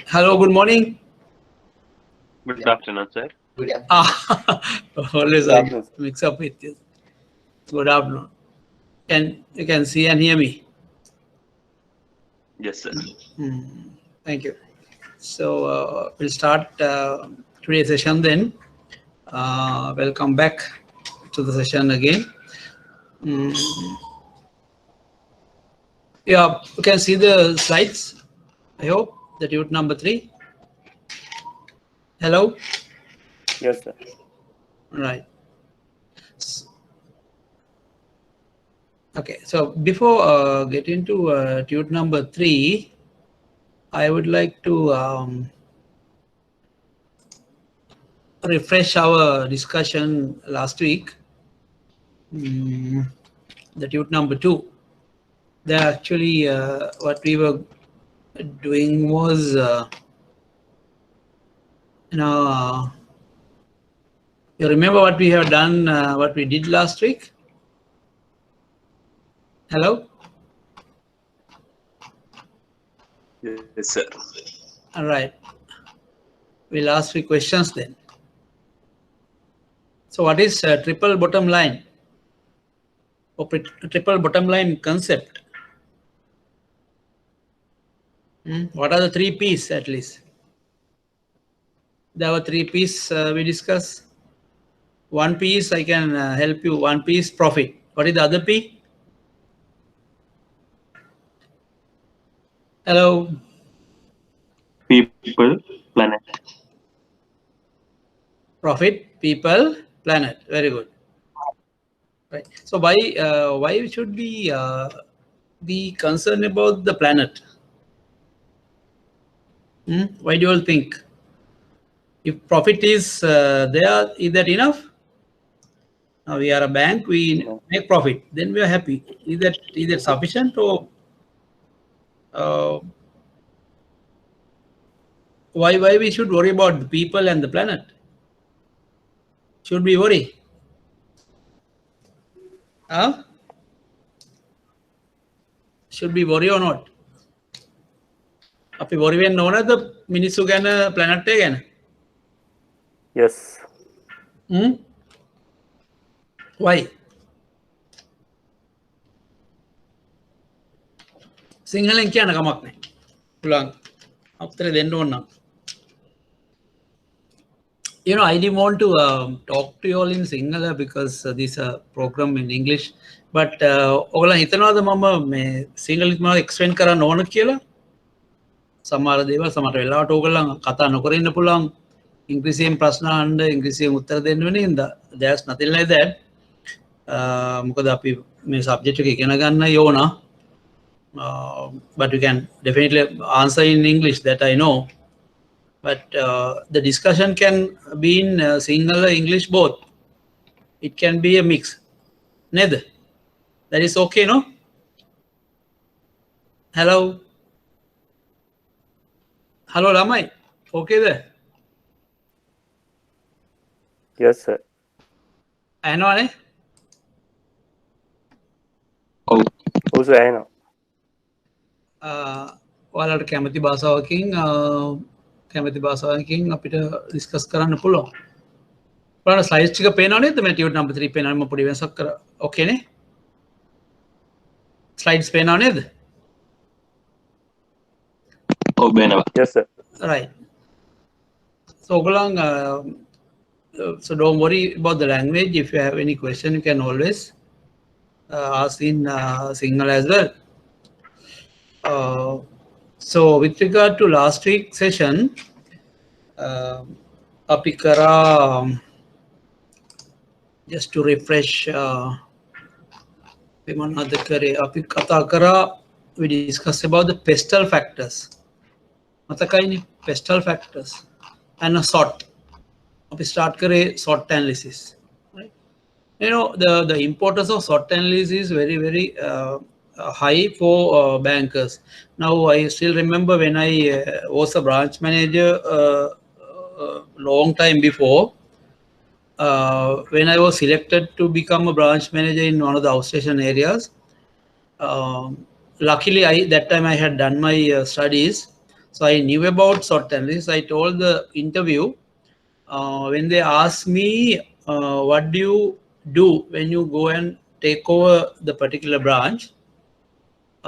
Hello, good morning. Good afternoon, sir. Always I mix up with you. Good afternoon. You can see and hear me? Yes, sir. Thank you. So we'll start today's session then. Welcome back to the session again. Yeah, you can see the slides. I hope that unit number 3. Hello. Yes, sir. Right. Okay, so before getting to unit number 3, I would like to refresh our discussion last week. The unit number 2. There actually what we were doing was you remember what we have done, what we did last week? Hello? Yes, sir. All right. We'll ask 3 questions then. So what is triple bottom line or triple bottom line concept? What are the 3 P's at least? There were 3 P's we discussed. 1 P is I can help you. 1 P is profit. What is the other P? Hello. People, planet. Profit, people, planet. Very good. Right. So why should we be concerned about the planet? Why do you all think? If profit is there, is that enough? Now we are a bank, we make profit, then we are happy. Is that sufficient, or why we should worry about the people and the planet? Should we worry? Should we worry or not? අපි worry වෙන්න ඕනද මිනිස්සු ගැන planet එක ගැන? Yes. Why? සිංහලෙන් කියන්න කමක් නැහැ. පුළුවන්. අපතර දෙන්න ඕන නම්. You know, I didn't want to talk to you all in Sinhala because this is a program in English. But ඔයගොල්ලෝ හිතනවාද මම මේ සිංහලෙන් මම explain කරන්න ඕන කියලා? සමහර දේවල් සමහර වෙලාවට ඕගොල්ලෝ කතා නොකර ඉන්න පුළුවන්. ඉංග්‍රීසියෙන් ප්‍රශ්න අහන්න, ඉංග්‍රීසියෙන් උත්තර දෙන්න වෙන හින්දා. There's nothing like that. මොකද අපි මේ subject එක ඉගෙන ගන්න ඕන. But you can definitely answer in English, that I know. But the discussion can be in Sinhala, English, both. It can be a mix. Neither. That is okay, no? Hello? Hello, Ramai. Okay there? Yes, sir. I know, eh? Oh, sir, I know. ඔයාලට කැමති භාෂාවකින් අපිට discuss කරන්න පුළුවන්. ඔයාලට slides ටික පේනව නේද? මේ tute number 3 පේනවනේ, මම පොඩි වෙනසක් කරා. ඕකේ නේ? ස්ලයිඩ්ස් පේනව නේද? ඔව් පේනවා. Yes, sir. Right. So ඔයගොල්ලන් so don't worry about the language. If you have any question, you can always ask in Sinhala as well. So with regard to last week's session, අපි කරා just to refresh අපි කතා කරා, we discussed about the pestle factors. මතකයිනේ pestle factors and a sort. අපි start කරේ sort analysis, right? You know, the importance of sort analysis is very high for bankers. Now I still remember when I was a branch manager long time before, when I was selected to become a branch manager in one of the outstation areas. Luckily that time I had done my studies, So I knew about SWOT analysis. I told the interview when they asked me, what do you do when you go and take over the particular branch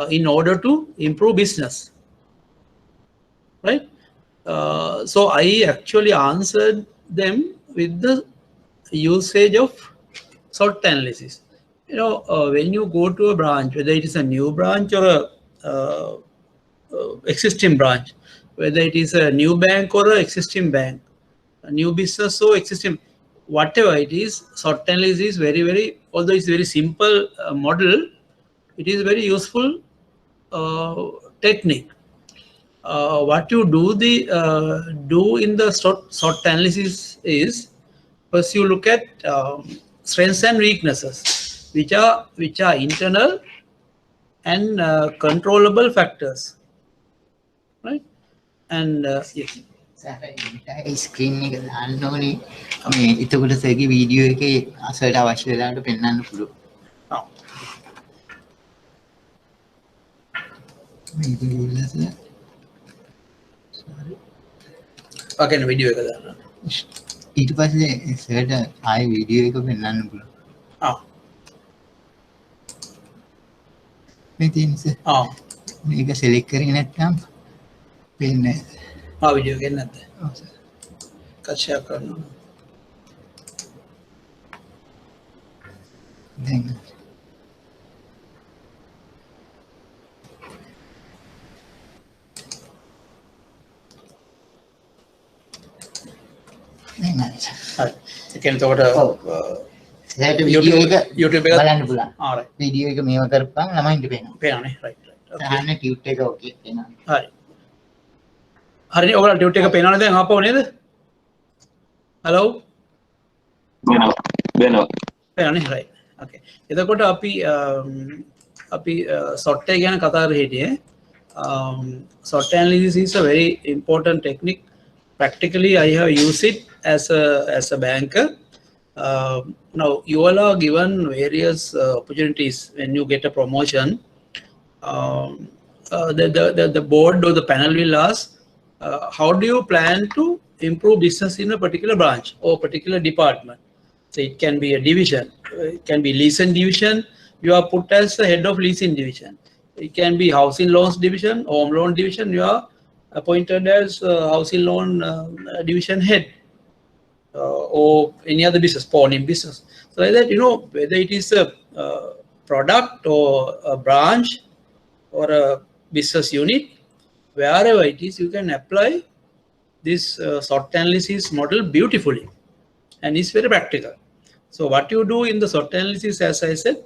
in order to improve business, right? So I actually answered them with the usage of SWOT analysis. When you go to a branch, whether it is a new branch or a existing branch, whether it is a new bank or a existing bank, a new business or existing, whatever it is, SWOT analysis is very, although it's very simple model, it is very useful technique. What you do in the SWOT analysis is, first you look at strengths and weaknesses, which are internal and controllable factors, right? And yes. Screen එක දාන්න ඕනේ. මේ එතකොට සර්ගේ video එකේ අසලට අවශ්‍ය වෙලාවට පෙන්වන්න පුළුවන්. Okay, video එක දාන්න. ඊට පස්සේ සර්ට ආයෙ වීඩියෝ එක පෙන්වන්න පුළුවන්. මේ තියෙන සර්. මේක සිලෙක්ට් කරේ නැත්නම් පෙන්නේ නැහැ. වීඩියෝ එක නැද්ද? ඔව් සර්. කෂයා කරනවා. දැන් හරි. ඒ කියන්නේ එතකොට සර්ට වීඩියෝ එක YouTube එක බලන්න පුළුවන්. alright. වීඩියෝ එක මේව කරපන් ළමයින්ට පේනවා. පේනනේ. right. Okay. දාන්න ටියුට් එක ඕකේ පේනවා. හරි. හරිනේ ඔයාලා ටියුට් එක පේනවනේ දැන් ආපහු නේද? hello. වෙනවා. පේනනේ right. okay. එතකොට අපි SWOT එක ගැන කතා කරලා හිටියේ. SWOT analysis is a very important technique. Practically, I have used it as a banker. Now you all are given various opportunities when you get a promotion. The board or the panel will ask, how do you plan to improve business in a particular branch or particular department? So it can be a division, it can be leasing division. You are put as the head of leasing division. It can be housing loans division, home loan division. You are appointed as housing loan division head, or any other business, pawning business. So like that, whether it is a product or a branch or a business unit, wherever it is, you can apply this SWOT analysis model beautifully, and it's very practical. So what you do in the SWOT analysis, as I said,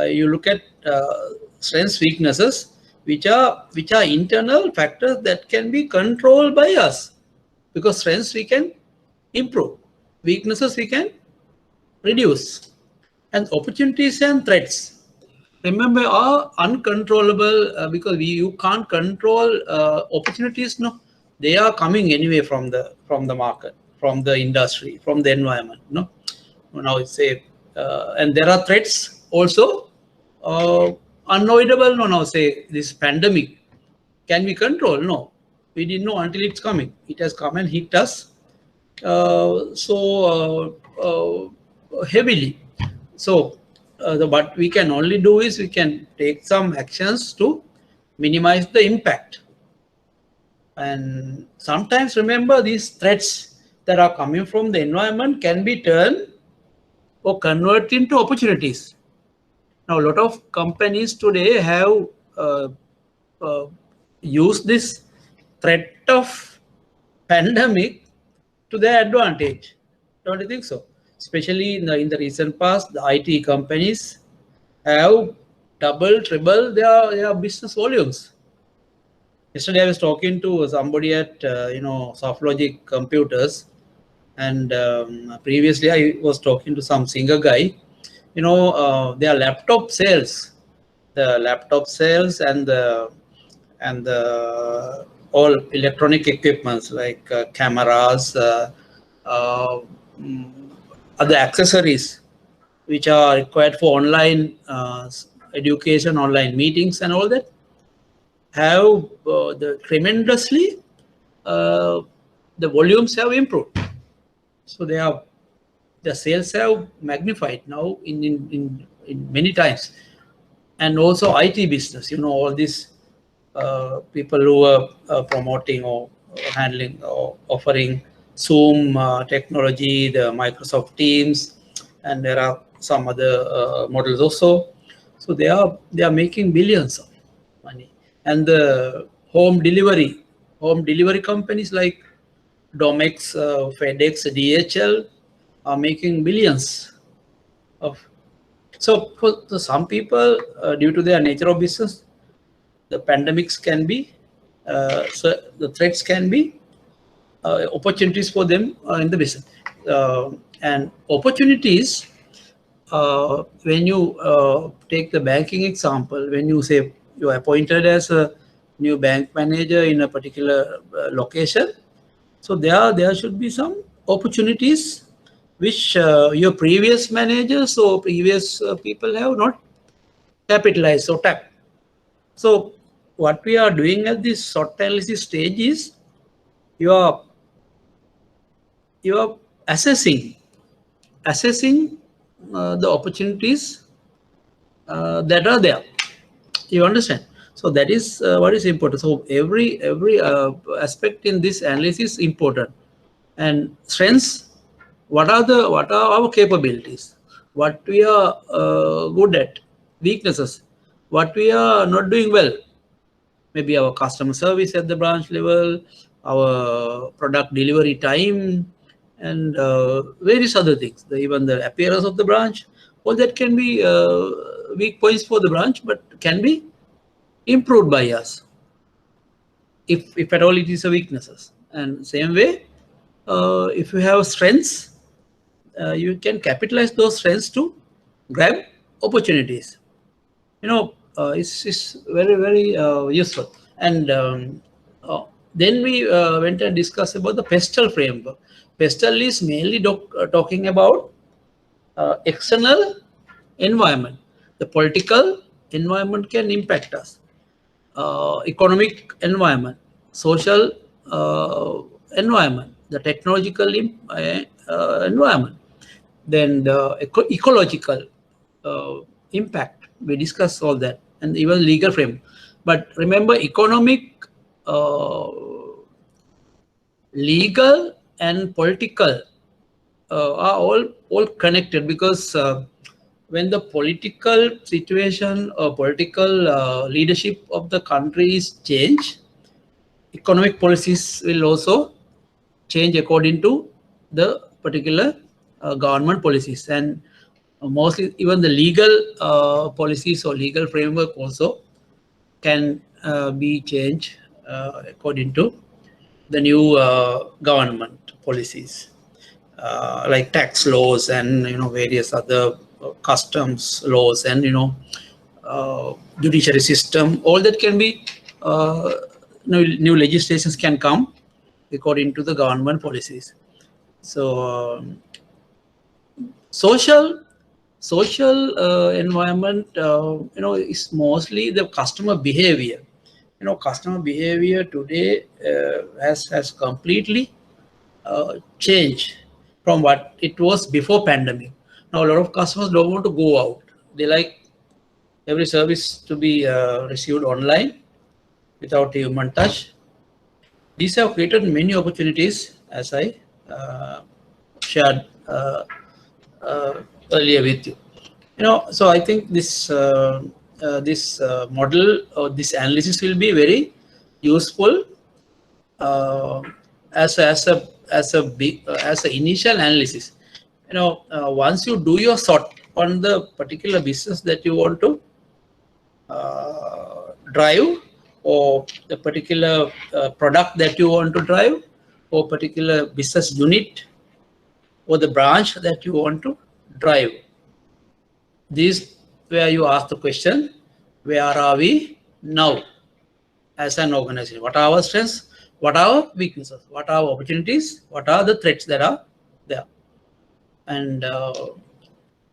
you look at strengths, weaknesses, which are internal factors that can be controlled by us, because strengths we can improve, weaknesses we can reduce, and opportunities and threats, remember, are uncontrollable, because you can't control opportunities. No, they are coming anyway from the market, from the industry, from the environment. No, now it's a and there are threats also. Unavoidable. No, now say this pandemic, can we control? No, we didn't know until it's coming. It has come and hit us so heavily. So what we can only do is we can take some actions to minimize the impact. And sometimes remember, these threats that are coming from the environment can be turned or converted into opportunities. Now, a lot of companies today have used this threat of pandemic to their advantage. Don't you think so? Especially in the recent past, the IT companies have double, triple their business volumes. Yesterday, I was talking to somebody at SoftLogic Computers, and previously I was talking to some singer guy. Their laptop sales, and the all electronic equipments like cameras, other accessories which are required for online education, online meetings, and all that. have tremendously the volumes have improved. So the sales have magnified now in many times. And also IT business, all these people who are promoting or handling or offering Zoom technology, the Microsoft Teams, and there are some other models also. So they are making billions of money. And the home delivery companies like Domex, FedEx, DHL are making billions of. So for some people, due to their nature of business, the pandemics can be, so the threats can be opportunities for them in the business. And opportunities, when you take the banking example, when you say you are appointed as a new bank manager in a particular location, so there should be some opportunities which your previous managers or previous people have not capitalized or tapped. So what we are doing at this SWOT analysis stage is you are assessing the opportunities that are there. You understand? So that is what is important. So every aspect in this analysis is important. And strengths, what are our capabilities, what we are good at, weaknesses, what we are not doing well, maybe our customer service at the branch level, our product delivery time, and various other things, even the appearance of the branch. All that can be weak points for the branch, but can be improved by us if at all it is a weaknesses. And same way, if you have strengths, you can capitalize those strengths to grab opportunities. It's very useful. And then we went and discussed about the PESTEL framework. PESTEL is mainly talking about external environment. The political environment can impact us. Economic environment, social environment, the technological environment, then the ecological impact. We discussed all that, and even legal frame. But remember, economic, legal, and political are all connected, because when the political situation or political leadership of the countries change, economic policies will also change according to the particular government policies. And mostly even the legal policies or legal framework also can be changed according to the new government policies, like tax laws and various other customs laws, and judiciary system. All that can be new legislations can come according to the government policies. So social environment, is mostly the customer behavior. Customer behavior today has completely changed from what it was before pandemic. Now a lot of customers don't want to go out. They like every service to be received online without human touch. These have created many opportunities, as I shared earlier with you. So I think this model or this analysis will be very useful as an initial analysis. Once you do your sort on the particular business that you want to drive, or the particular product that you want to drive, or particular business unit, or the branch that you want to drive. This where you ask the question, where are we now as an organization? What are our strengths? What are our weaknesses? What are our opportunities? What are the threats that are there? And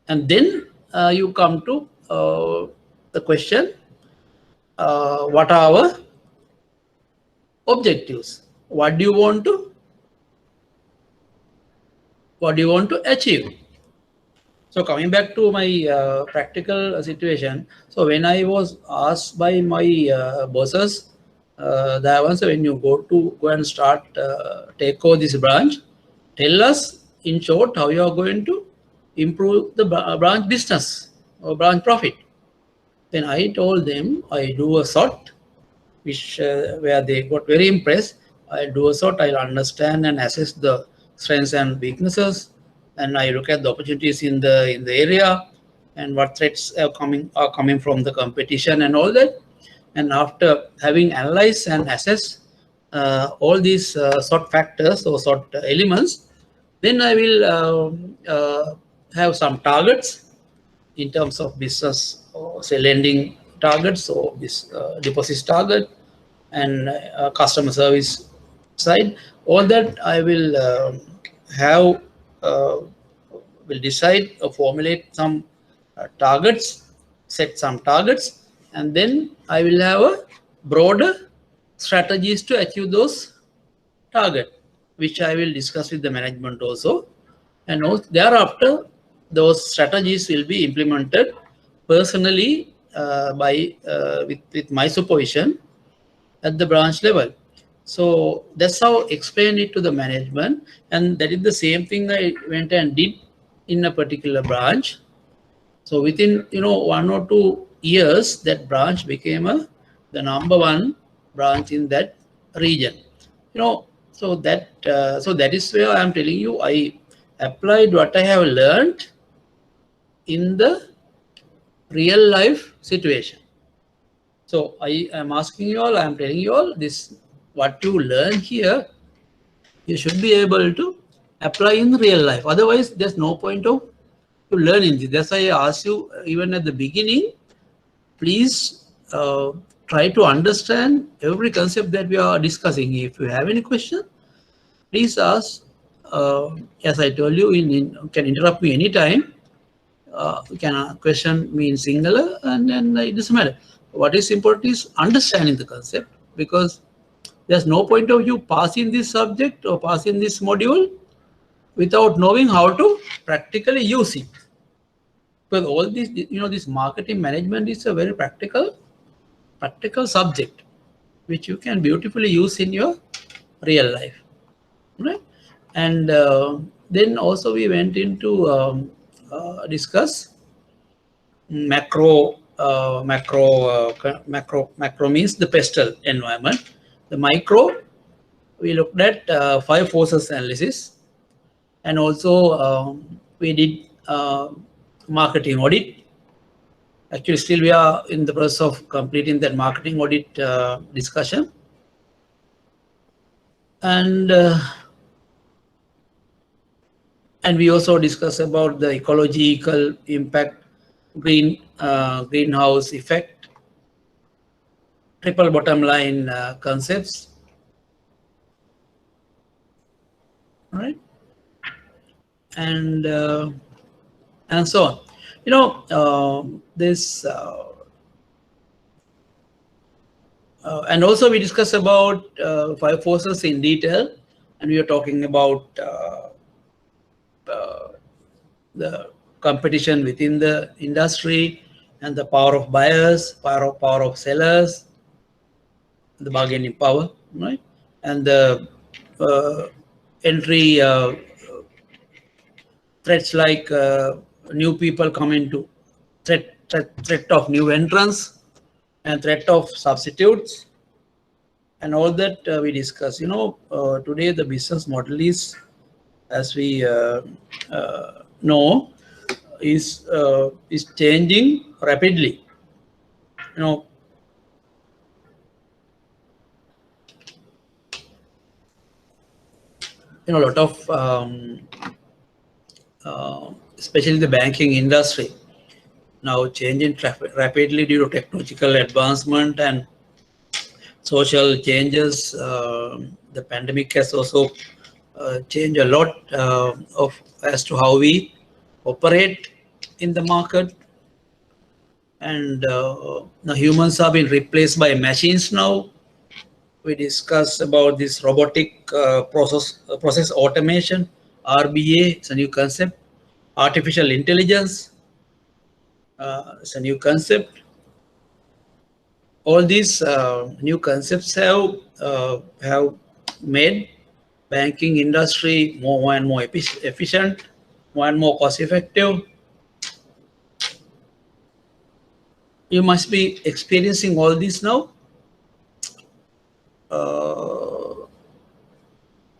then you come to the question, what are our objectives. What do you want to achieve? So coming back to my practical situation, so when I was asked by my bosses, that once when you go and start take over this branch, tell us in short how you are going to improve the branch business or branch profit. Then I told them I do a sort, which where they got very impressed. I do a sort, I'll understand and assess the strengths and weaknesses, and I look at the opportunities in the area and what threats are coming from the competition and all that. And after having analyzed and assessed all these sort factors or sort elements, then I will have some targets in terms of business, or say lending targets or this deposits target and customer service side. All that I will have will decide or formulate some targets, set some targets, and then I will have a broader strategies to achieve those target, which I will discuss with the management also. And also thereafter, those strategies will be implemented personally with my supervision at the branch level. So that's how I explain it to the management, and that is the same thing I went and did in a particular branch. So within 1 or 2 years, that branch became the #1 branch in that region. So that is where I am telling you I applied what I have learned in the real life situation. So I am asking you all, I am telling you all this, what you learn here, you should be able to apply in real life. Otherwise, there's no point of to learning this. That's why I asked you even at the beginning, please try to understand every concept that we are discussing. If you have any question, please ask. As I told you, you can interrupt me anytime. You can question me in singular, and then it doesn't matter. What is important is understanding the concept, because there's no point of you passing this subject or passing this module without knowing how to practically use it. Because all this, this marketing management is a very practical subject, which you can beautifully use in your real life, right? And then also we went into discuss macro. Macro means the pestle environment. The micro, we looked at 5 forces analysis, and also we did marketing audit. Actually, still we are in the process of completing that marketing audit discussion. And we also discuss about the ecological impact, greenhouse effect, triple bottom line concepts, right? And so on. This and also we discuss about 5 forces in detail, and we are talking about the competition within the industry, and the power of buyers, power of sellers, the bargaining power, right? And the entry threats like new people come into threat of new entrants and threat of substitutes, and all that we discuss. Today the business model is, as we know, is changing rapidly. A lot of especially the banking industry now changing rapidly due to technological advancement and social changes. The pandemic has also changed a lot as to how we operate in the market, and the humans are being replaced by machines now, we discussed about this robotic process automation, RBA. It's a new concept. Artificial intelligence. It's a new concept. All these new concepts have made banking industry more and more efficient, more and more cost effective. You must be experiencing all this now.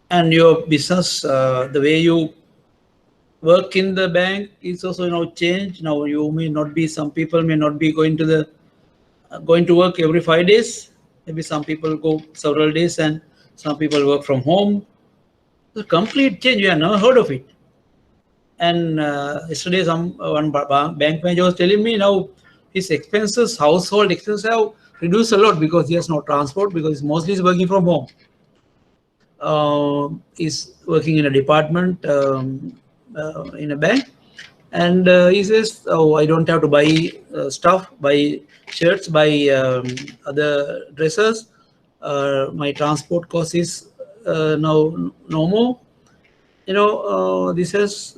And your business, the way you work in the bank is also now changed. Now you may not be, some people may not be going to work every 5 days. Maybe some people go several days and some people work from home. It's a complete change. You have never heard of it. And yesterday, one bank manager was telling me now his expenses, household expenses have reduced a lot because he has no transport, because mostly he's working from home. He's working in a department in a bank, and he says, "Oh, I don't have to buy stuff, buy shirts, buy other dresses. My transport cost is now no more." You know, this has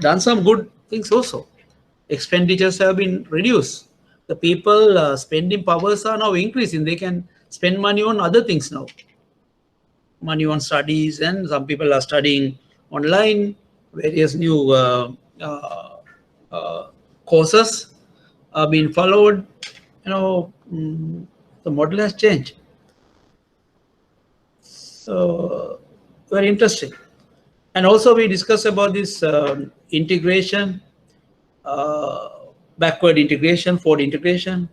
done some good things also. Expenditures have been reduced. The people spending powers are now increasing. They can spend money on other things now. Money on studies, and some people are studying online. Various new courses are being followed. You know, the model has changed. So very interesting. And also we discussed about this integration, backward integration, forward integration.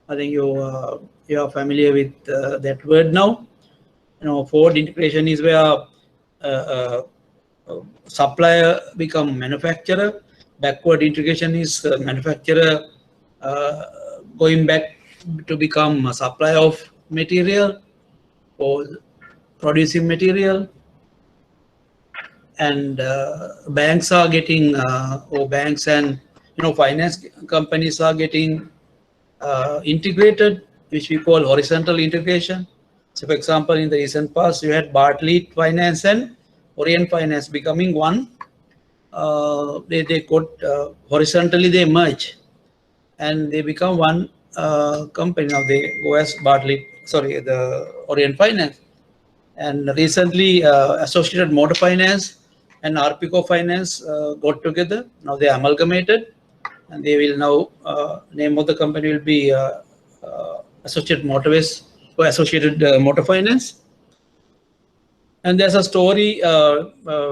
I think you are familiar with that word now. You know, forward integration is where supplier become manufacturer. Backward integration is manufacturer going back to become a supplier of material or producing material. And banks are getting, or banks and finance companies are getting integrated, which we call horizontal integration. So, for example, in the recent past, you had Bartlett Finance and Orient Finance becoming one. They got horizontally they merge, and they become one company. Now they go as the Orient Finance. And recently, Associated Motor Finance and Arpico Finance got together. Now they are amalgamated, and they will now name of the company will be Associated Motorways or Associated Motor Finance. And there's a story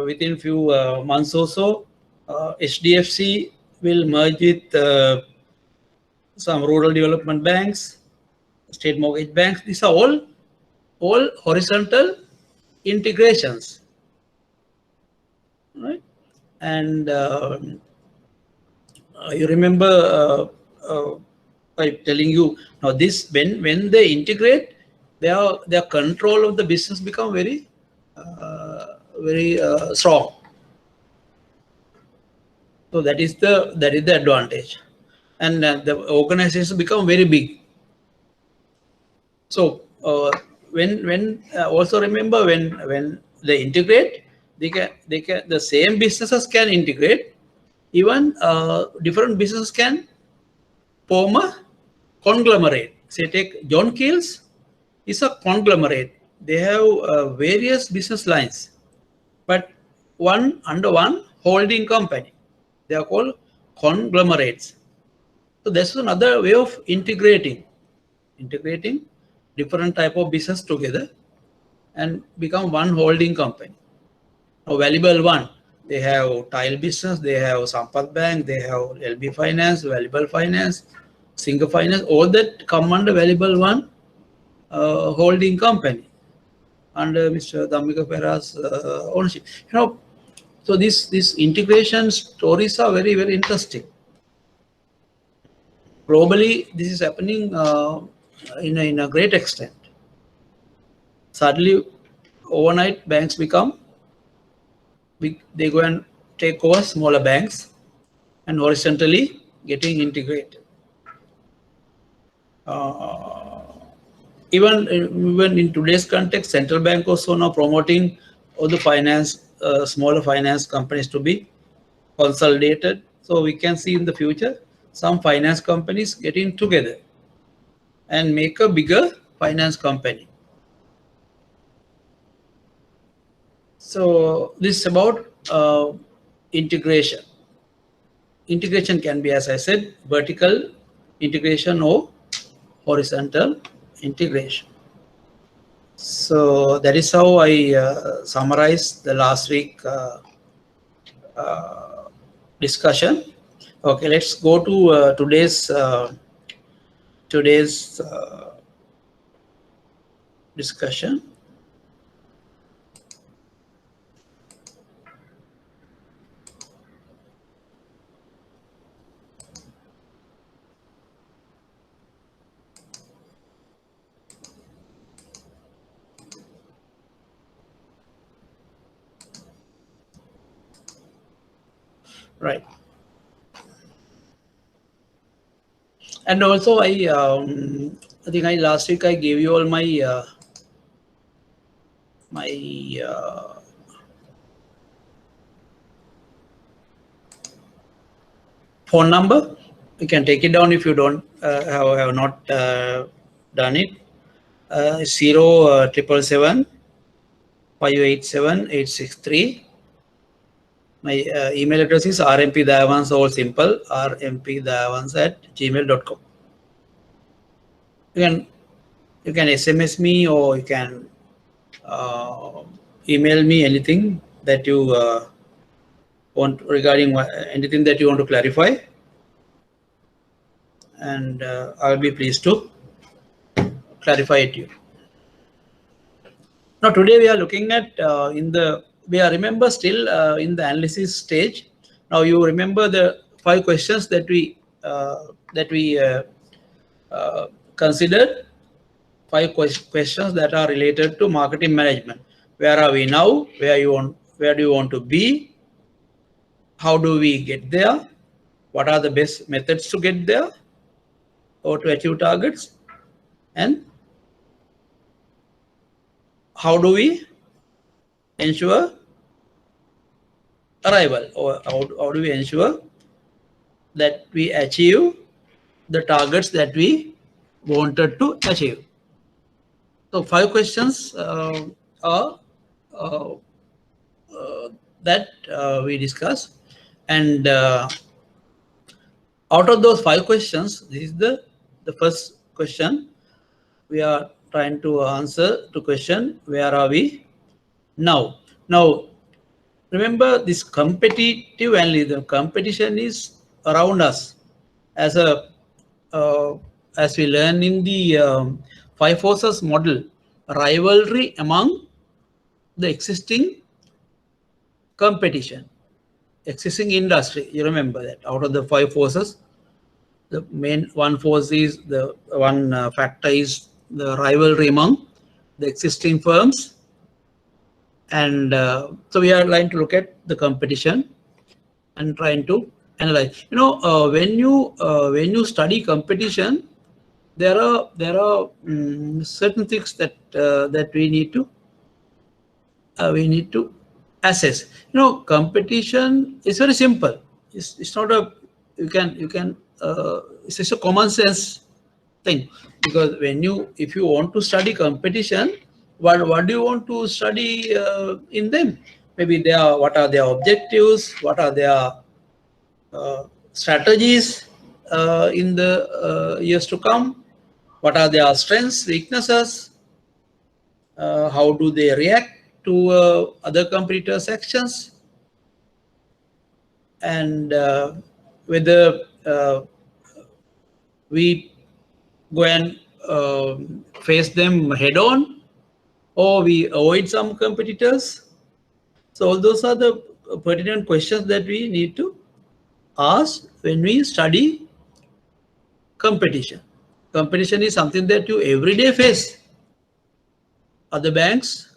within few months or so. HDFC will merge with some rural development banks, state mortgage banks. These are all horizontal integrations, right? And you remember by telling you now this, when they integrate, their control of the business become very strong. So that is the advantage, and the organizations become very big. So when also remember when they integrate, they can the same businesses can integrate. Even different businesses can form a conglomerate. Say take John Keel's is a conglomerate. They have various business lines, but under one holding company. They are called conglomerates. So that's another way of integrating different type of business together and become one holding company. Now, Valuable One, they have tile business, they have Sampath Bank, they have LB Finance, Valuable Finance, Singer Finance, all that come under Valuable One holding company under Mr. Dhammika Pera's ownership. So these integration stories are very, very interesting. Globally, this is happening in a great extent. Suddenly, overnight, banks become big. They go and take over smaller banks and horizontally getting integrated. even in today's context, central bank also now promoting all the finance, smaller finance companies to be consolidated. So we can see in the future some finance companies getting together and make a bigger finance company. So this is about integration. Integration can be, as I said, vertical integration or horizontal integration. So that is how I summarized the last week discussion. Okay, let's go to today's discussion. Right. And also I think last week I gave you all my phone number. You can take it down if you don't have not done it. 0 587 863. My email address is rmpdayavans, all simple, rmpdayavans@gmail.com. You can SMS me, or you can email me anything that you want regarding anything that you want to clarify, and I'll be pleased to clarify it to you. Now today we are looking at we are remember still in the analysis stage. Now you remember the 5 questions that we considered. 5 questions that are related to marketing management. Where are we now? Where do you want to be? How do we get there? What are the best methods to get there or to achieve targets? And how do we ensure arrival, or how do we ensure that we achieve the targets that we wanted to achieve? So 5 questions are that we discussed, and out of those 5 questions, this is the first question. We are trying to answer to question, where are we now? Now remember, this competitive analysis, the competition is around us. As we learn in the 5 forces model, rivalry among the existing competition, existing industry. You remember that out of the 5 forces, the main one force is the one factor is the rivalry among the existing firms. And so we are trying to look at the competition and trying to analyze. When you study competition, there are certain things that we need to assess. Competition is very simple. It's not a it's just a common sense thing, because if you want to study competition, what do you want to study in them? Maybe what are their objectives, what are their strategies in the years to come, what are their strengths, weaknesses, how do they react to other competitors' actions, and whether we go and face them head on, or we avoid some competitors. So all those are the pertinent questions that we need to ask when we study competition. Competition is something that you everyday face. Other banks,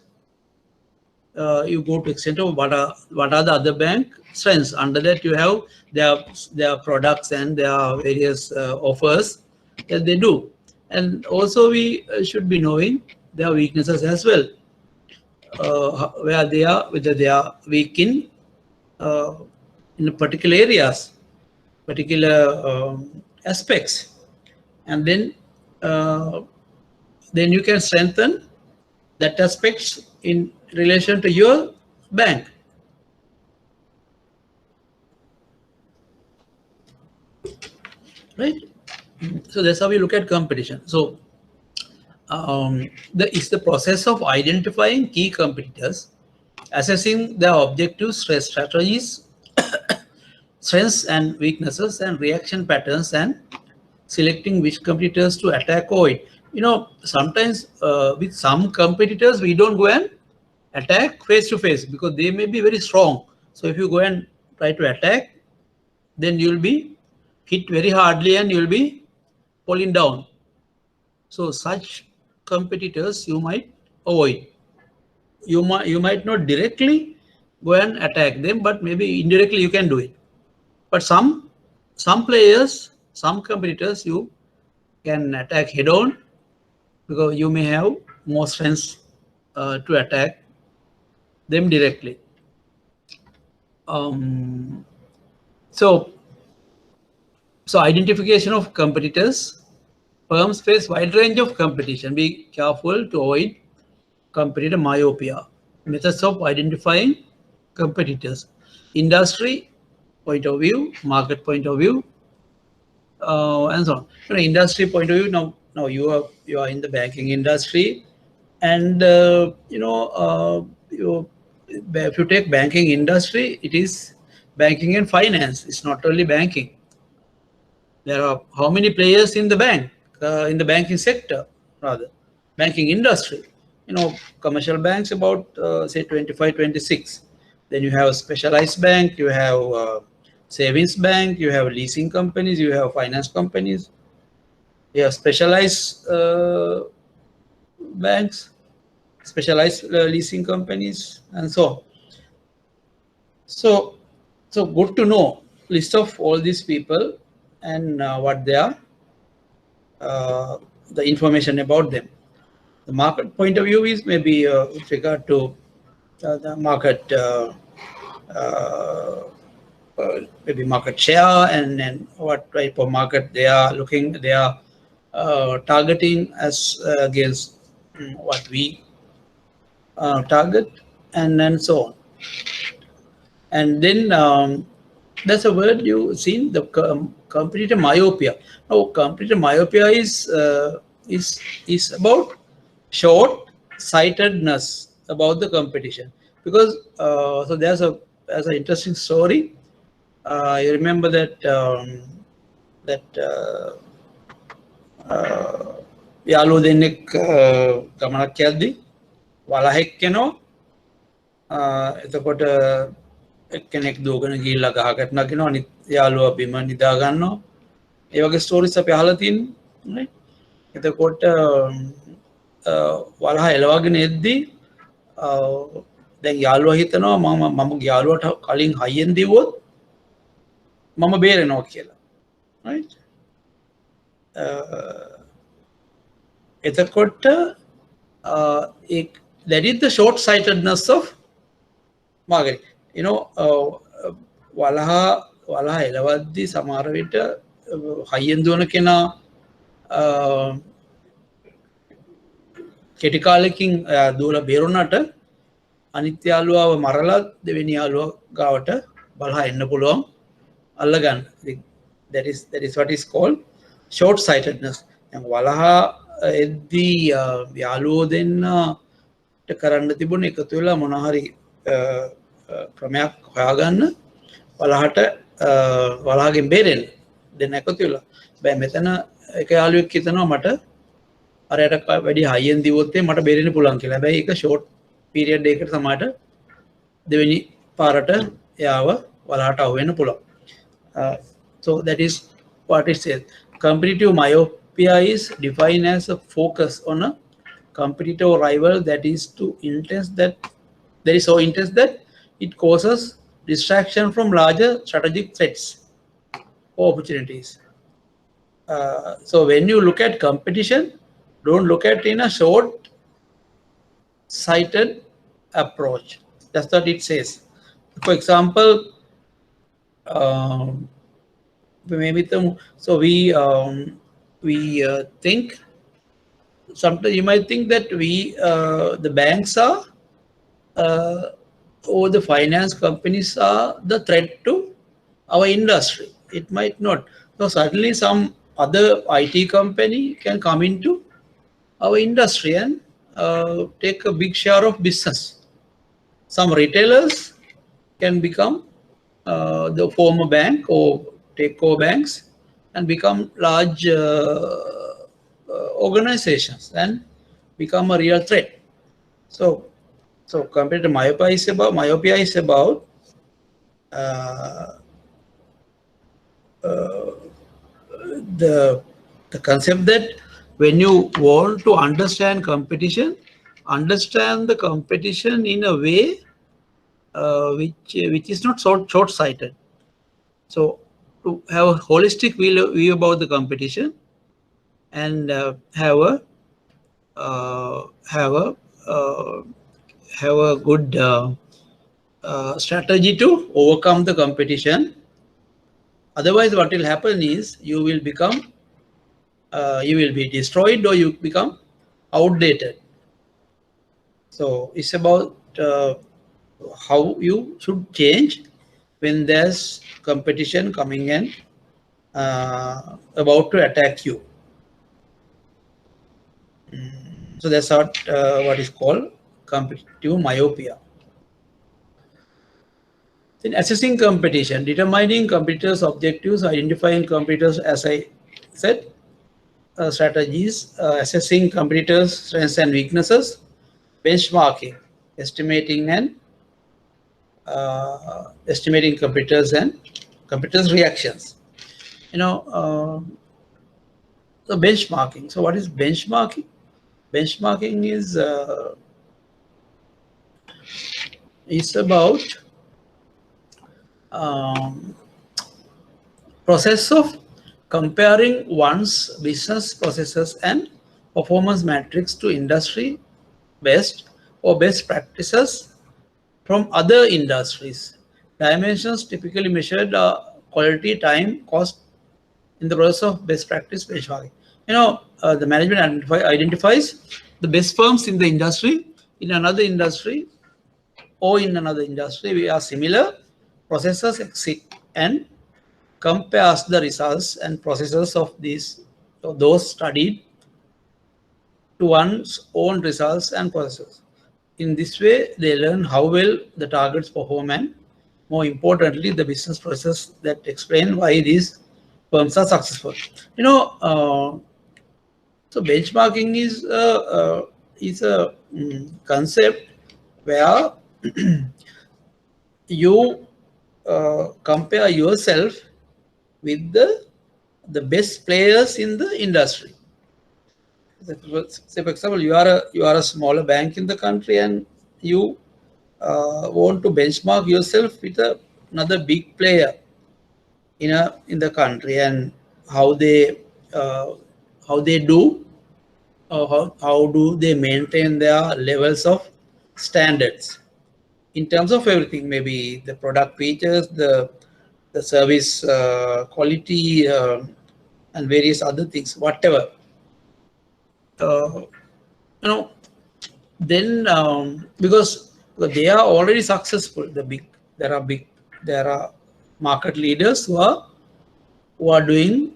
you go to extent of what are the other bank strengths. Under that you have their products and their various offers that they do. And also we should be knowing their weaknesses as well, where they are, whether they are weak in particular areas, particular aspects, and then you can strengthen that aspects in relation to your bank. Right? So that's how we look at competition. So it's the process of identifying key competitors, assessing their objectives, strategies, strengths and weaknesses, and reaction patterns, and selecting which competitors to attack or avoid. Sometimes with some competitors, we don't go and attack face to face because they may be very strong. So if you go and try to attack, then you'll be hit very hardly and you'll be falling down. So such competitors you might avoid. You might not directly go and attack them, but maybe indirectly you can do it. But some players, some competitors, you can attack head on because you may have more strength to attack them directly. So identification of competitors. Firms face wide range of competition. Be careful to avoid competitor myopia. Methods of identifying competitors: industry point of view, market point of view, and so on. Industry point of view. Now you are in the banking industry, and if you take banking industry, it is banking and finance. It's not only banking. There are how many players in the bank, in the banking sector, rather, banking industry. Commercial banks about say 25, 26. Then you have a specialized bank, you have savings bank, you have leasing companies, you have finance companies, you have specialized banks, specialized leasing companies, and so on. So good to know list of all these people and what they are, the information about them. The market point of view is maybe with regard to the market, maybe market share, and what type of market they are looking, they are targeting as against what we target, and so on. And then that's a word you've seen, the competitor myopia. Now, competitor myopia is about short-sightedness about the competition, because so there's an interesting story. You remember that යාළුවෝ දෙන්නෙක් ගමනක් යද්දී වලහෙක් එනවා. එතකොට එක්කෙනෙක් දුවගෙන ගිහිල්ලා ගහකට නගිනවා, අනිත් යාළුවා බිම නිදා ගන්නවා. ඒ වගේ ස්ටෝරිස් අපි අහලා තියෙනවා. එතකොට වලහ එලවගෙන එද්දී දැන් යාළුවා හිතනවා මම යාළුවාට කලින් හයියෙන් දිව්වොත් මම බේරෙනවා කියලා. right? එතකොට that is the short sightedness of marketing. වලහ එලවද්දී සමහර විට හයියෙන් දුවන කෙනා කෙටි කාලෙකින් දුවලා බේරුණාට අනිත් යාළුවාව මරලා දෙවෙනි යාළුවා ගාවට බලහා එන්න පුළුවන් අල්ලගන්න. that is what is called short sightedness. දැන් වලහා එද්දී යාළුවෝ දෙන්නට කරන්න තිබුණ එකතු වෙලා මොන හරි ක්‍රමයක් හොයාගන්න වලහට වලහගෙන් බේරෙන්න දෙන්න එකතු වෙලා. බෑ මෙතන එක යාළුවෙක් හිතනවා මට අරයට වැඩි හයියෙන් දිව්වොත් මට බේරෙන්න පුළුවන් කියලා. හැබැයි ඒක ෂෝට් පීරියඩ් එකකට සමහරට දෙවෙනි පාරට යාව වලහට අහු වෙන්න පුළුවන්. So that is what it says. Competitive myopia is defined as a focus on a competitive rival that is so intense that it causes distraction from larger strategic threats or opportunities. So when you look at competition, don't look at in a short-sighted approach. That's what it says. For example, so we think sometimes you might think that the banks are or the finance companies are the threat to our industry. It might not. So suddenly some other IT company can come into our industry and take a big share of business. Some retailers can become the former bank or take over banks and become large organizations and become a real threat. So compared to myopia is about the concept that when you want to understand competition in a way which is not so short-sighted. So to have a holistic view about the competition and have a good strategy to overcome the competition. Otherwise, what will happen is you will be destroyed or you become outdated. So it's about how you should change when there's competition coming in about to attack you. So that's what is called competitive myopia. In assessing competition, determining competitors' objectives, identifying competitors, as I said, strategies, assessing competitors' strengths and weaknesses, benchmarking, estimating competitors and competitors' reactions. So benchmarking. So what is benchmarking? Benchmarking is about process of comparing one's business processes and performance metrics to industry best or best practices from other industries. Dimensions typically measured quality, time, cost in the process of best practice benchmarking. The management identifies the best firms in the industry, in another industry, we are similar processes exist and compares the results and processes of those studied to one's own results and processes. In this way, they learn how well the targets perform and, more importantly, the business process that explain why these firms are successful. So benchmarking is a concept where you compare yourself with the best players in the industry. Say for example, you are a smaller bank in the country and you want to benchmark yourself with another big player in the country and how they do how do they maintain their levels of standards in terms of everything, maybe the product features, the service quality, and various other things, whatever. Then because they are already successful, there are market leaders who are doing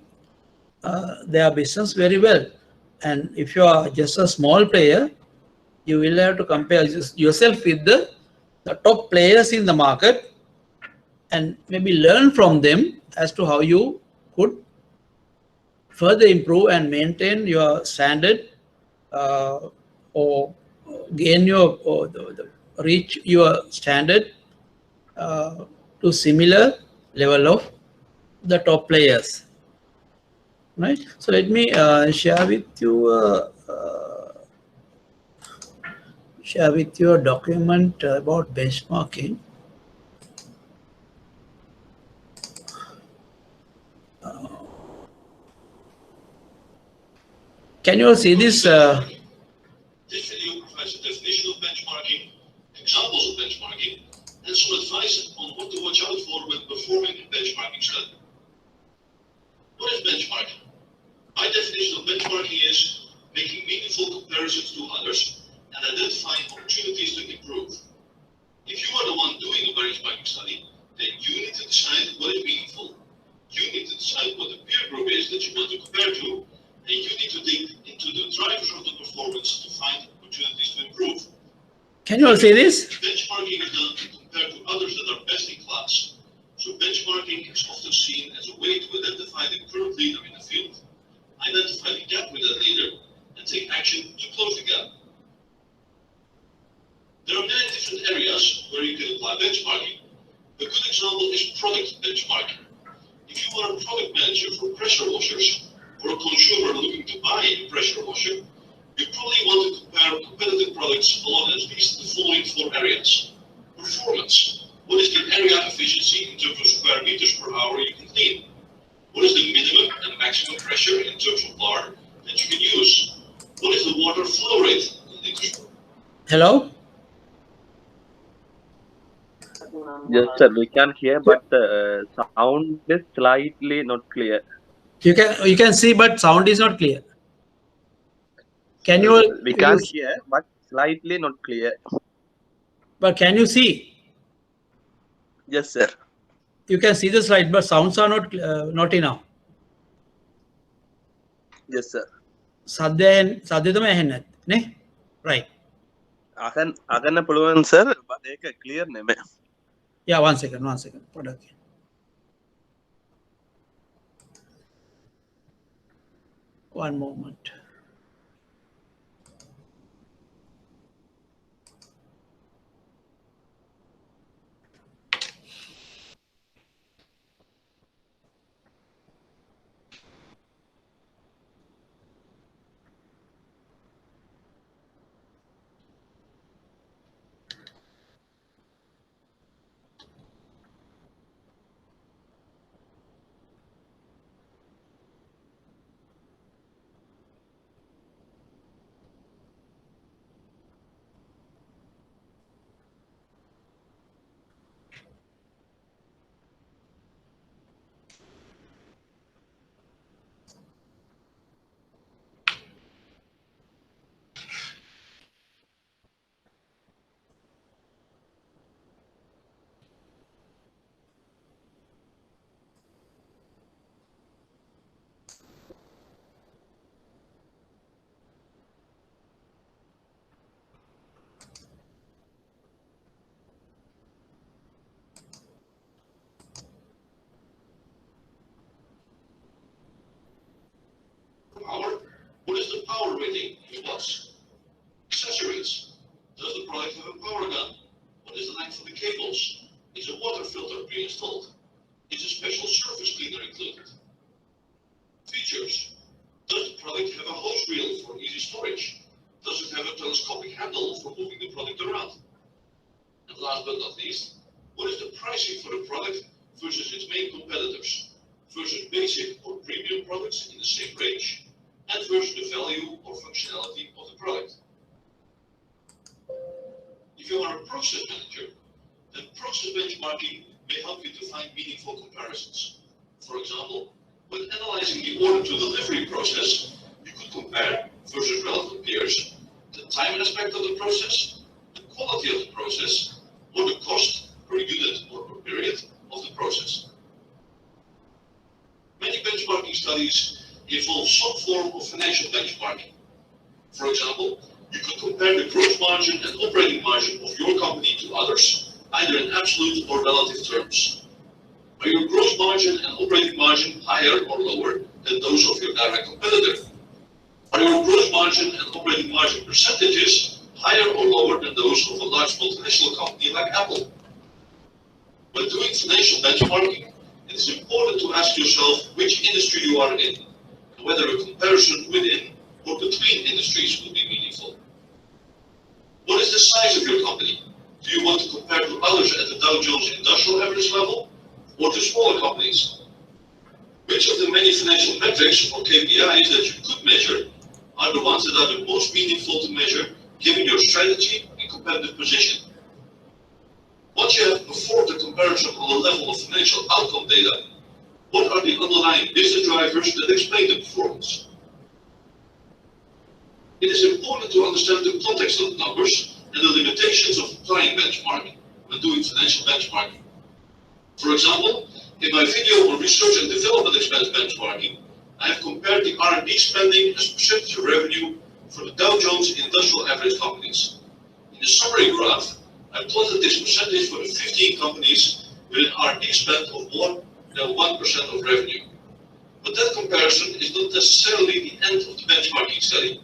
their business very well, and if you are just a small player, you will have to compare yourself with the top players in the market and maybe learn from them as to how you could further improve and maintain your standard or gain reach your standard to similar level of the top players, right? So let me share with you a document about benchmarking. Can you all see this? This video provides a definition of benchmarking, examples of benchmarking, and some advice on what to watch out for when performing a benchmarking study. What is benchmarking? My definition of benchmarking is making meaningful comparisons to others and identifying opportunities to improve. If you are the one doing a benchmarking study, then you need to decide what is meaningful. You need to decide what the peer group is that you want to compare to, and you need to dig into the drivers of the performance to find opportunities to improve. Can you all see this? Benchmarking is done to compare to others that are best in class. So benchmarking is often seen as a way to identify the current leader in the field, identify the gap with that leader, and take action to close the gap. There are many different areas where you can apply benchmarking. A good example is product benchmarking. If you are a product manager for pressure washers or a consumer looking to buy a pressure washer, you probably want to compare competitive products along at least the following 4 areas. Performance. What is the area efficiency in terms of square meters per hour you can clean? What is the minimum and maximum pressure in terms of bar that you can use? What is the water flow rate in liters per hour? Hello? Yes, sir. We can hear, but sound is slightly not clear. You can see, but sound is not clear. Can you all? We can hear, but slightly not clear. But can you see? Yes, sir. You can see the slide, but sounds are not enough. Yes, sir. සද්දයෙන් සද්දය තමයි ඇහෙන්නේ නේ? Right. අගන්න පුළුවන් sir, but ඒක clear නෙමෙයි. Yeah, one second. පොඩ්ඩක්. One moment. Power. What is the power rating in watts? Accessories. Does the product have a power gun? What is the length of the cables? Is a water filter pre-installed? Is a special surface cleaner included? Features. Does the product have a hose reel for easy storage? Does it have a telescopic handle for moving the product around? And last but not least, what is the pricing for the product versus its main competitors, versus basic or premium products in the same range, and versus the value or functionality of the product? If you are a process manager, then process benchmarking may help you to find meaningful comparisons. For example, when analyzing the order to delivery process, you could compare versus relevant peers the time aspect of the process, the quality of the process, or the cost per unit or per period of the process. Many benchmarking studies involve some form of financial benchmarking. For example, you could compare the gross margin and operating margin of your company to others, either in absolute or relative terms. Are your gross margin and operating margin higher or lower than those of your direct competitor? Are your gross margin and operating margin percentages higher or lower than those of a large multinational company like Apple? When doing financial benchmarking, it is important to ask yourself which industry you are in, and whether a comparison within or between industries will be meaningful. What is the size of your company? Do you want to compare to others at the Dow Jones Industrial Average level, or to smaller companies? Which of the many financial metrics or KPIs that you could measure are the ones that are the most meaningful to measure given your strategy and competitive position. Once you have performed a comparison on the level of financial outcome data, what are the underlying business drivers that explain the performance? It is important to understand the context of the numbers and the limitations of applying benchmarking when doing financial benchmarking. For example, in my video on research and development expense benchmarking, I have compared the R&D spending as percentage of revenue for the Dow Jones Industrial Average companies. In the summary graph, I plotted this percentage for the 15 companies with an R&D spend of more than 1% of revenue. But that comparison is not necessarily the end of the benchmarking study.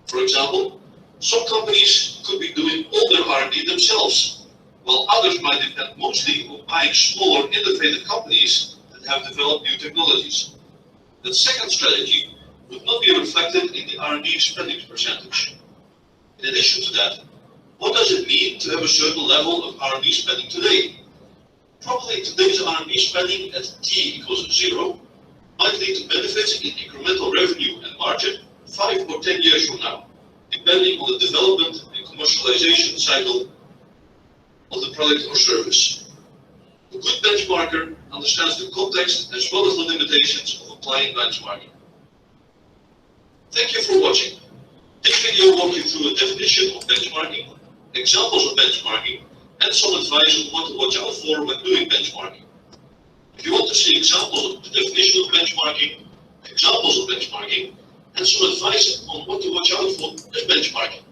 For example, some companies could be doing all their R&D themselves, while others might depend mostly on buying smaller, innovative companies that have developed new technologies. That second strategy would not be reflected in the R&D spending percentage. In addition to that, what does it mean to have a certain level of R&D spending today? Probably today's R&D spending at t equals 0 might lead to benefits in incremental revenue and margin 5 or 10 years from now, depending on the development and commercialization cycle of the product or service. A good benchmarker understands the context as well as the limitations of applying benchmarking. Thank you for watching. This video walks you through a definition of benchmarking, examples of benchmarking, and some advice on what to watch out for when doing benchmarking. If you want to see examples of the definition of benchmarking, examples of benchmarking, and some advice on what to watch out for as benchmarking.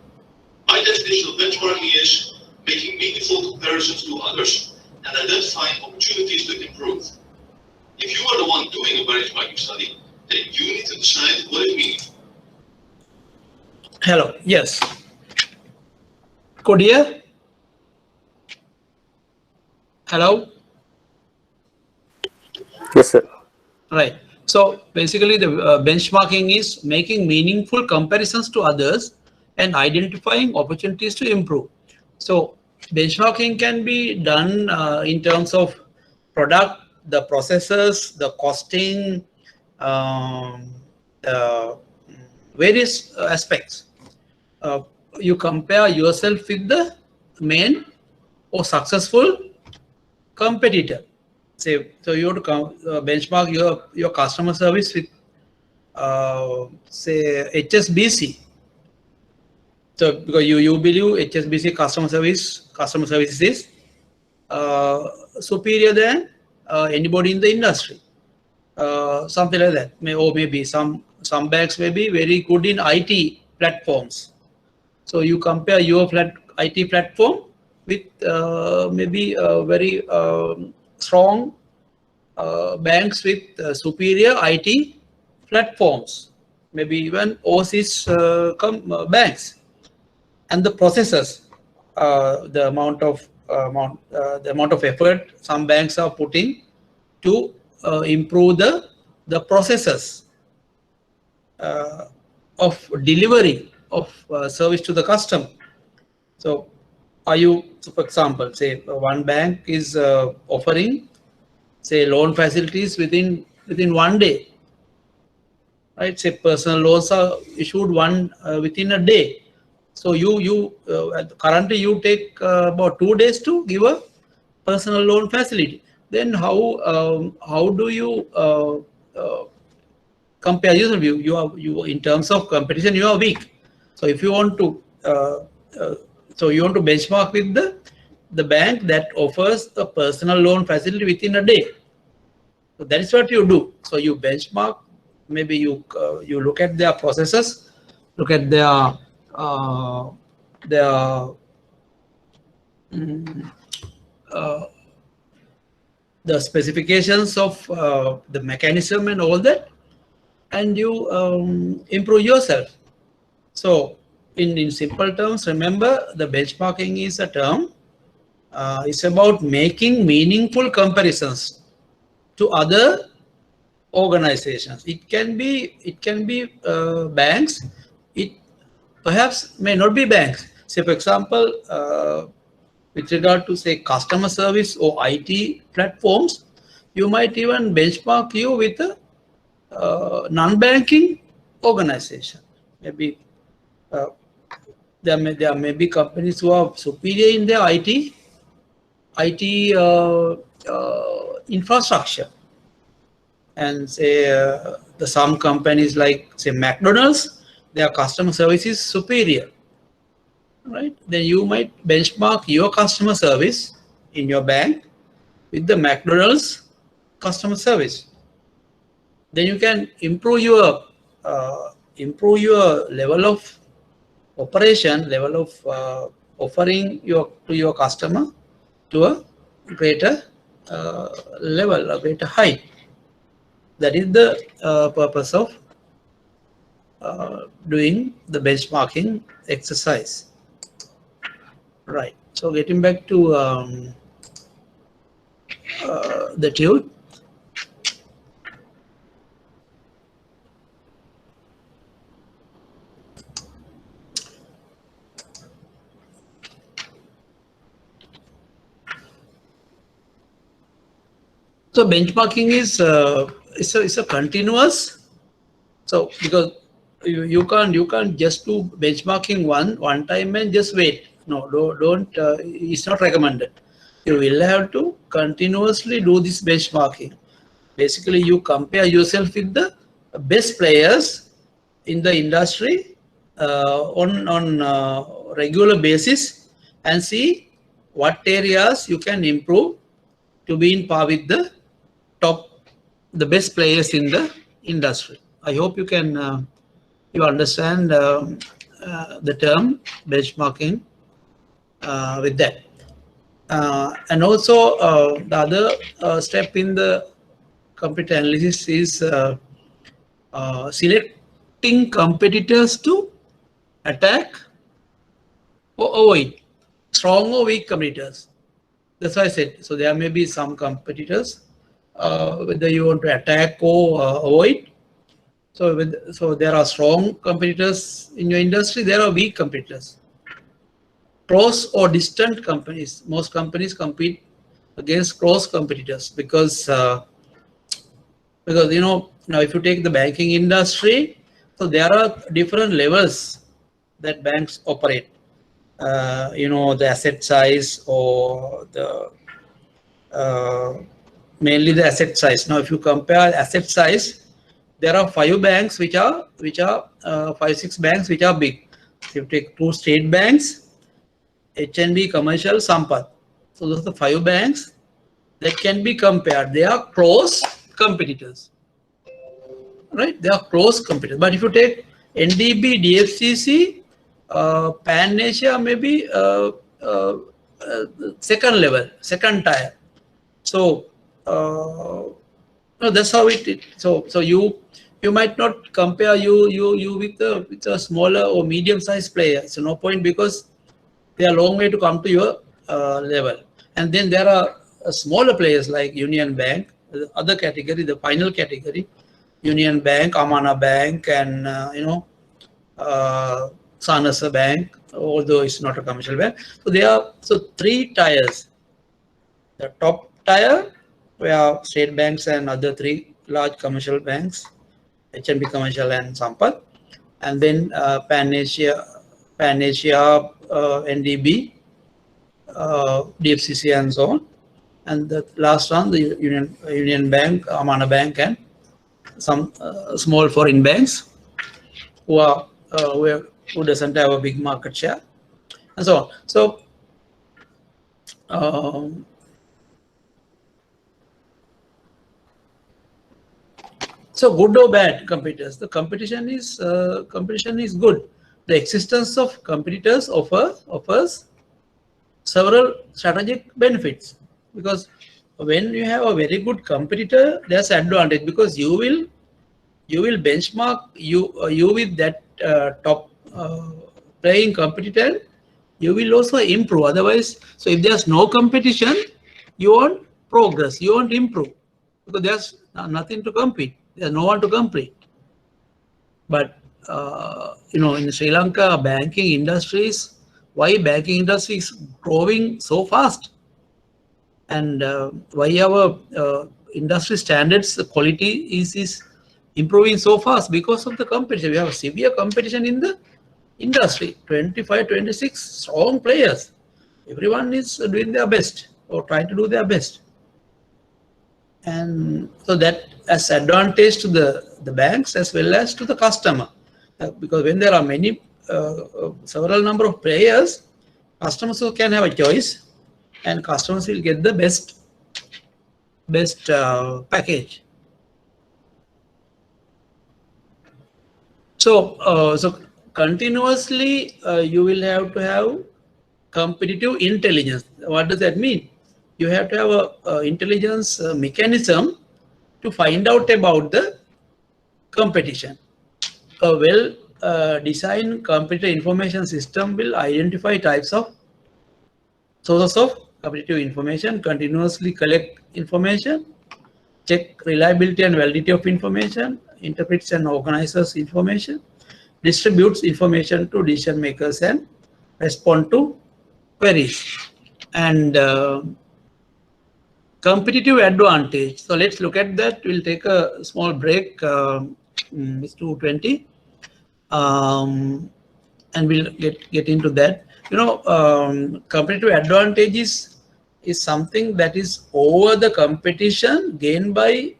My definition of benchmarking is making meaningful comparisons to others and identifying opportunities to improve. If you are the one doing a benchmarking study, then you need to decide what it means. Hello, yes. Kodia? Hello? Yes, sir. Right. So basically the benchmarking is making meaningful comparisons to others and identifying opportunities to improve. So benchmarking can be done in terms of product, the processes, the costing, various aspects. You compare yourself with the main or successful competitor. Say, so you have to benchmark your customer service with, say, HSBC. So because you believe HSBC customer service is superior than anybody in the industry, something like that. Or maybe some banks may be very good in IT platforms. So you compare your IT platform with maybe very strong banks with superior IT platforms, maybe even overseas banks, and the processes, the amount of effort some banks are putting to improve the processes of delivery of service to the customer. So so for example, say one bank is offering, say, loan facilities within 1 day, right? Say personal loans are issued within a day. So currently you take about 2 days to give a personal loan facility. Then how do you compare yourself? You in terms of competition you are weak. So if you want to benchmark with the bank that offers a personal loan facility within a day. So that is what you do. So you benchmark. Maybe you look at their processes, look at their the specifications of the mechanism and all that, and you improve yourself. So in simple terms, remember the benchmarking is a term. It's about making meaningful comparisons to other organizations. It can be banks. It perhaps may not be banks. Say for example, with regard to say customer service or IT platforms, you might even benchmark you with a non-banking organization. maybe there may be companies who are superior in their IT infrastructure, and say some companies like say McDonald's, their customer service is superior, right? Then you might benchmark your customer service in your bank with the McDonald's customer service. Then you can improve your level of operation, level of offering to your customer to a greater level, a greater height. That is the purpose of doing the benchmarking exercise. Right. So getting back to the tune. So benchmarking is it's a continuous. So because you can't just do benchmarking one time and just wait. No, don't. It's not recommended. You will have to continuously do this benchmarking. Basically, you compare yourself with the best players in the industry on regular basis and see what areas you can improve to be in par with the best players in the industry. I hope you can you understand the term benchmarking with that. And also the other step in the competitor analysis is selecting competitors to attack or avoid, strong or weak competitors. That's why I said, so there may be some competitors, whether you want to attack or avoid. So there are strong competitors in your industry, there are weak competitors. Close or distant companies. Most companies compete against close competitors because you know, now if you take the banking industry, so there are different levels that banks operate. You know, the asset size or the mainly the asset size. Now, if you compare asset size, there are 5 banks which are 5-6 banks which are big. If you take 2 state banks, HNB, Commercial, Sampath. So those are the 5 banks that can be compared. They are close competitors, right? They are close competitors. But if you take NDB, DFCC, Pan Asia, maybe second level, second tier. So no, that's how it. So you might not compare you with a smaller or medium sized player. So no point, because they are a long way to come to your level. And then there are smaller players like Union Bank, the other category, the final category, Union Bank, Amana Bank, and you know, Sanasa Bank, although it's not a commercial bank. So they are 3 tiers. The top tier, where state banks and other 3 large commercial banks, HNB Commercial and Sampath, and then Pan Asia, NDB, DFCC, and so on. And the last one, the Union Bank, Amana Bank, and some small foreign banks who doesn't have a big market share, and so on. So so good or bad competitors, the competition is good. The existence of competitors offers several strategic benefits, because when you have a very good competitor, there's advantage, because you will benchmark you with that top playing competitor. You will also improve. Otherwise, so if there's no competition, you won't progress, you won't improve, because there's nothing to compete. There's no one to compete. But you know, in Sri Lanka, banking industries, why banking industry is growing so fast, and why our industry standards, the quality is improving so fast because of the competition. We have severe competition in the industry. 25, 26 strong players. Everyone is doing their best or trying to do their best. And so that has advantage to the banks as well as to the customer. Because when there are many, several number of players, customers can have a choice and customers will get the best package. So continuously you will have to have competitive intelligence. What does that mean? You have to have a intelligence mechanism to find out about the competition. A well designed competitive information system will identify types of sources of competitive information, continuously collect information, check reliability and validity of information, interprets and organizes information, distributes information to decision makers, and respond to queries. And competitive advantage. So let's look at that. We'll take a small break. It's 2:20, and we'll get into that. Competitive advantages is something that is over the competition gained by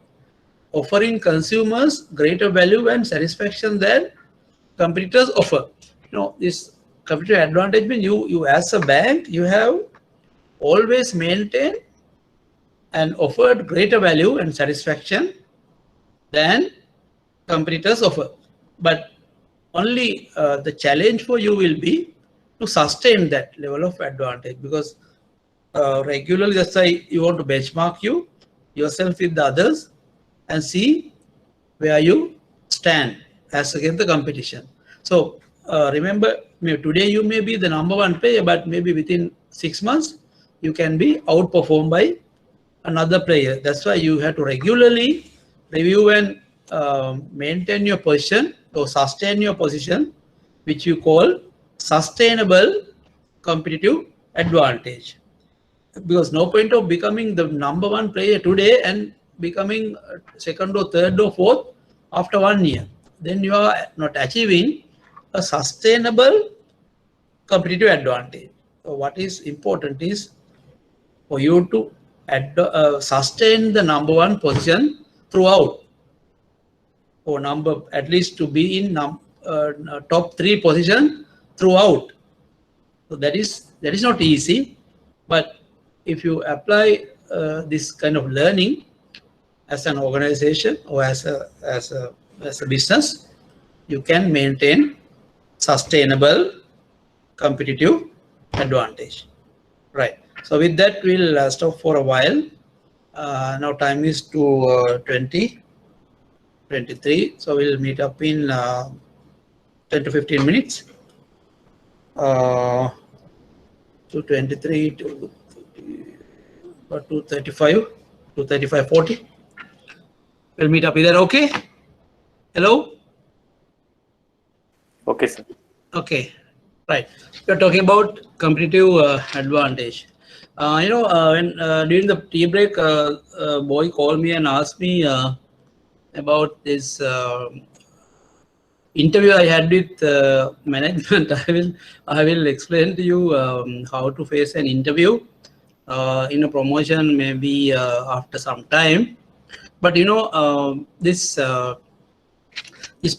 offering consumers greater value and satisfaction than competitors offer. This competitive advantage means you as a bank, you have always maintained and offered greater value and satisfaction than competitors offer. But only the challenge for you will be to sustain that level of advantage, because regularly, that's why you want to benchmark yourself with the others and see where you stand as against the competition. So remember, today you may be the #1 player, but maybe within 6 months you can be outperformed by another player. That's why you have to regularly review and maintain your position or sustain your position, which you call sustainable competitive advantage. Because no point of becoming the #1 player today and becoming second or third or fourth after 1 year. Then you are not achieving a sustainable competitive advantage. So what is important is for you to sustain the #1 position throughout, or at least to be in top 3 position throughout. So that is not easy, but if you apply this kind of learning as an organization or as a business, you can maintain sustainable competitive advantage. Right. So with that, we'll stop for a while. Now time is 2:23. So we'll meet up in 10 to 15 minutes. 2:23 to 2:35, 2:35:40. We'll meet up. Is that okay? Hello? Okay, sir. Okay. Right. We're talking about competitive advantage. When during the tea break, boy called me and asked me about this interview I had with management. I will explain to you how to face an interview in a promotion, maybe after some time. But this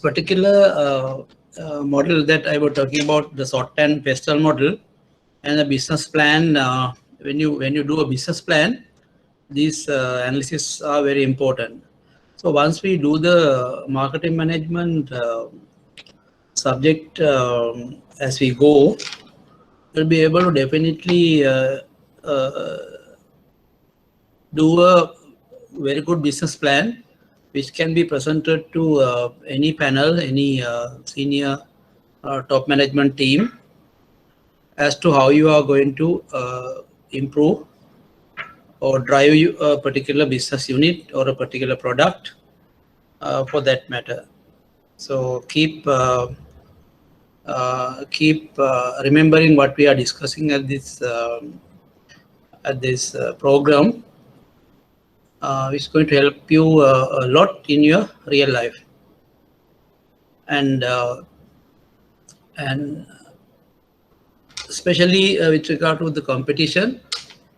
particular model that I was talking about, the SWOT and PESTEL model, and the business plan. When you do a business plan, these analysis are very important. So once we do the marketing management subject as we go, we'll be able to definitely do a very good business plan, which can be presented to any panel, any senior top management team, as to how you are going to improve or drive a particular business unit or a particular product for that matter. So keep remembering what we are discussing at this program, which is going to help you a lot in your real life. and especially with regard to the competition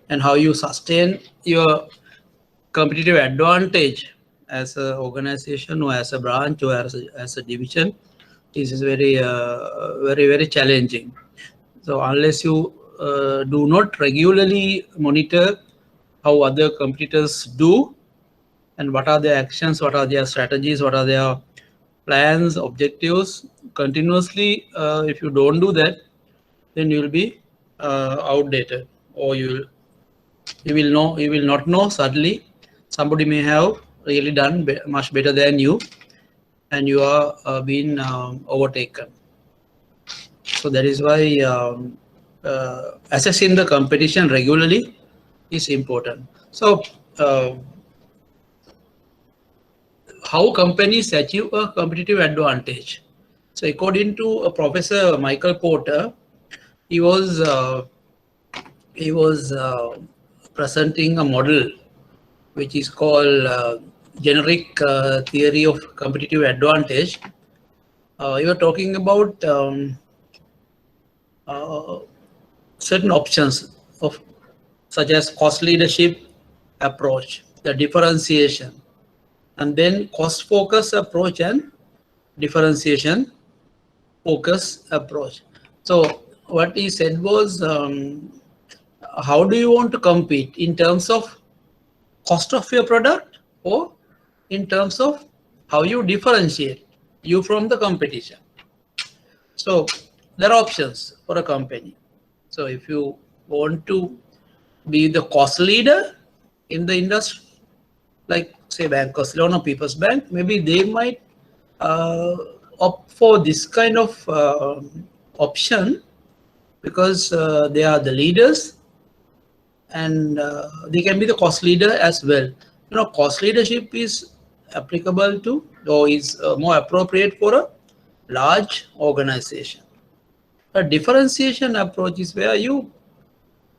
and how you sustain your competitive advantage as an organization or as a branch or as a division. This is very very challenging. So unless you do not regularly monitor how other competitors do and what are their actions, what are their strategies, what are their plans, objectives continuously, if you don't do that, then you will be outdated, or you will not know. Suddenly somebody may have really done much better than you, and you are being overtaken. So that is why assessing the competition regularly is important. So how companies achieve a competitive advantage? So according to Professor Michael Porter, he was presenting a model which is called generic theory of competitive advantage. You were talking about certain options of such as cost leadership approach, the differentiation, and then cost focus approach and differentiation focus approach. So what he said was, how do you want to compete in terms of cost of your product or in terms of how you differentiate you from the competition? So there are options for a company. So if you want to be the cost leader in the industry, like say Bankers Loan or People's Bank, maybe they might opt for this kind of option because they are the leaders, and they can be the cost leader as well. You know, cost leadership is applicable to, or is more appropriate for a large organization. A differentiation approach is where you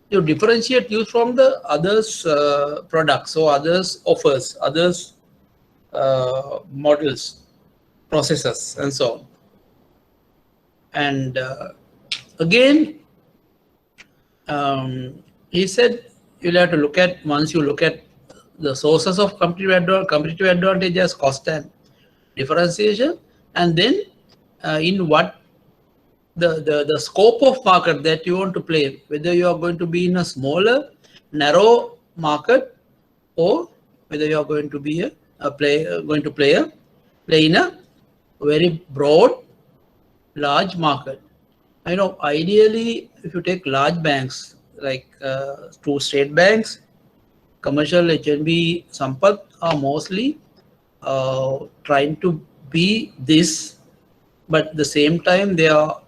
differentiate you from the others products or others offers, others models, processes, and so on. And again, he said you'll have to look at, once you look at the sources of competitive advantage as cost and differentiation, and then in what the scope of market that you want to play, whether you are going to be in a smaller, narrow market, or whether you are going to be play in a very broad, large market. I know ideally, if you take large banks like two state banks, commercial, HNB, Sampath are mostly trying to be this, but at the same time they are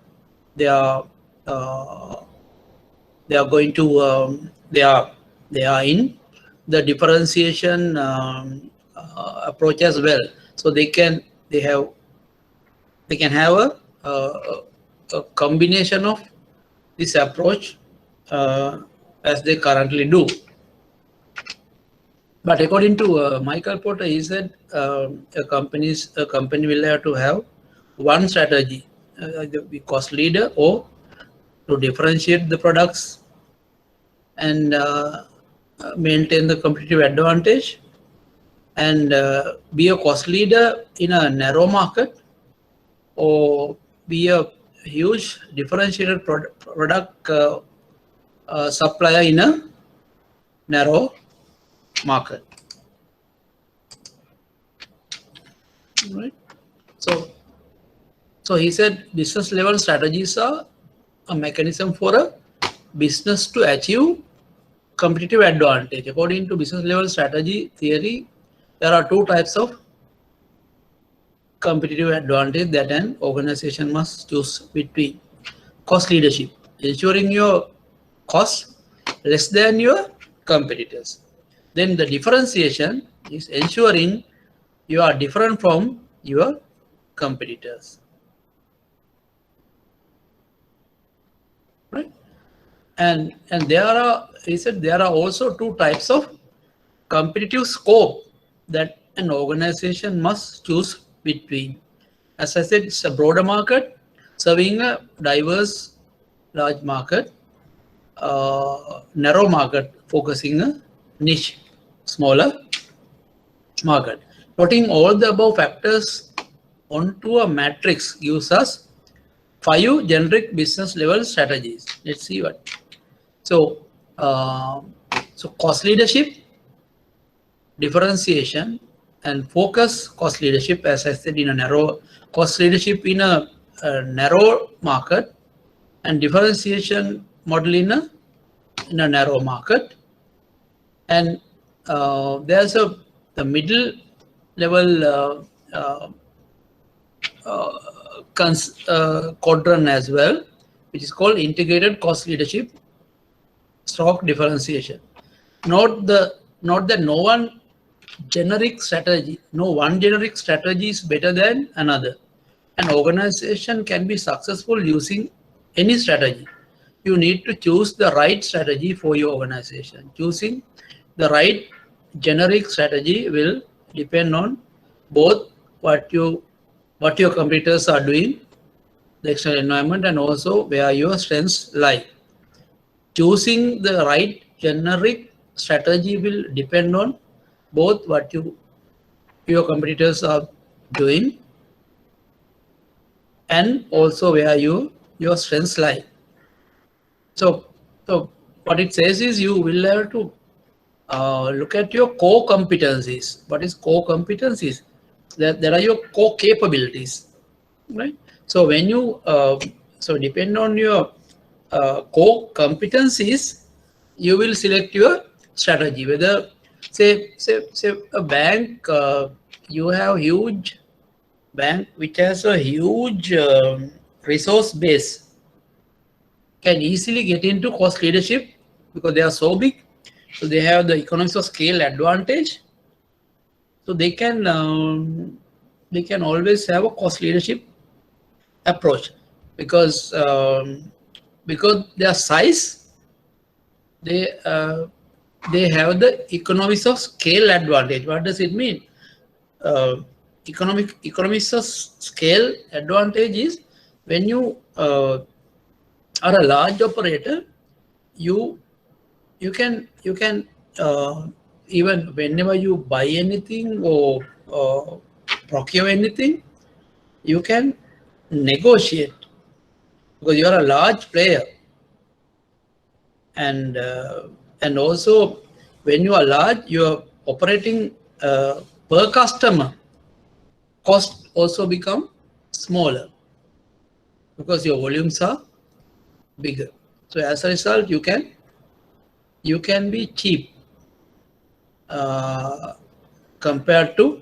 going to they are in the differentiation approach as well. So they can have a combination of this approach as they currently do. But according to Michael Porter, he said a company will have to have one strategy, either be cost leader or to differentiate the products and maintain the competitive advantage, and be a cost leader in a narrow market, or be a huge differentiated product supplier in a narrow market. Right. So he said business level strategies are a mechanism for a business to achieve competitive advantage. According to business level strategy theory, there are two types of competitive advantage that an organization must choose between. Cost leadership, ensuring your costs less than your competitors. Then the differentiation is ensuring you are different from your competitors. Right? And there are, he said, there are also two types of competitive scope that an organization must choose between. As I said, it's a broader market serving a diverse large market, narrow market focusing a niche smaller market. Plotting all the above factors onto a matrix gives us 5 generic business level strategies. Let's see what. So, so cost leadership, differentiation, and focus. Cost leadership, as I said, in a narrow cost leadership in a narrow market, and differentiation model in a narrow market. And there's the middle level quadrant as well, which is called integrated cost leadership stroke differentiation. Note that no one generic strategy is better than another. An organization can be successful using any strategy. You need to choose the right strategy for your organization. Choosing the right generic strategy will depend on both what your competitors are doing, the external environment, and also where your strengths lie. Choosing the right generic strategy will depend on both what your competitors are doing and also where your strengths lie. So what it says is you will have to look at your core competencies. What is core competencies? There are your core capabilities, right? So when you so depend on your core competencies, you will select your strategy. Whether say a bank, you have huge bank which has a huge resource base, can easily get into cost leadership because they are so big. So they have the economies of scale advantage. So they can always have a cost leadership approach because their size, they have the economies of scale advantage. What does it mean? Economies of scale advantage is when you are a large operator, you can even whenever you buy anything or procure anything, you can negotiate because you are a large player, and also when you are large, you are operating per customer cost also become smaller because your volumes are bigger. So as a result, you can be cheap compared to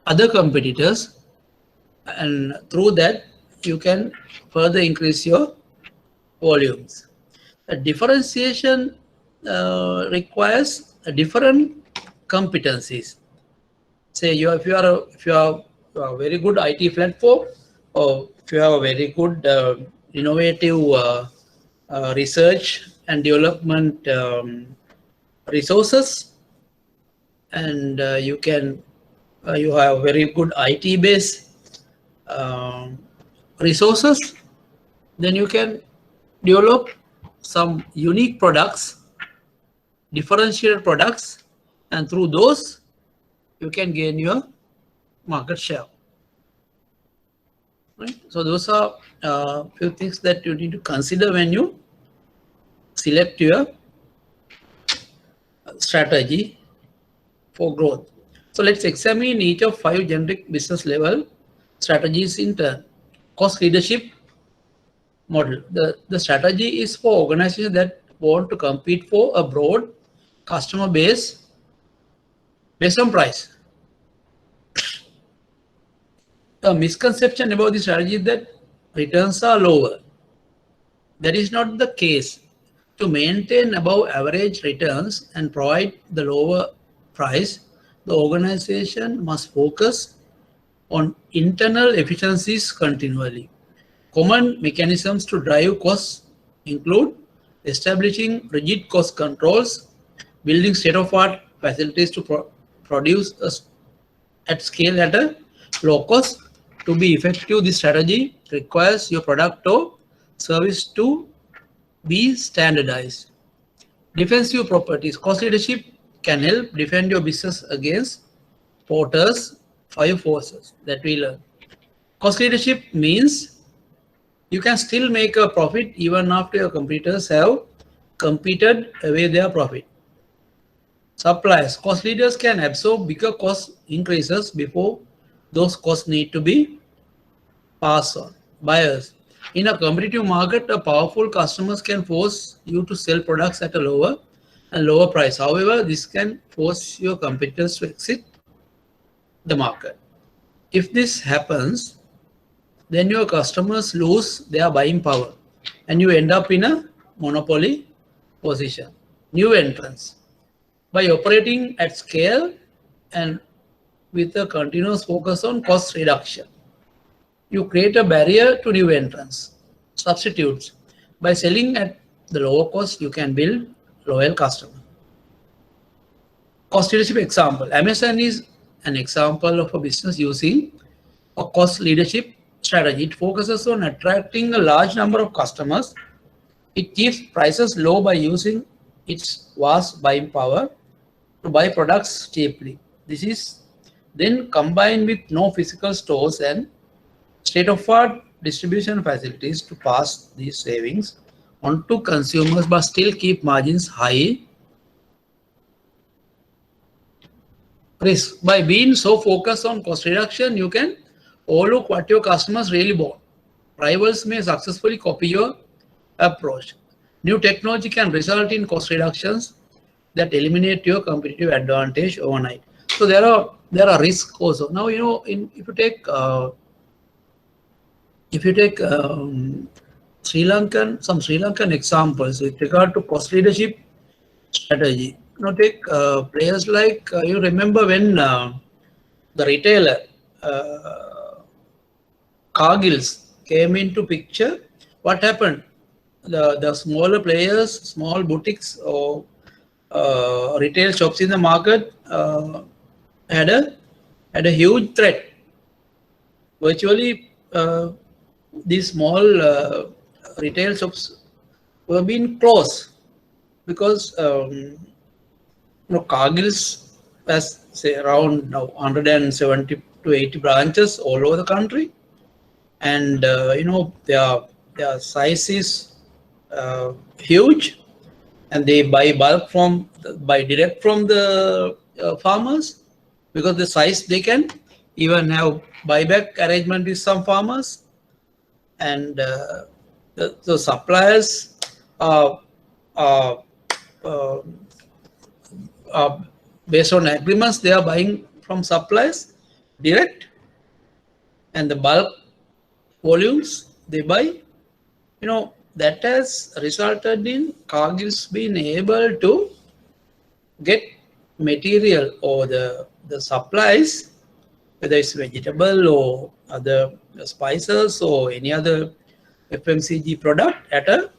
other competitors, and through that you can further increase your volumes. A differentiation requires different competencies. Say if you are a very good IT platform, or if you have a very good innovative research and development resources, and you have very good IT based resources, then you can develop some unique products, differentiated products, and through those you can gain your market share. Right? So those are a few things that you need to consider when you select your strategy for growth. So let's examine each of 5 generic business level strategies in turn. Cost leadership model. The strategy is for organizations that want to compete for a broad customer base based on price. A misconception about the strategy is that returns are lower. That is not the case. To maintain above average returns and provide the lower price, the organization must focus on internal efficiencies continually. Common mechanisms to drive costs include establishing rigid cost controls, building state-of-the-art facilities to produce at scale at a low cost. To be effective, this strategy requires your product or service to be standardized. Defensive properties. Cost leadership can help defend your business against porters, fire forces that we learn. Cost leadership means you can still make a profit even after your competitors have competed away their profit. Suppliers. Cost leaders can absorb bigger cost increases before those costs need to be passed on. Buyers. In a competitive market, a powerful customers can force you to sell products at a lower price. However, this can force your competitors to exit the market. If this happens, then your customers lose their buying power and you end up in a monopoly position. New entrants. By operating at scale and with a continuous focus on cost reduction, you create a barrier to new entrants. Substitutes. By selling at the lower cost, you can build loyal customers. Cost leadership example. Amazon is an example of a business using a cost leadership strategy. It focuses on attracting a large number of customers. It keeps prices low by using its vast buying power to buy products cheaply. This is then combined with no physical stores and state-of-the-art distribution facilities to pass these savings on to consumers but still keep margins high. Risk. By being so focused on cost reduction, you can overlook what your customers really want. Rivals may successfully copy your approach. New technology can result in cost reductions that eliminate your competitive advantage overnight. So there are risks also. Now if you take Sri Lankan examples with regard to cost leadership strategy. Take players like you remember when the retailer Cargill's came into picture. What happened? The smaller players, small boutiques or retail shops in the market had a huge threat. Virtually, these small retail shops were being closed because Cargill's has say around now 170 to 80 branches all over the country, and their size is huge, and they buy direct from the farmers because the size they can even have buyback arrangement with some farmers, and the suppliers are based on agreements. They are buying from suppliers direct, and the bulk volumes they buy. That has resulted in Cargill's being able to get material or the supplies, whether it's vegetable or other spices or any other FMCG product at a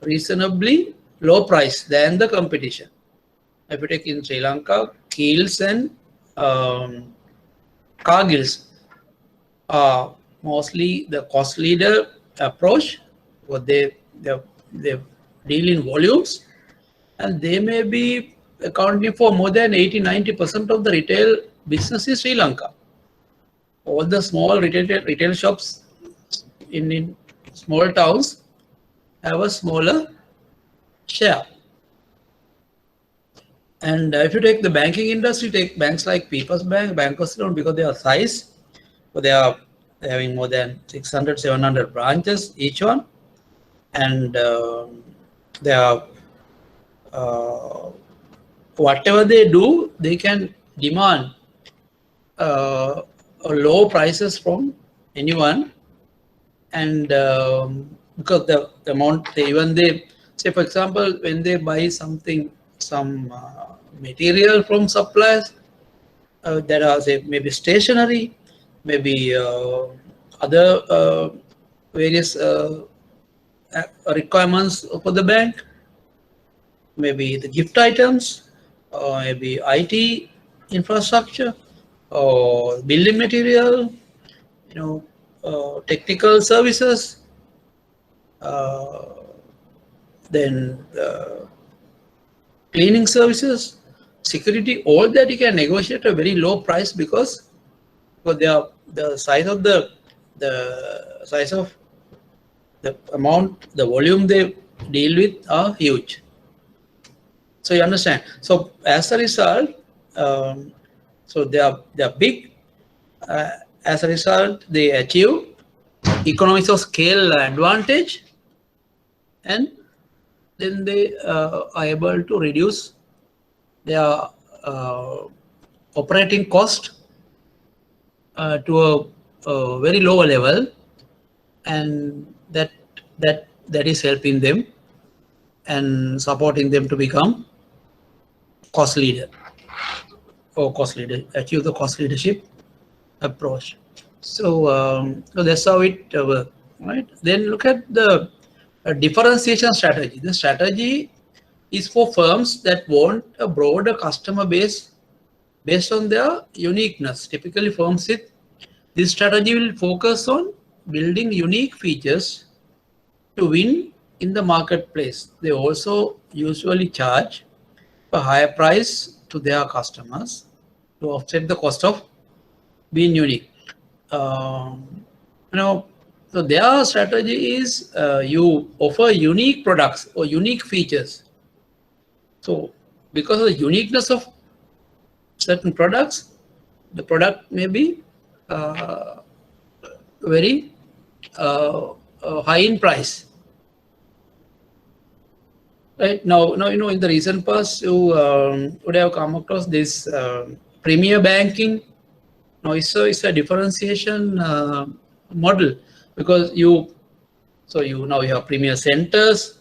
reasonably low price than the competition. If you take in Sri Lanka, Keels and Cargill's are mostly the cost leader approach. What they deal in volumes, and they may be accounting for more than 80-90% of the retail business in Sri Lanka. All the small retail shops in small towns have a smaller share. And if you take the banking industry, take banks like People's Bank, Bank of Ceylon, because they are size, so they are having more than 600-700 branches each one, and they are whatever they do, they can demand low prices from anyone, and because the amount they say, for example, when they buy some material from suppliers that are say maybe stationery, maybe other various requirements for the bank, maybe the gift items, or maybe IT infrastructure. or building material, technical services, then cleaning services, security, all that you can negotiate a very low price because they are the size of the amount, the volume they deal with are huge. So you understand. So as a result, so they are big. As a result, they achieve economies of scale advantage, and then they are able to reduce their operating cost to a very lower level, and that is helping them and supporting them to become cost leader or achieve the cost leadership approach. So, so that's how it works, right? Then look at the differentiation strategy. The strategy is for firms that want a broader customer base based on their uniqueness. Typically, firms with this strategy will focus on building unique features to win in the marketplace. They also usually charge a higher price to their customers to offset the cost of being unique. So their strategy is you offer unique products or unique features. So because of the uniqueness of certain products, the product may be very high in price. Right now, in the recent past, you would have come across this premier banking. Now it's a differentiation model because you now you have premier centers,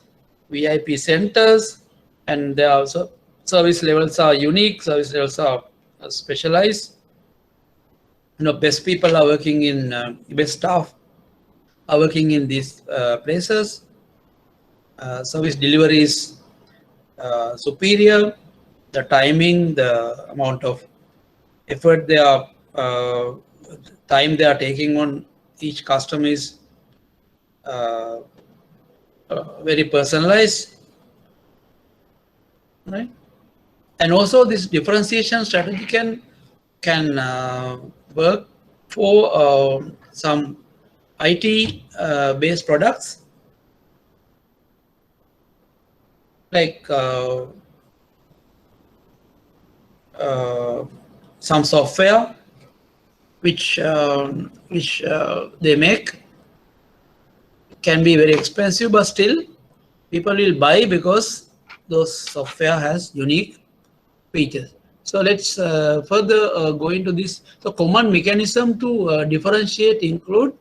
VIP centers, and there are also service levels are unique, service levels are specialized. Best people are working in best staff are working in these places. Service delivery is superior. The timing, the amount of effort they are, time they are taking on each customer is very personalized, right? And also this differentiation strategy can work for some IT based products like some software which they make can be very expensive, but still people will buy because those software has unique features. So let's further go into this. So common mechanism to differentiate include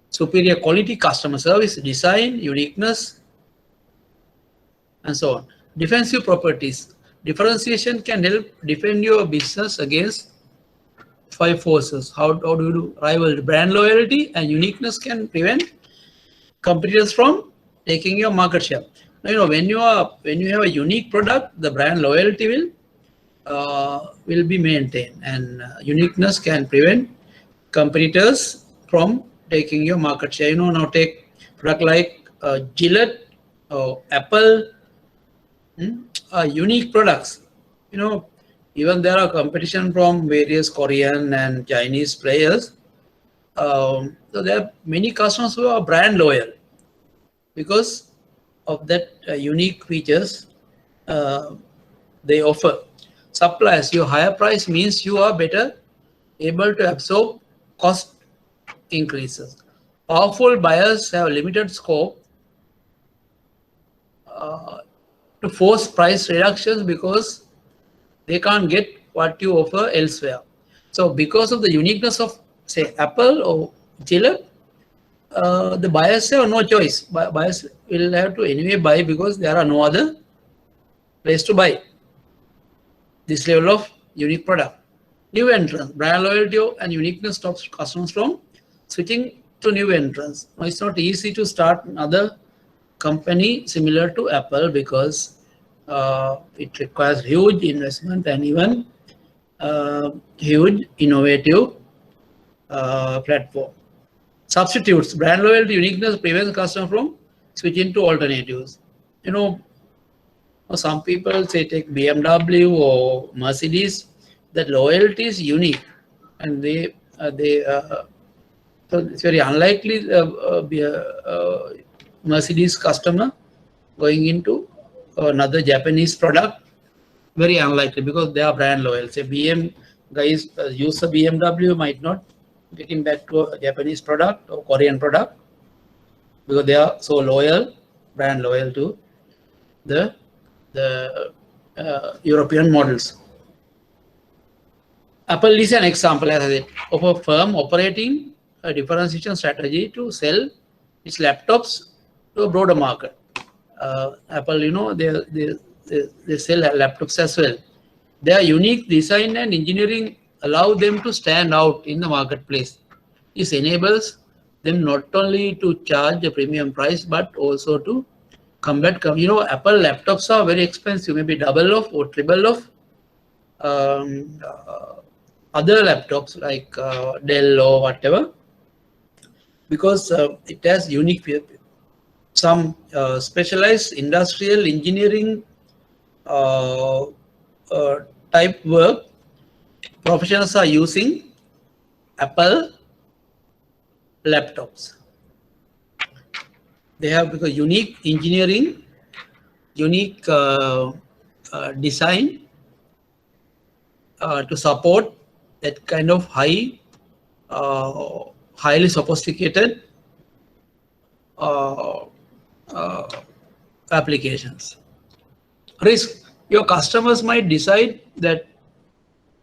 superior quality, customer service, design, uniqueness, and so on. Defensive properties. Differentiation can help defend your business against 5 forces. How do you do? Rival brand loyalty and uniqueness can prevent competitors from taking your market share. Now, when you have a unique product, the brand loyalty will be maintained, and uniqueness can prevent competitors from taking your market share. Now take product like Gillette or Apple, unique products. Even there are competition from various Korean and Chinese players. So there are many customers who are brand loyal because of that unique features they offer. Suppliers, your higher price means you are better able to absorb cost increases. Powerful buyers have limited scope to force price reductions because they can't get what you offer elsewhere. So because of the uniqueness of, say, Apple or Gillette, the buyers have no choice. Buyers will have to anyway buy because there are no other place to buy this level of unique product. New entrants, brand loyalty and uniqueness stops customers from switching to new entrants. Now, it's not easy to start another company similar to Apple because it requires huge investment, and even huge innovative platform. Substitutes brand loyalty uniqueness prevents customer from switching to alternatives. You know, some people say take BMW or Mercedes. That loyalty is unique, and so it's very unlikely be a Mercedes customer going into another Japanese product. Very unlikely because they are brand loyal. Say BM guys use a BMW might not get him back to a Japanese product or Korean product because they are so loyal, brand loyal to the European models. Apple is an example, as I said, of a firm operating a differentiation strategy to sell its laptops to a broader market. Apple, you know, they sell laptops as well. Their unique design and engineering allow them to stand out in the marketplace. This enables them not only to charge a premium price but also to combat. You know, Apple laptops are very expensive, maybe double of or triple of other laptops like Dell or whatever, because it has unique some specialized industrial engineering type work. Professionals are using Apple laptops. They have because unique engineering, unique design to support that kind of highly sophisticated applications. Risk. Your customers might decide that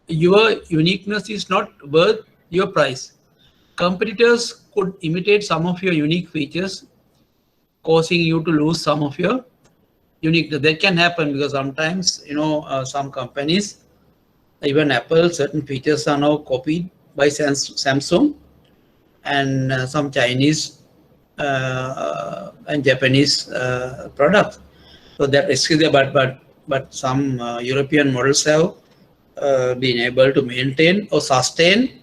your uniqueness is not worth your price. Competitors could imitate some of your unique features, causing you to lose some of your uniqueness. That can happen because sometimes, you know, some companies, even Apple, certain features are now copied by Samsung and some Chinese and Japanese products. So that risk is there, but some European models have been able to maintain or sustain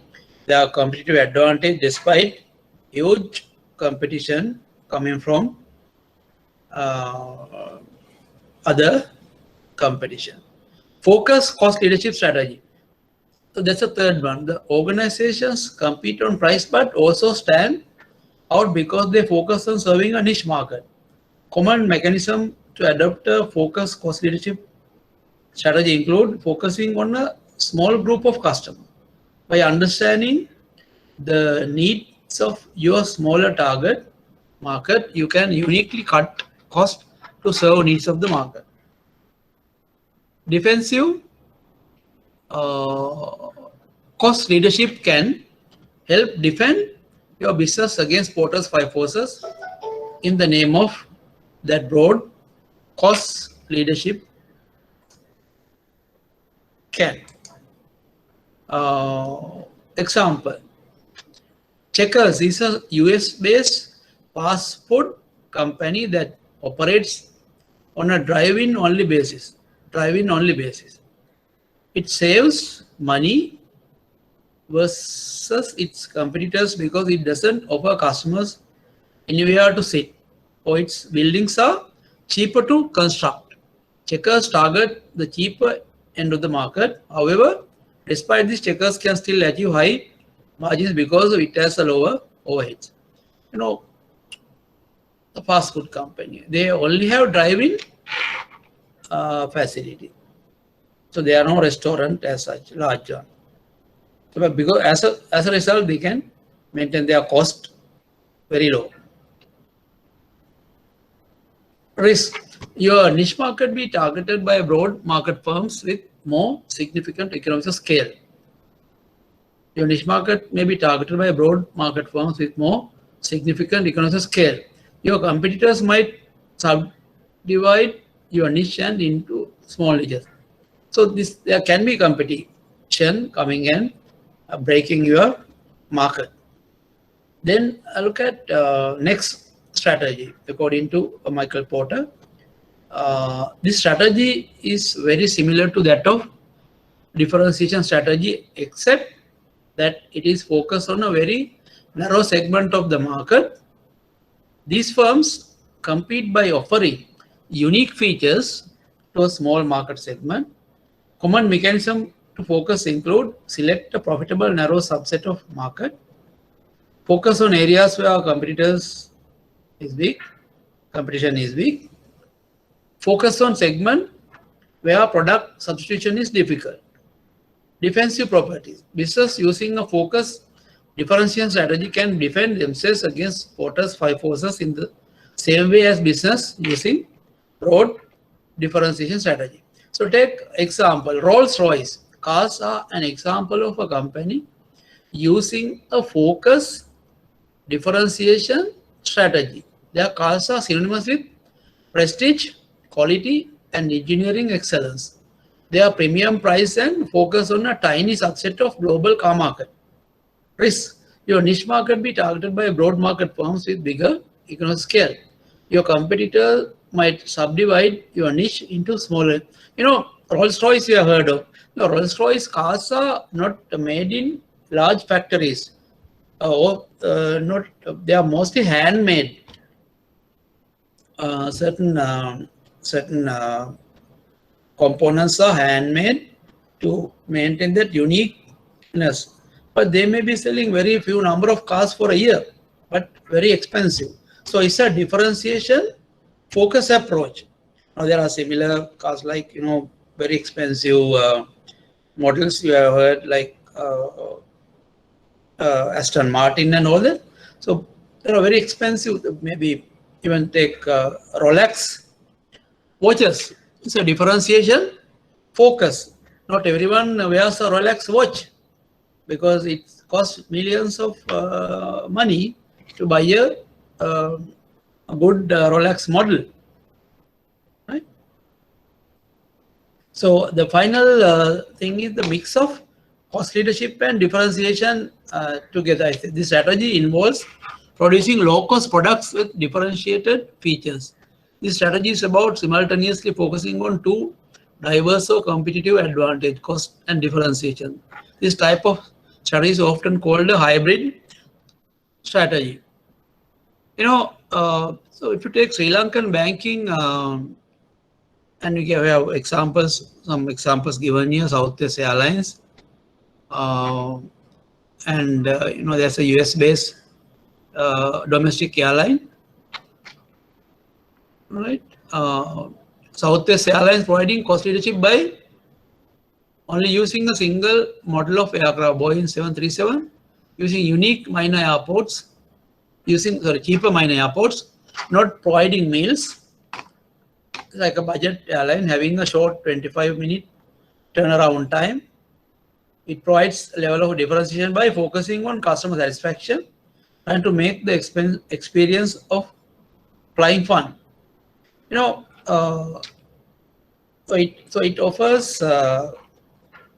their competitive advantage despite huge competition coming from other competition. Focus cost leadership strategy. So that's the third one. The organizations compete on price but also stand out because they focus on serving a niche market. Common mechanism to adopt a focus cost leadership strategy include focusing on a small group of customers. By understanding the needs of your smaller target market, you can uniquely cut cost to serve needs of the market. Defensive cost leadership can help defend your business against Porter's 5 forces in the name of that broad cost leadership can. Example, Checkers is a US-based fast food company that operates on a drive-in only basis. It saves money versus its competitors because it doesn't offer customers anywhere to sit, or its buildings are cheaper to construct. Checkers target the cheaper end of the market. However, despite this, Checkers can still achieve high margins because it has a lower overheads. You know, the fast food company, they only have drive-in facility. So they are no restaurant as such, large one. So because as a result, they can maintain their cost very low. Risk. Your niche market be targeted by broad market firms with more significant economies of scale. Your niche market may be targeted by broad market firms with more significant economies of scale. Your competitors might subdivide your niche and into small niches. So there can be competition coming and breaking your market. Then I look at next strategy according to Michael Porter. This strategy is very similar to that of differentiation strategy, except that it is focused on a very narrow segment of the market. These firms compete by offering unique features to a small market segment. Common mechanism to focus include select a profitable narrow subset of market, focus on areas where our competition is weak, focus on segment where product substitution is difficult. Defensive properties. Business using a focus differentiation strategy can defend themselves against Porter's 5 forces in the same way as business using broad differentiation strategy. So take example, Rolls-Royce. Cars are an example of a company using a focus differentiation strategy. Their cars are synonymous with prestige, quality, and engineering excellence. They are premium price and focus on a tiny subset of global car market. Risk. Your niche market be targeted by broad market firms with bigger economic scale. Your competitor might subdivide your niche into smaller. Rolls-Royce you have heard of. Rolls-Royce cars are not made in large factories. They are mostly handmade. Certain components are handmade to maintain that uniqueness. But they may be selling very few number of cars for a year, but very expensive. So it's a differentiation focus approach. Now there are similar cars like very expensive models you have heard like Aston Martin and all that. So they are very expensive. Maybe even take Rolex watches. It's a differentiation focus. Not everyone wears a Rolex watch because it costs millions of money to buy a good Rolex model. Right? So the final thing is the mix of cost leadership and differentiation together. This strategy involves producing low-cost products with differentiated features. This strategy is about simultaneously focusing on two diverse or competitive advantage, cost and differentiation. This type of strategy is often called a hybrid strategy. So if you take Sri Lankan banking, and we have examples, some examples given here, Southwest Airlines, and there's a US-based domestic airline, right? Southwest Airlines providing cost leadership by only using a single model of aircraft, Boeing 737, using unique minor airports, cheaper minor airports, not providing meals, like a budget airline having a short 25-minute turnaround time. It provides a level of differentiation by focusing on customer satisfaction and to make the experience of flying fun. So it offers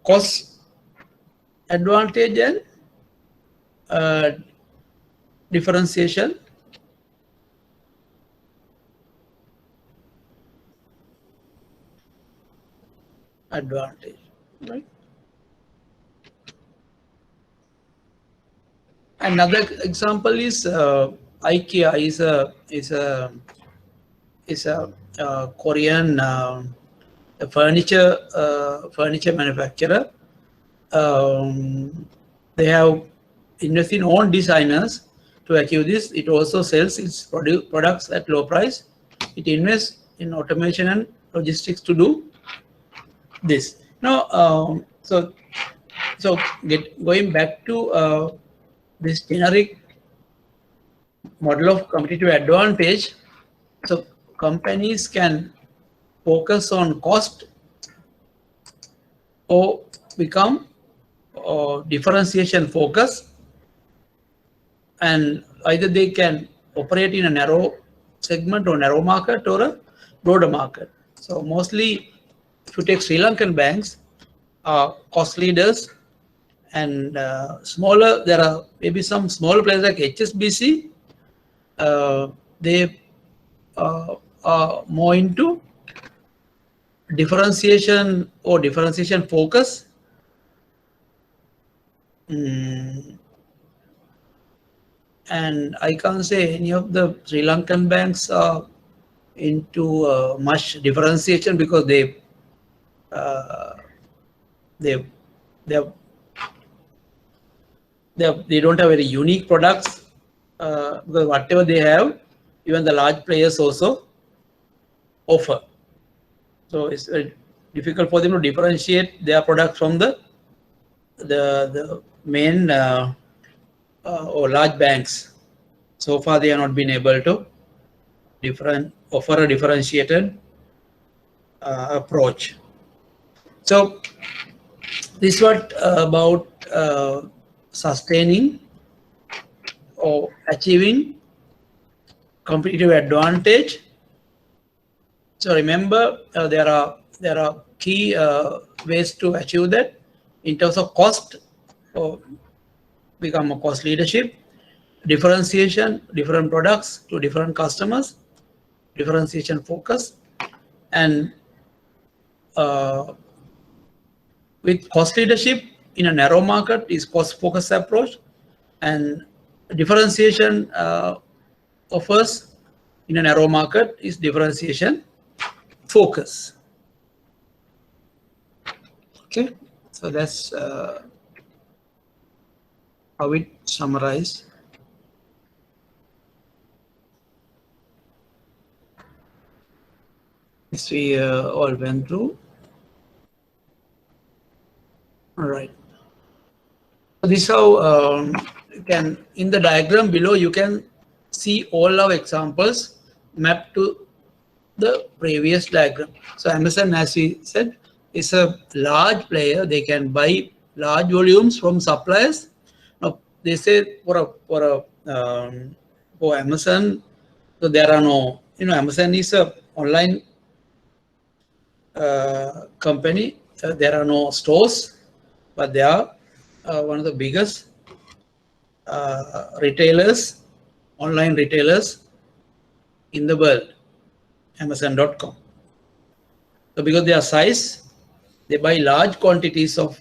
cost advantage and differentiation advantage, right? Another example is IKEA is a Korean furniture manufacturer. They have invested in own designers to achieve this. It also sells its products at low price. It invests in automation and logistics to do this. Now, going back to this generic model of competitive advantage, so companies can focus on cost or become differentiation focus, and either they can operate in a narrow segment or narrow market or a broader market. So mostly if you take Sri Lankan banks, cost leaders, and smaller, there are maybe some small players like HSBC. They are more into differentiation or differentiation focus And I can't say any of the Sri Lankan banks are into much differentiation because they they don't have very unique products, because whatever they have, even the large players also offer. So it's very difficult for them to differentiate their products from the main or large banks. So far, they have not been able to offer a differentiated approach. So this is what about sustaining or achieving competitive advantage. So remember, there are key ways to achieve that in terms of cost, or become a cost leadership, differentiation, different products to different customers, differentiation focus, and with cost leadership in a narrow market is cost focus approach, and differentiation offers in a narrow market is differentiation focus. Okay, so that's how it summarized. This we all went through. All right. So this is how you can, in the diagram below, you can see all our examples mapped to the previous diagram. So Amazon, as we said, is a large player. They can buy large volumes from suppliers. Now they say for Amazon, so there are no, Amazon is a online company. There are no stores, but they are one of the biggest retailers, online retailers in the world, Amazon.com. So because their size, they buy large quantities of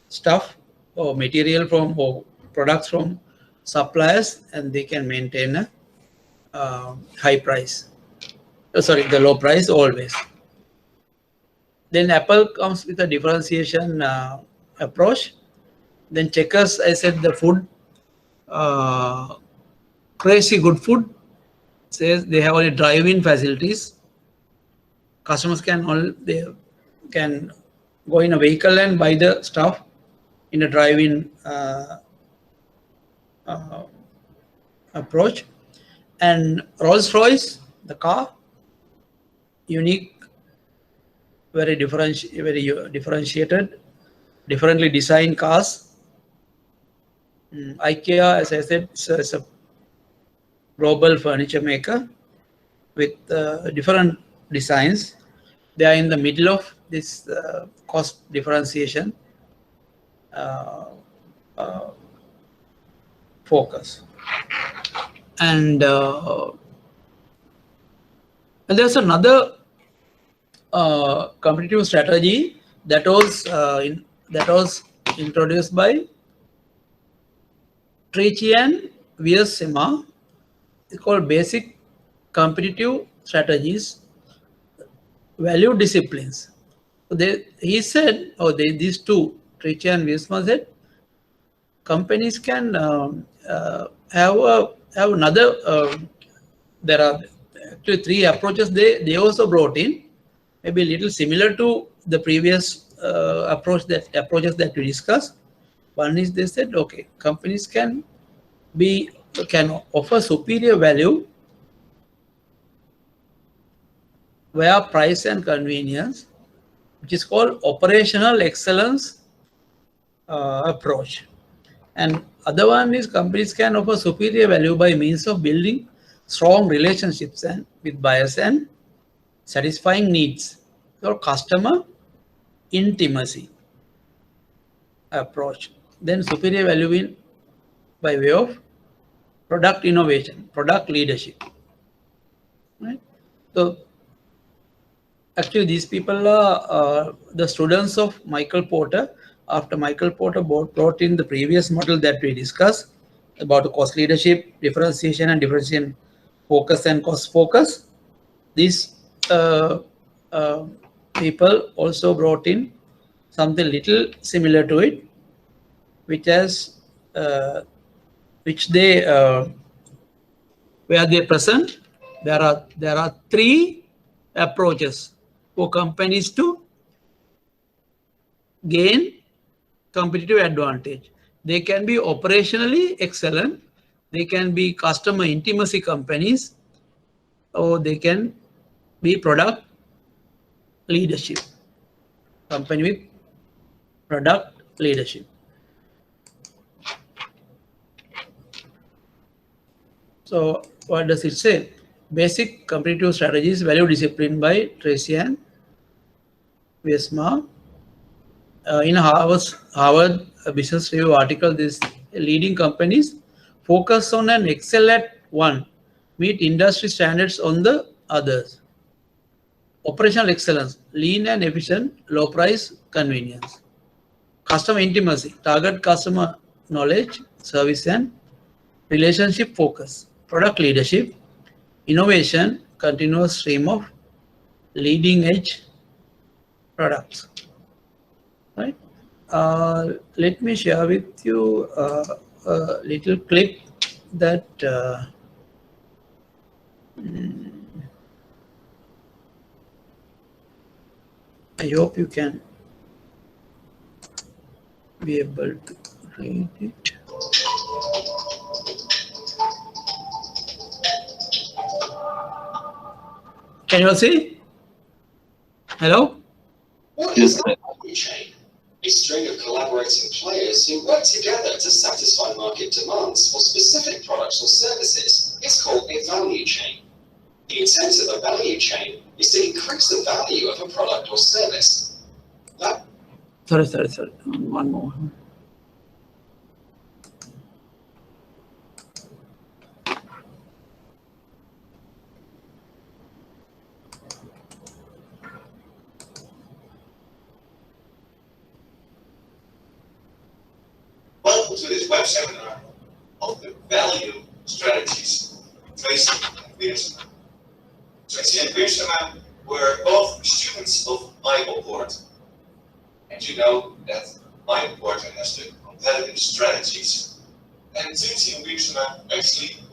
stuff or material from or products from suppliers, and they can maintain a high price. The low price always. Then Apple comes with a differentiation approach. Then Checkers, I said the food, crazy good food, says they have only drive-in facilities. Customers can go in a vehicle and buy the stuff in a drive-in approach. And Rolls-Royce, the car, unique, very differentiated, differently designed cars. IKEA, as I said, is a global furniture maker with different designs. They are in the middle of this cost differentiation focus. And there's another competitive strategy that was introduced by Trichy and Wiersema. It's called basic competitive strategies, value disciplines. So he said, these two, Trichy and Wiersema, said companies can have another. There are actually three approaches they also brought in, maybe a little similar to the previous approaches that we discussed. One is they said, okay, companies can offer superior value via price and convenience, which is called operational excellence approach. And other one is companies can offer superior value by means of building strong relationships with buyers and satisfying needs. So customer intimacy approach. Then superior value by way of product innovation, product leadership. Right? So actually these people are the students of Michael Porter, after Michael Porter brought in the previous model that we discussed about the cost leadership, differentiation and differentiation focus and cost focus. These people also brought in something little similar to it, which has which they where they present. There are three approaches for companies to gain competitive advantage. They can be operationally excellent, they can be customer intimacy companies, or they can be product leadership, company with product leadership. So what does it say? Basic competitive strategies, value discipline by Tracy and Vesma. In Harvard Business Review article, this leading companies focus on an excel at one, meet industry standards on the others. Operational excellence, lean and efficient, low price, convenience. Customer intimacy, target customer knowledge, service and relationship focus. Product leadership, innovation, continuous stream of leading edge products. Right? Let me share with you a little clip that I hope you can be able to read it. Can you all see? Hello? What is a value chain? A string of collaborating players who work together to satisfy market demands for specific products or services. It's called a value chain. The intent of a value chain is to increase the value of a product or service. Sorry. One more. Welcome to this web seminar of the value strategies. Tracy and Weersma. Tracy and Weersma were both students of Michael Porter. And you know that Michael Porter has the competitive strategies. And Tracy and Weersma actually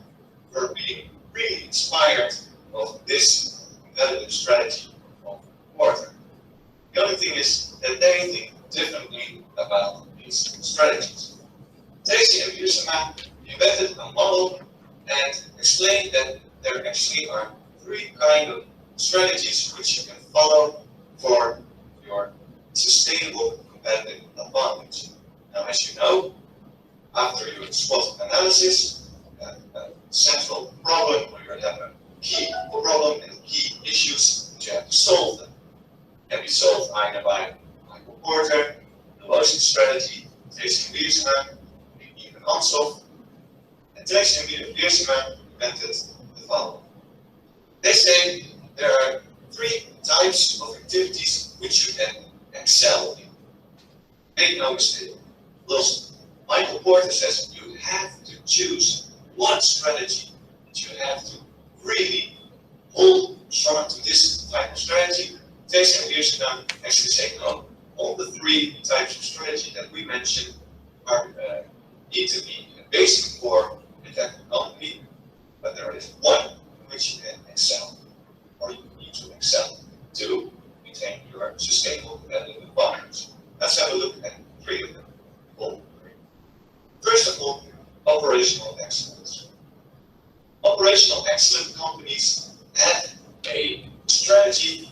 were being really inspired of this competitive strategy of Porter. The only thing is that they think differently about these strategies. Tracy and Weersma invented a model and explained that there actually are three kinds of strategies which you can follow for your sustainable competitive advantage. Now, as you know, after your SWOT analysis, a central problem, or you have a key problem and key issues that you have to solve them. Can be solved either by Michael Porter, the motion strategy, Tracy and Weersma, even unsolved. And Tracy and Weersma invented the following. They say there are three types of activities which you can excel in. Make no mistake. Plus, Michael Porter says you have to choose one strategy that you have to really hold strong to this type of strategy. Tracy and Weersma actually say no. All the three types of strategy that we mentioned are need to be a basic core in that company, but there is one in which you can excel, or you need to excel to maintain your sustainable competitive advantage. Let's have a look at three of them. First of all, operational excellence. Operational excellent companies have a strategy,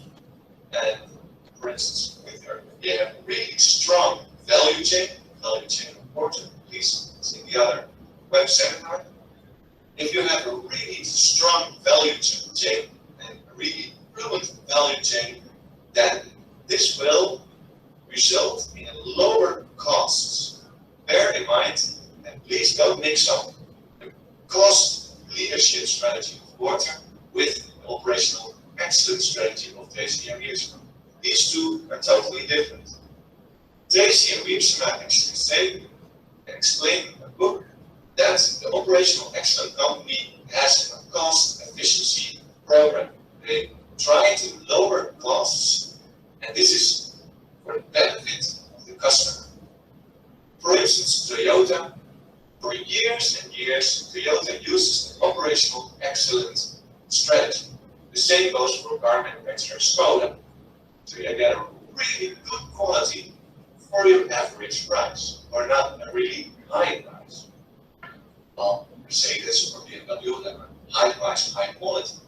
and for instance, with her, they have a really strong value chain important. Please see the other web seminar. If you have a really strong value chain and a really proven value chain, then this will result in lower costs. Bear in mind, and please don't mix up the cost leadership strategy of Porter with the operational excellence strategy of Tracy and Weersma. These two are totally different. Tracy and Weaves explain in a book that the operational excellent company has a cost efficiency program. They try to lower costs, and this is for the benefit of the customer. For instance, Toyota, for years and years, Toyota uses an operational excellence strategy. The same goes for car manufacturer Skoda. So you get a really good quality for your average price, or not a really high price. Well, Mercedes or BMW have a high price, high quality.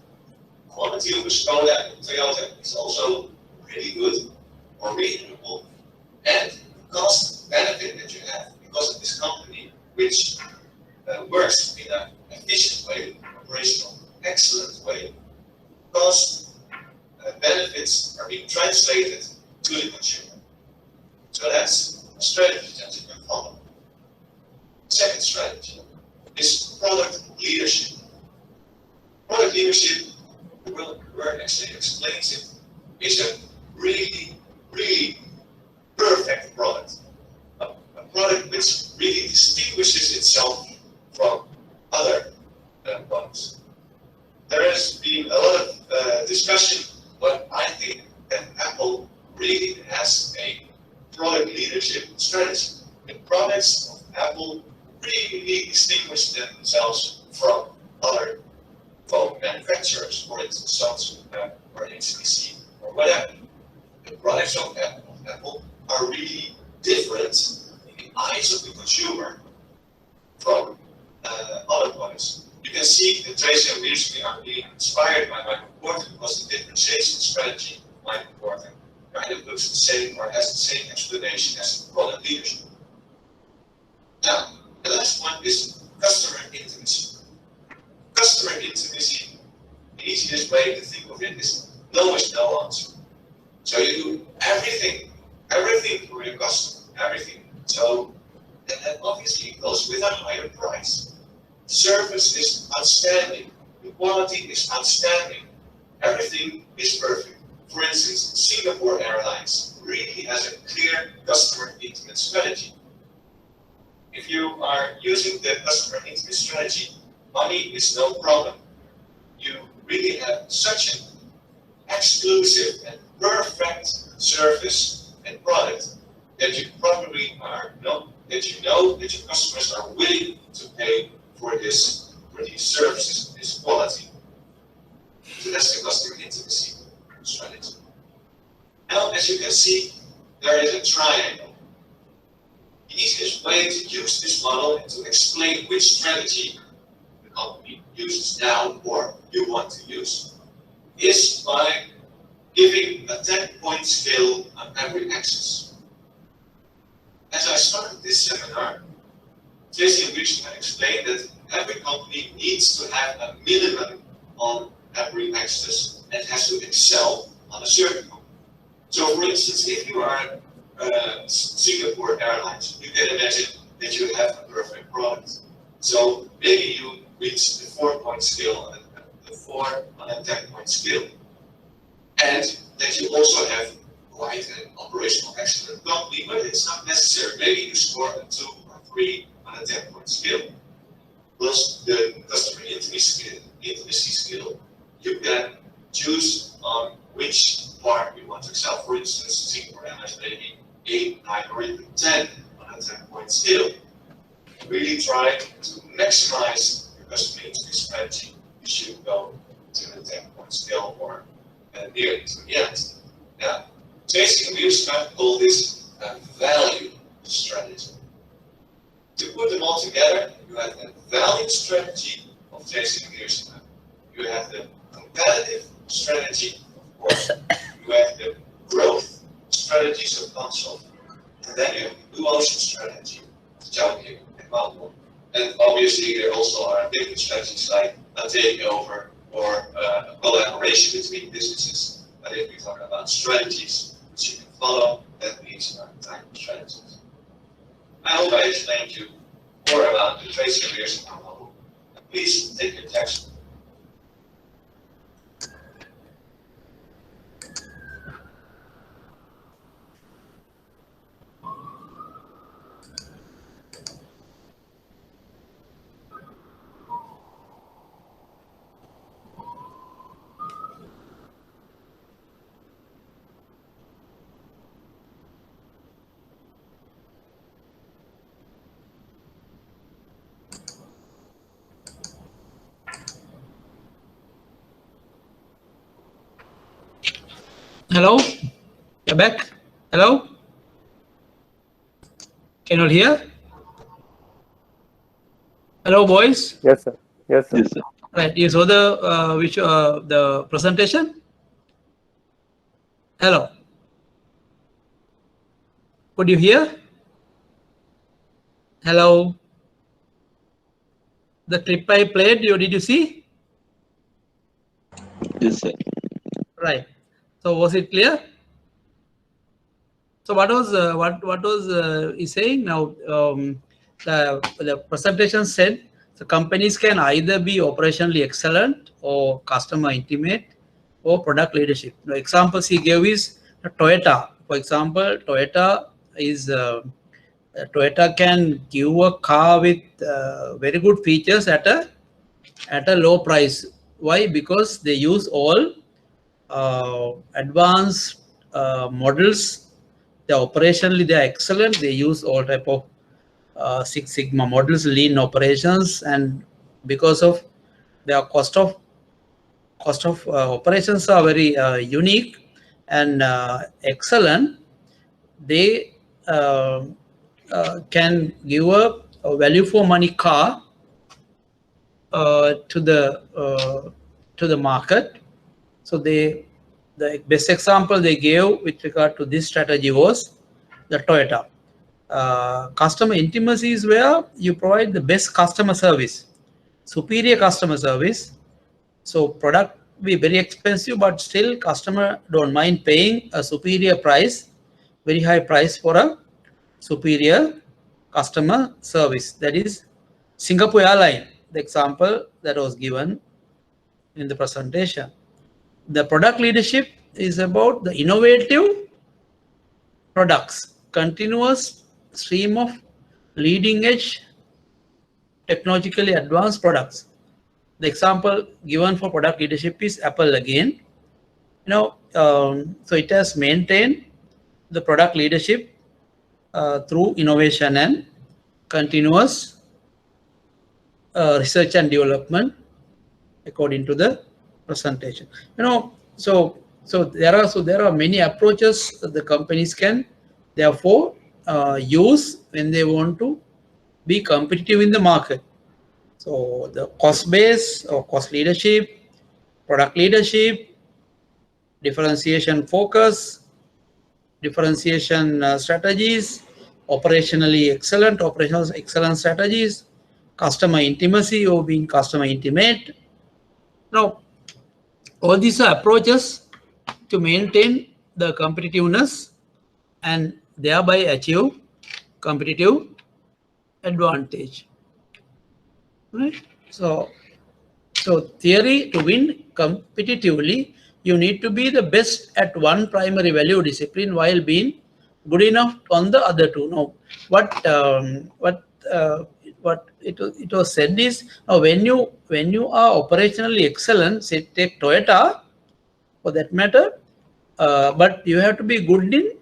Quality of a Skoda and Toyota is also really good or reasonable, and the cost benefit that you have because of this company, which works in an efficient way, operational excellent way, cost benefits are being translated to the consumer. So that's a strategy that you can follow. Second strategy is product leadership. Product leadership, the word actually explains it, is a really, really perfect product. A product which really distinguishes itself from other products. There has been a lot of discussion, but I think that Apple really has a product leadership strategy. The products of Apple really distinguish themselves from other phone manufacturers, for instance, Samsung or HTC or whatever. The products of Apple are really different in the eyes of the consumer from other products. You can see that Tracy and Weaves are being inspired by Michael Porter because the differentiation strategy of Michael Porter kind of looks the same or has the same explanation as product leadership. Now, the last one is customer intimacy. Customer intimacy, the easiest way to think of it is no is no answer. So you do everything for your customer, everything. So that obviously goes with a higher price. Service is outstanding. The quality is outstanding. Everything is perfect. For instance, Singapore Airlines really has a clear customer intimate strategy. If you are using the customer intimate strategy, money is no problem. You really have such an exclusive and perfect service and product that you probably that your customers are willing to pay for these services, this quality. So that's the customer intimacy strategy. Now, as you can see, there is a triangle. The easiest way to use this model and to explain which strategy the company uses now or you want to use is by giving a 10-point scale on every axis. As I started this seminar, Tracy and Weaves explained that every company needs to have a minimum on every axis and has to excel on a certain one. So, for instance, if you are Singapore Airlines, you can imagine that you have a perfect product. So maybe you reach the 4-point scale, the 4 on a 10-point scale, and that you also have quite an operational excellent company, but it's not necessary. Maybe you score a 2 or 3 on a 10-point scale. Plus the customer intimacy skill, you can choose on which part you want to excel. For instance, Singapore Airlines maybe 8, 9, or even 10 on a 10-point scale. Really try to maximize your customer intimacy strategy. You should go to the 10-point scale or near to the end. Now, Tracy and Weaves call this a value strategy. To put them all together, you have the value strategy of Tracy and Weaves. You have the competitive strategy, of course. You have the growth strategies of console. And then you have the blue ocean strategy of Joking and Malcolm. And obviously, there also are different strategies like a takeover or a collaboration between businesses. But if we talk about strategies which you can follow, that means type of strategies. I hope I explained to you more about the Tracy and Weaves model. Please take your text. Hello? You're back? Hello? Can you all hear? Hello, boys? Yes, sir. Yes, sir. Yes, sir. Right, you saw the presentation? Hello? Could you hear? Hello? The clip I played, did you see? Yes, sir. Right. So was it clear? So what was he saying now? The presentation said the companies can either be operationally excellent or customer intimate or product leadership. The examples he gave is Toyota. For example, Toyota can give a car with very good features at a low price. Why? Because they use all advanced models. They operationally they are excellent. They use all type of Six Sigma models, lean operations, and because of their cost of operations are very unique and excellent, they can give a value for money car to the market. So the best example they gave with regard to this strategy was the Toyota. Customer intimacy is where you provide the best customer service, superior customer service. So product be very expensive, but still customer don't mind paying a superior price, very high price for a superior customer service. That is Singapore Airline, the example that was given in the presentation. The product leadership is about the innovative products, continuous stream of leading edge technologically advanced products. The example given for product leadership is Apple again. So it has maintained the product leadership through innovation and continuous research and development, according to the presentation. So there are many approaches that the companies can therefore use when they want to be competitive in the market. So the cost base or cost leadership, product leadership, differentiation focus, differentiation strategies, operational excellence strategies, customer intimacy or being customer intimate. Now, all these are approaches to maintain the competitiveness and thereby achieve competitive advantage. Right? So theory, to win competitively, you need to be the best at one primary value discipline while being good enough on the other two. Now, what it was said is when you are operationally excellent, say take Toyota for that matter, but you have to be good in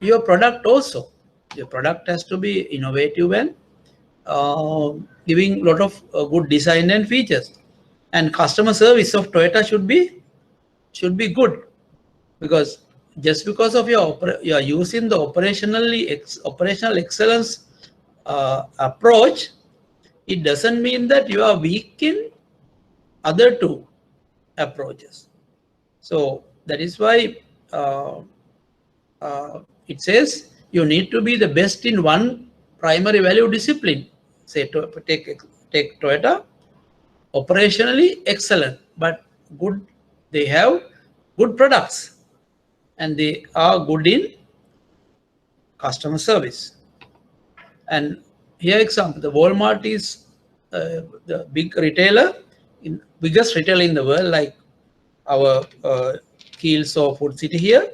your product also. Your product has to be innovative and giving a lot of good design and features. And customer service of Toyota should be good, because just because of you are using the operational excellence approach, it doesn't mean that you are weak in other two approaches. So that is why it says you need to be the best in one primary value discipline. Say take Toyota, operationally excellent, but good. They have good products and they are good in customer service. And here example, the Walmart is the biggest retailer in the world, like our Keels or Food City here.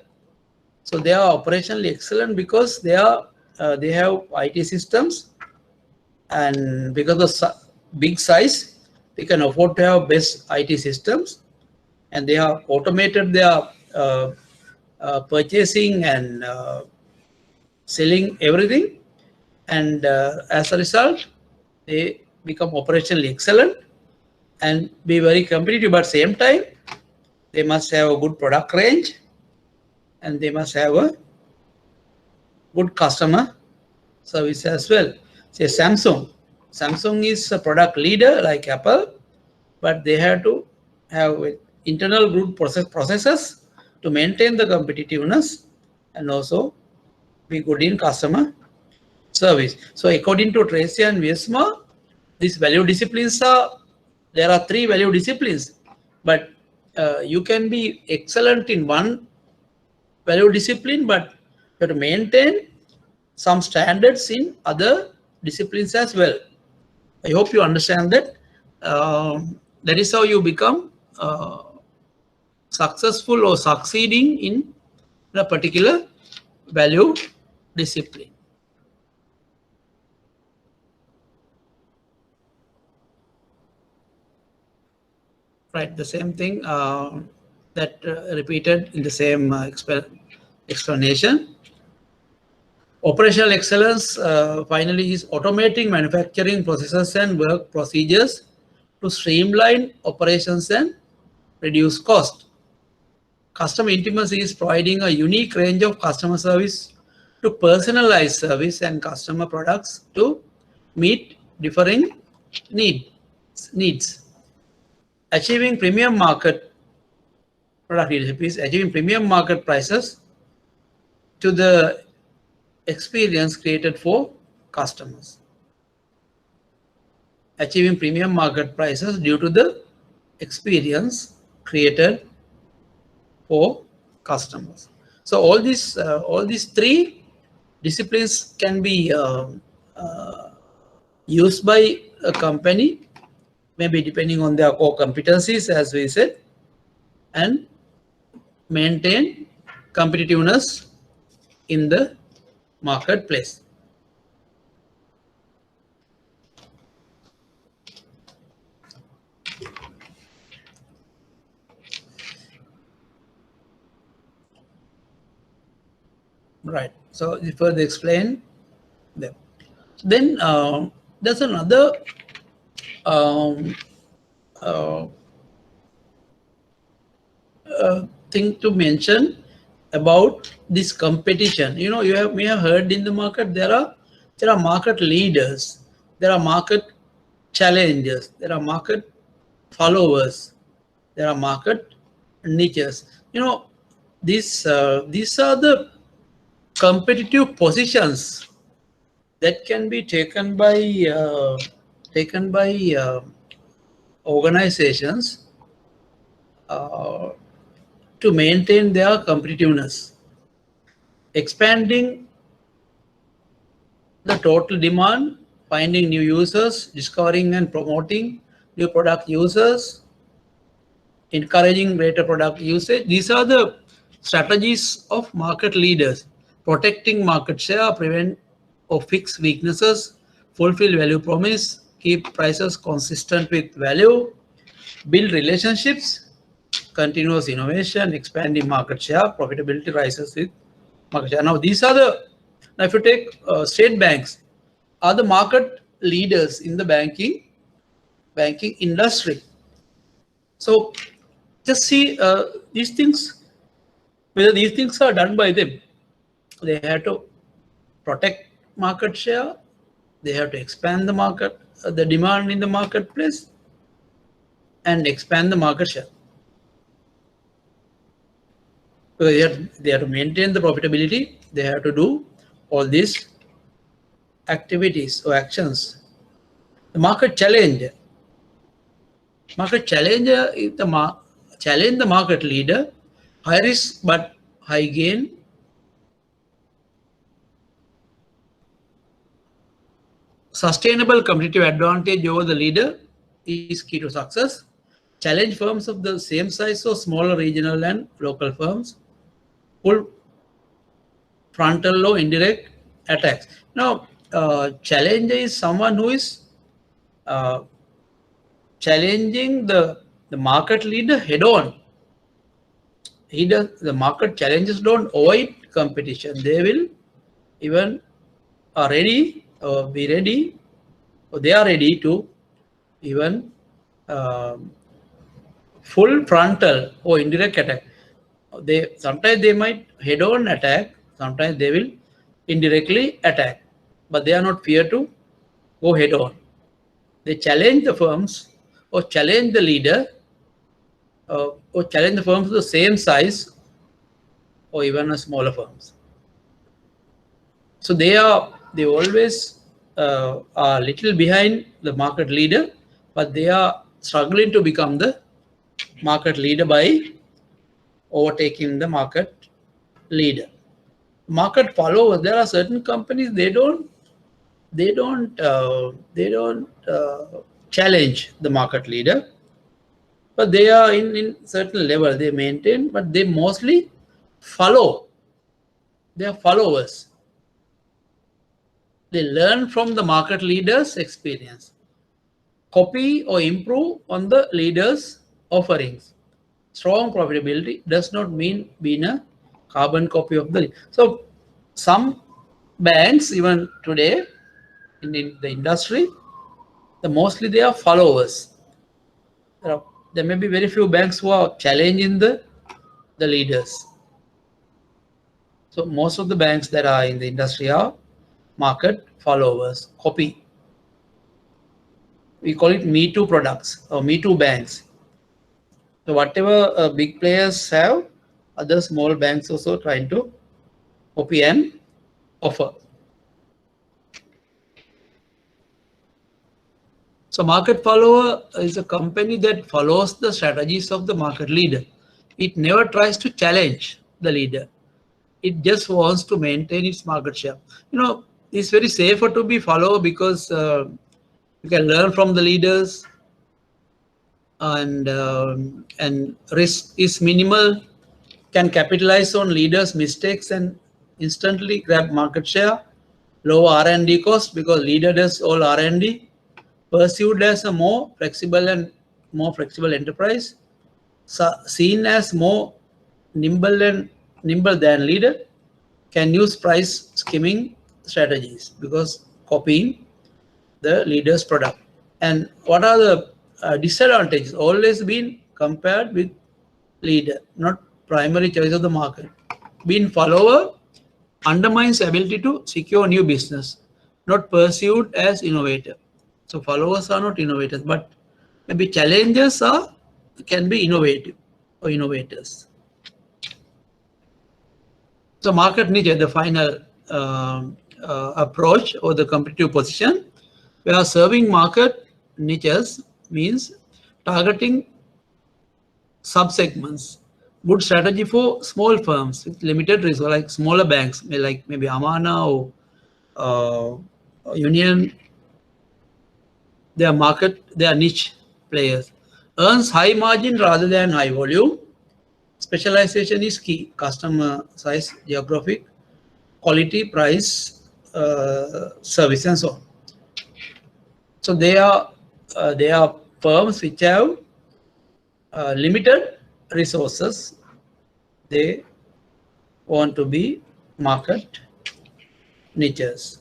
So they are operationally excellent because they have IT systems, and because of the big size, they can afford to have best IT systems, and they have automated their purchasing and selling everything, and as a result, they become operationally excellent and be very competitive. But at the same time, they must have a good product range, and they must have a good customer service as well. Say Samsung. Samsung is a product leader like Apple, but they have to have internal good processes to maintain the competitiveness and also be good in customer service. So according to Tracy and Wiesma, these value disciplines there are 3 value disciplines, but you can be excellent in one value discipline, but you have to maintain some standards in other disciplines as well. I hope you understand that. That is how you become successful or succeeding in a particular value discipline. Right, the same thing that repeated in the same explanation. Operational excellence finally is automating manufacturing processes and work procedures to streamline operations and reduce cost. Customer intimacy is providing a unique range of customer service to personalize service and customer products to meet differing needs. Achieving premium market product leadership is achieving premium market prices to the experience created for customers. Achieving premium market prices due to the experience created for customers. So all these 3 disciplines can be used by a company, maybe depending on their core competencies, as we said, and maintain competitiveness in the marketplace. Right. So you further explain them. Then there's another thing to mention about this competition. You know, may have heard in the market there are market leaders, there are market challengers, there are market followers, there are market niches. You know, these are the competitive positions that can be taken by organizations to maintain their competitiveness. Expanding the total demand, finding new users, discovering and promoting new product users, encouraging greater product usage. These are the strategies of market leaders. Protecting market share, prevent or fix weaknesses, fulfill value promise, keep prices consistent with value, build relationships, continuous innovation, expanding market share, profitability rises with market share. Now these are now if you take state banks, are the market leaders in the banking industry. So just see these things, whether these things are done by them. They have to protect market share, they have to expand the market, the demand in the marketplace, and expand the market share. Because they have to maintain the profitability, they have to do all these activities or actions. The market challenger. Market challenger is challenge the market leader, high risk but high gain. Sustainable competitive advantage over the leader is key to success. Challenge firms of the same size or smaller regional and local firms. Pull frontal or indirect attacks. Now, challenger is someone who is challenging the market leader head on. The market challenges don't avoid competition. They will even are ready or be ready, or they are ready to even full frontal or indirect attack. They sometimes they might head-on attack, sometimes they will indirectly attack, but they are not fear to go head-on. They challenge the firms or challenge the leader or challenge the firms of the same size or even a smaller firms. So they always are a little behind the market leader, but they are struggling to become the market leader by overtaking the market leader. Market followers, there are certain companies they don't challenge the market leader, but they are in certain level they maintain, but they mostly follow. They are followers. They learn from the market leader's experience, copy or improve on the leader's offerings. Strong profitability does not mean being a carbon copy of the. So some banks even today in the industry, mostly they are followers. There may be very few banks who are challenging the leaders. So most of the banks that are in the industry are market followers, copy. We call it Me Too products or Me Too banks. So whatever big players have, other small banks also trying to copy and offer. So market follower is a company that follows the strategies of the market leader. It never tries to challenge the leader. It just wants to maintain its market share. It's very safer to be follower because you can learn from the leaders, and risk is minimal. Can capitalize on leaders' mistakes and instantly grab market share. Low R&D cost because leader does all R&D. Perceived as a more flexible enterprise. Seen as more nimble than leader. Can use price skimming strategies because copying the leader's product. And what are the disadvantages? Always been compared with leader, not primary choice of the market. Being follower undermines ability to secure new business, not perceived as innovator. So followers are not innovators, but maybe challengers can be innovative or innovators. So market niche, the final approach or the competitive position, we are serving market niches means targeting subsegments. Good strategy for small firms with limited risk, like smaller banks, like maybe Amana or Union. They are niche players. Earns high margin rather than high volume. Specialization is key. Customer size, geographic, quality, price, service, and so on. So they are firms which have limited resources. They want to be market niches.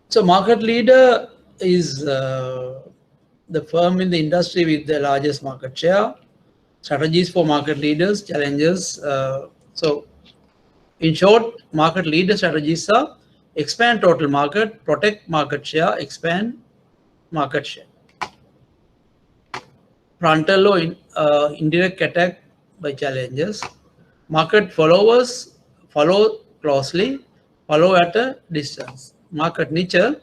So market leader is the firm in the industry with the largest market share. Strategies for market leaders, challenges. So in short, market leader strategies are expand total market, protect market share, expand market share. Frontal or indirect attack by challenges. Market followers follow closely, follow at a distance. Market niche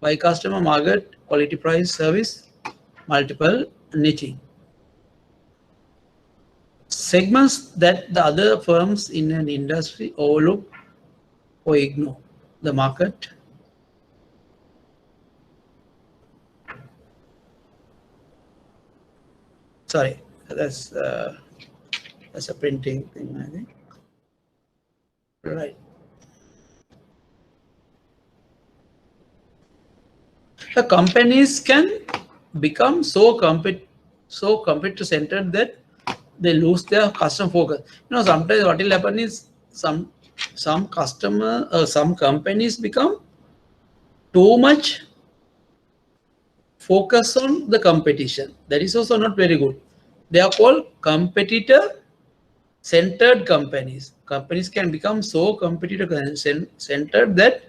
by customer, market, quality, price, service, multiple niching. Segments that the other firms in an industry overlook or ignore. The market. Sorry, that's a printing thing, I think. Right. The companies can become so competitor centered that they lose their customer focus. Sometimes what will happen is some companies become too much focus on the competition. That is also not very good. They are called competitor-centered companies. Companies can become so competitor-centered that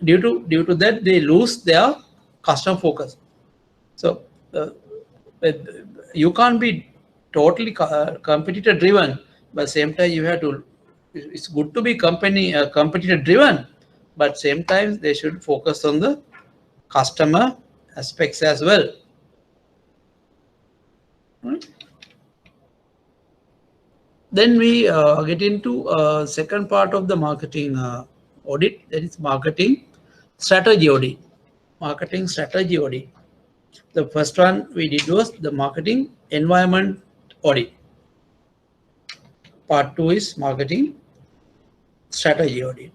due to that they lose their customer focus. So you can't be totally competitor driven, but same time you have to. It's good to be competitor driven, but same time they should focus on the customer aspects as well. Then we get into second part of the marketing audit, that is marketing strategy audit. Marketing strategy audit. The first one we did was the marketing environment audit. Part 2 is marketing strategy audit.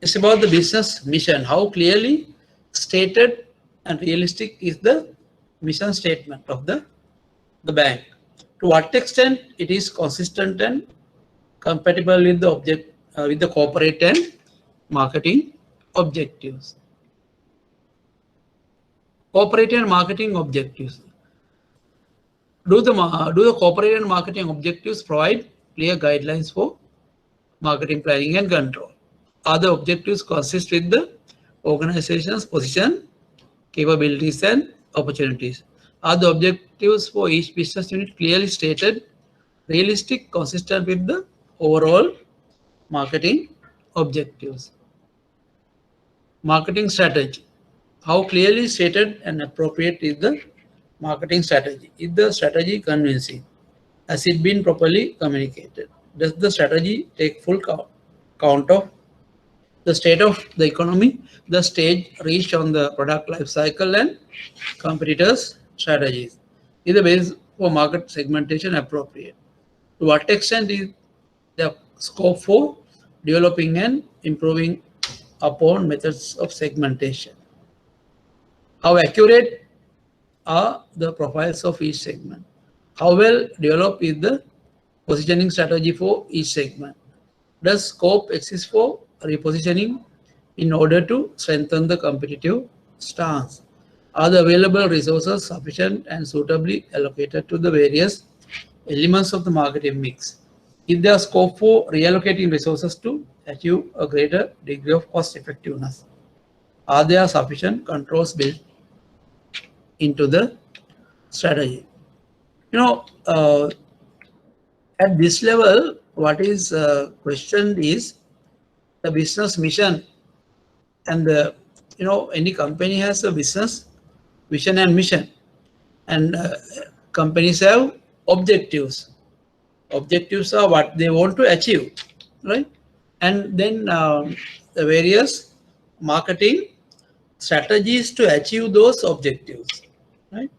It's about the business mission. How clearly stated and realistic is the mission statement of the bank? To what extent it is consistent and compatible with the with the corporate and marketing objectives. Corporate and marketing objectives. Do the corporate and marketing objectives provide clear guidelines for marketing planning and control? Are the objectives consist with the organization's position, capabilities, and opportunities? Are the objectives for each business unit clearly stated, realistic, consistent with the overall marketing objectives? Marketing strategy. How clearly stated and appropriate is the marketing strategy? Is the strategy convincing? Has it been properly communicated? Does the strategy take full count of the state of the economy, the stage reached on the product life cycle, and competitors' strategies? Is the base for market segmentation appropriate? To what extent is the scope for developing and improving upon methods of segmentation? How accurate are the profiles of each segment? How well developed is the positioning strategy for each segment? Does scope exist for repositioning in order to strengthen the competitive stance? Are the available resources sufficient and suitably allocated to the various elements of the marketing mix? Is there scope for reallocating resources to achieve a greater degree of cost effectiveness? Are there sufficient controls built into the strategy? At this level, what is questioned is the business mission, and any company has a business vision and mission, and companies have objectives. Objectives are what they want to achieve, right? And then the various marketing strategies to achieve those objectives, right?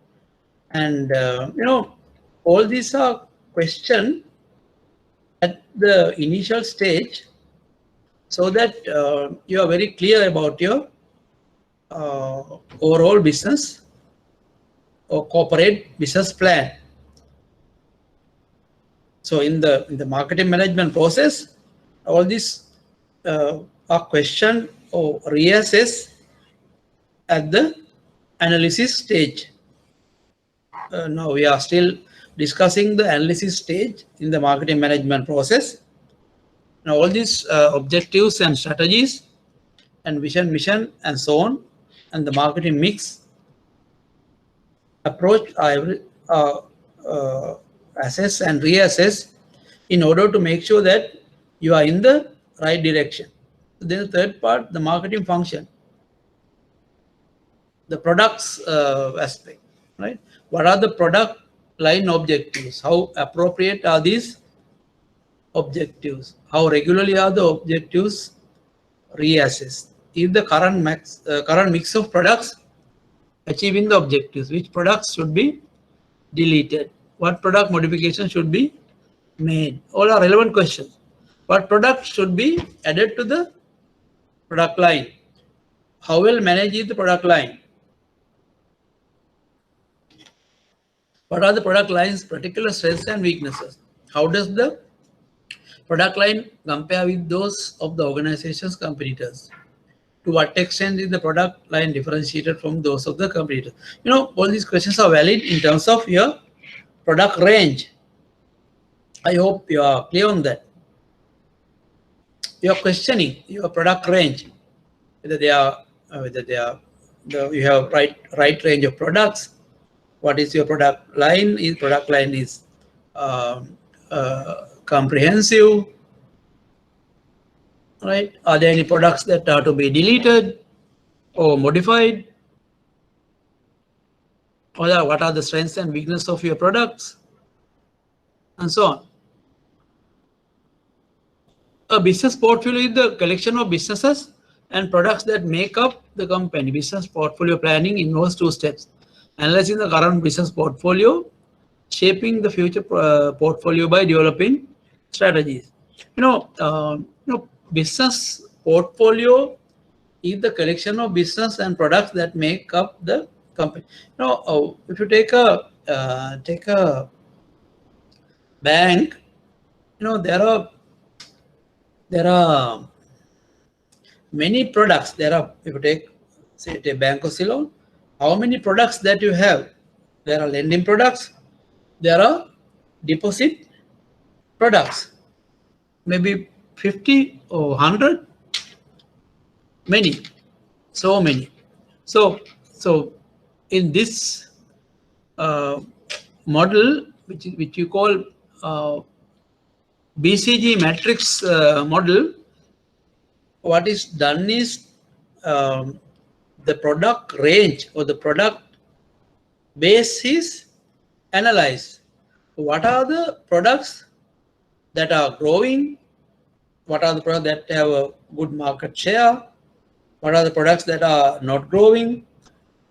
And all these are questioned at the initial stage, so that you are very clear about your overall business or corporate business plan. So in the marketing management process, all these are questioned or reassessed at the analysis stage. Now we are still discussing the analysis stage in the marketing management process. Now all these objectives and strategies and vision, mission, and so on, and the marketing mix approach are assess and reassess in order to make sure that you are in the right direction. Then the third part, the marketing function, the products aspect, right? What are the product line objectives? How appropriate are these objectives? How regularly are the objectives reassessed? If the current mix of products achieving the objectives, which products should be deleted? What product modification should be made? All are relevant questions. What product should be added to the product line? How well managed is the product line? What are the product line's particular strengths and weaknesses? How does the product line compare with those of the organization's competitors? To what extent is the product line differentiated from those of the competitor? You know, all these questions are valid in terms of your product range. I hope you are clear on that. You are questioning your product range, whether they are you have right range of products. What is your product line? Is product line is comprehensive, right? Are there any products that are to be deleted or modified? Or what are the strengths and weaknesses of your products, and so on. A business portfolio is the collection of businesses and products that make up the company. Business portfolio planning involves two steps: analyzing the current business portfolio, shaping the future portfolio by developing strategies. Business portfolio is the collection of business and products that make up the company. If you take a bank, there are many products. If you take, say, a bank of Ceylon, how many products that you have? There are lending products, there are deposit products, maybe 50 or 100, many, so many. So in this model, which you call Bcg Matrix Model, what is done is the product range or the product base is analyzed. What are the products that are growing? What are the products that have a good market share? What are the products that are not growing?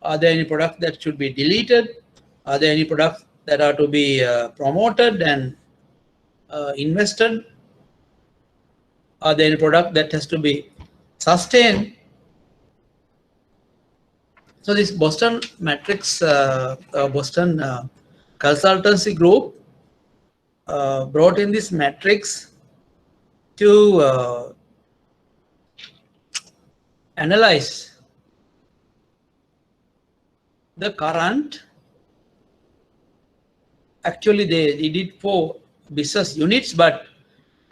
Are there any products that should be deleted? Are there any products that are to be promoted and invested? Are there any product that has to be sustained? So this Boston Matrix, Boston consultancy group brought in this matrix to analyze the current. Actually, they did it for business units, but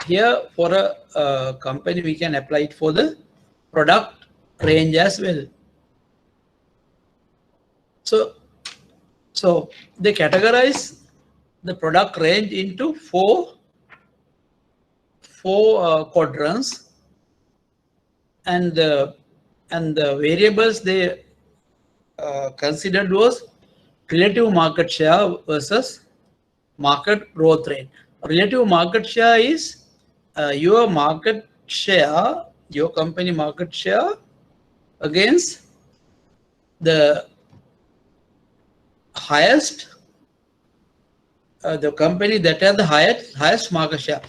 here for a company, we can apply it for the product range as well. So they categorize the product range into four quadrants, and the variables they considered was relative market share versus market growth rate. Relative market share is your market share, your company market share against the highest, the company that has the highest market share.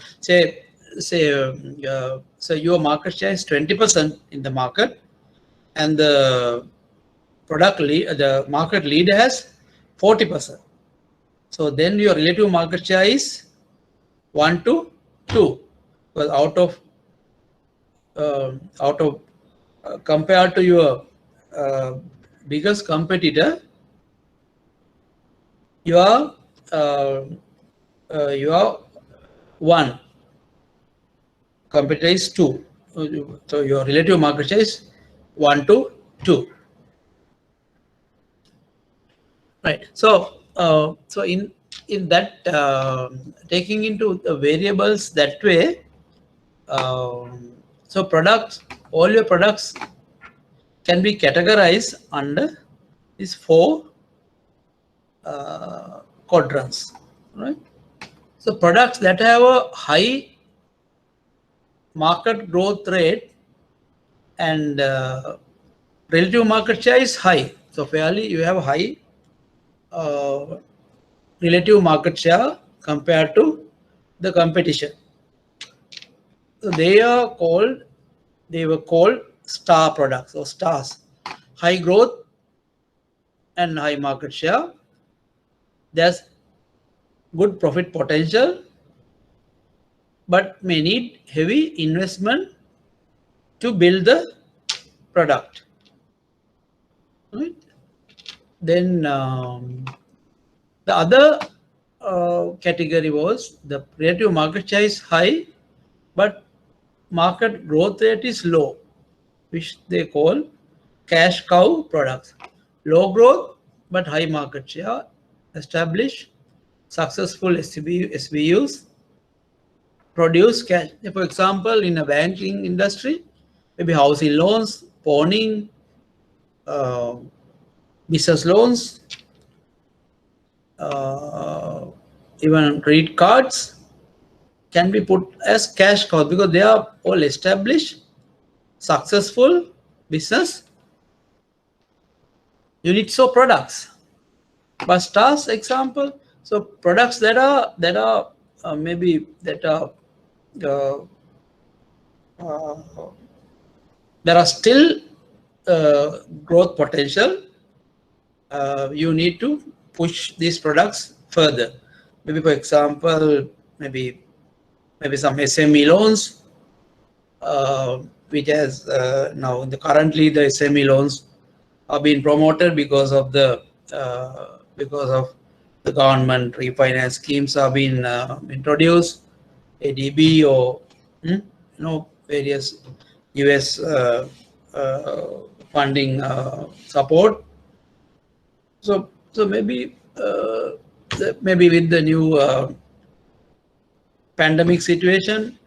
So your market share is 20% in the market, and the the market leader has 40%. So then your relative market share is 1 to 2. Because out of compared to your biggest competitor, you are 1. Competitor is 2. So your relative market share is 1 to 2. Right. So in that taking into the variables that way, so products, all your products can be categorized under these four quadrants, right? So products that have a high market growth rate and relative market share is high. So fairly you have a high relative market share compared to the competition. So they were called star products or stars. High growth and high market share. There's good profit potential, but may need heavy investment to build the product. Right? Then the other category was the relative market share is high, but market growth rate is low, which they call cash cow products. Low growth but high market share, established, successful SBUs, produce cash. For example, in a banking industry, maybe housing loans, pawning, business loans, even credit cards can be put as cash cows because they are all established, successful business units or products. But stars example, so products that are maybe that are there are still growth potential. You need to push these products further. Maybe for example, maybe some SME loans, which has now currently the SME loans are being promoted because of the government refinance schemes are being introduced, ADB or various US funding support. So maybe with the new pandemic situation,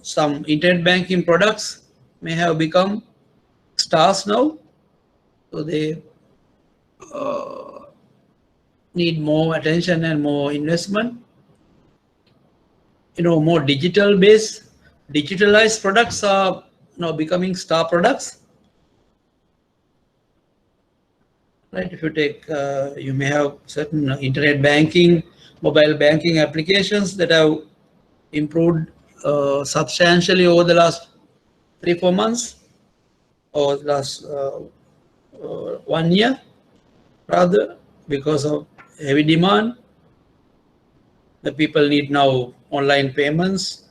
some internet banking products may have become stars now, so they need more attention and more investment. More digitalized products are now becoming star products. Right? If you take, you may have certain internet banking, mobile banking applications that have improved substantially over the last 3-4 months, or the last 1 year, rather, because of heavy demand. The people need now online payments,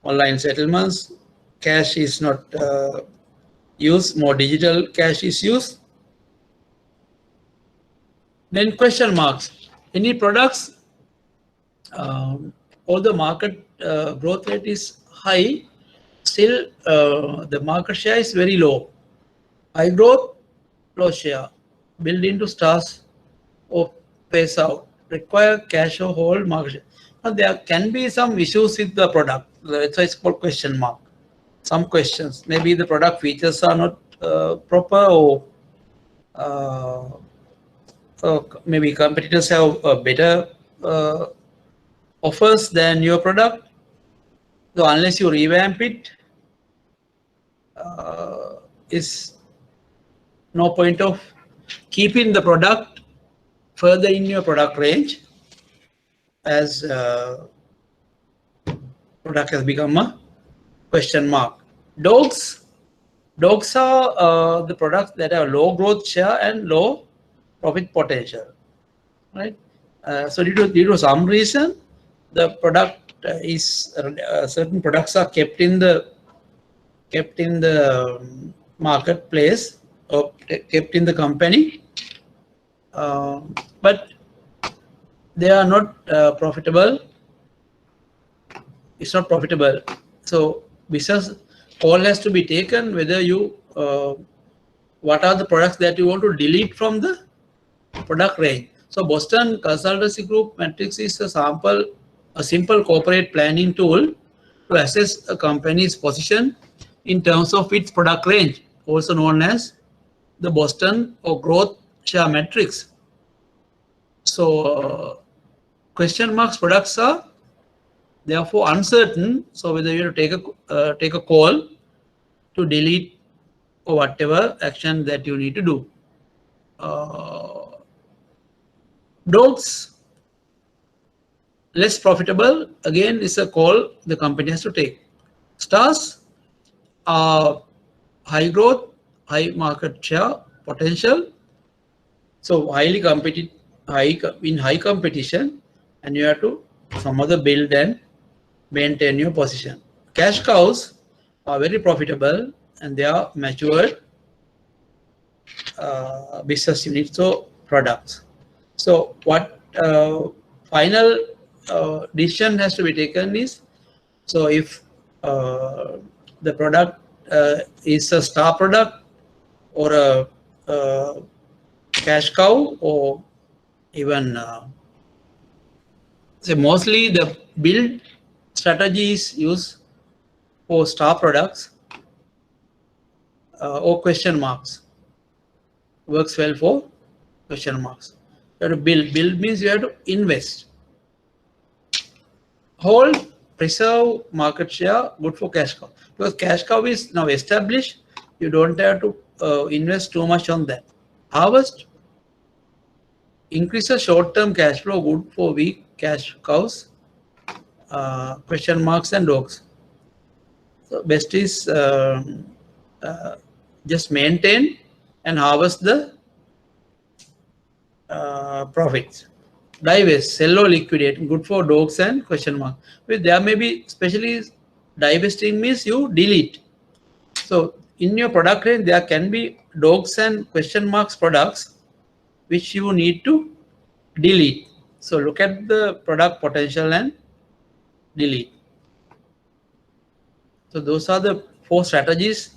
online settlements. Cash is not used, more digital cash is used. Then question marks. Any products, although market growth rate is high, still the market share is very low. High growth, low share. Build into stars or phase out. Require cash or hold market share. Now, there can be some issues with the product. That's why it's called question mark. Some questions. Maybe the product features are not proper, or maybe competitors have better offers than your product. So unless you revamp it, is no point of keeping the product further in your product range, as product has become a question mark. Dogs are the products that have low growth share and low profit potential, right? So due to some reason, the product is certain products are kept in the marketplace or kept in the company, but they are not profitable. It's not profitable. So business call has to be taken whether you what are the products that you want to delete from the product range. So Boston Consultancy Group Matrix is a simple corporate planning tool to assess a company's position in terms of its product range, also known as the Boston or growth share matrix. So question marks products are therefore uncertain. So whether you have to take a call to delete or whatever action that you need to do. Dogs, less profitable, again is a call the company has to take. Stars are high growth, high market share potential, so highly competitive, in high competition, and you have to some other build and maintain your position. Cash cows are very profitable, and they are matured business units or products. So what final decision has to be taken is, so if the product is a star product or a cash cow, or even so mostly the build strategy is used for star products or question marks. Works well for question marks. You have to build. Build means you have to invest. Hold, preserve market share, good for cash cow. Because cash cow is now established, you don't have to invest too much on that. Harvest, increase the short-term cash flow, good for weak cash cows, question marks and dogs. So best is just maintain and harvest the profits. Divest, sell or liquidate, good for dogs and question mark. But there may be, especially divesting means you delete. So in your product range, there can be dogs and question marks products which you need to delete. So look at the product potential and delete. So those are the 4 strategies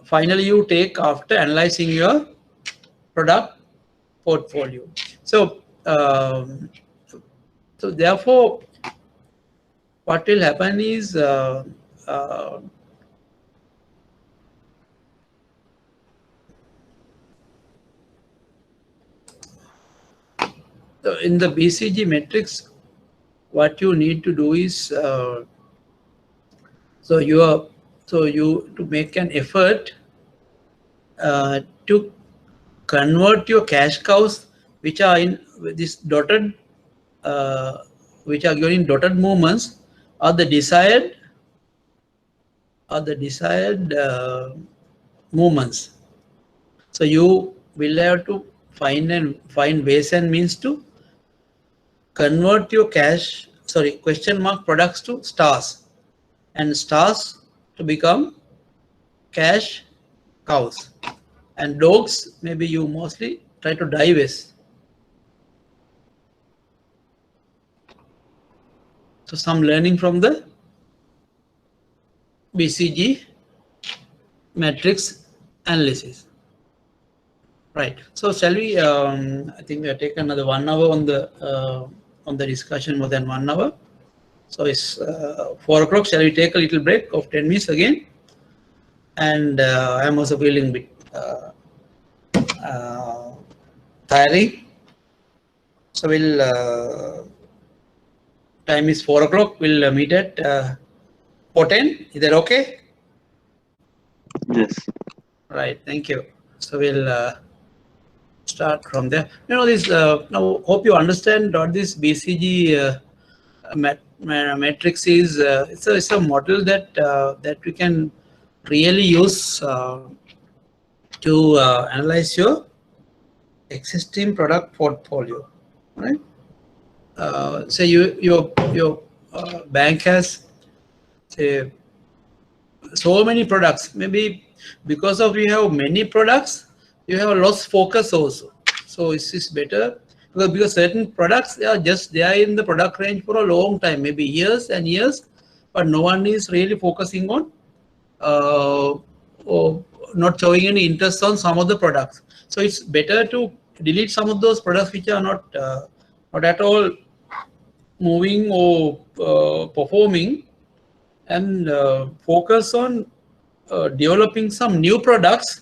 finally you take after analyzing your product portfolio. So so therefore what will happen is in the BCG matrix, what you need to do is so you to make an effort to convert your cash cows which are in this dotted which are given in dotted movements are the desired movements. So you will have to find ways and means to convert your question mark products to stars, and stars to become cash cows, and dogs maybe you mostly try to divest. So some learning from the BCG matrix analysis. Right. So shall we? I think we have taken another 1 hour on the discussion, more than 1 hour. So it's 4 o'clock. Shall we take a little break of 10 minutes again? And I'm also feeling a bit tiring. So we'll time is 4 o'clock. We'll meet at 4:10. Is that okay? Yes. Right. Thank you. So we'll start from there. You know this. Now hope you understand what this BCG matrix is. It's a model that we can really use to analyze your existing product portfolio, right? Say your bank has, say, so many products. Maybe because of you have many products, you have lost focus also. So it's better because certain products are just there in the product range for a long time, maybe years and years, but no one is really focusing on or not showing any interest on some of the products. So it's better to delete some of those products which are not at all moving or performing, and focus on developing some new products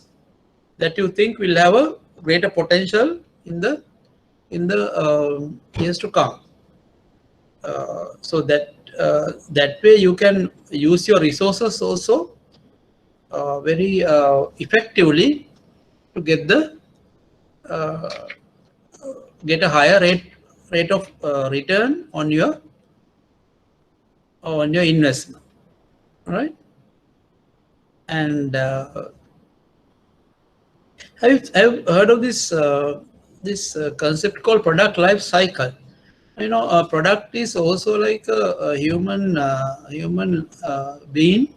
that you think will have a greater potential in the years to come. So that way you can use your resources also very effectively to get a higher rate of return on your investment, right? And have you heard of this concept called product life cycle? You know, a product is also like a human being,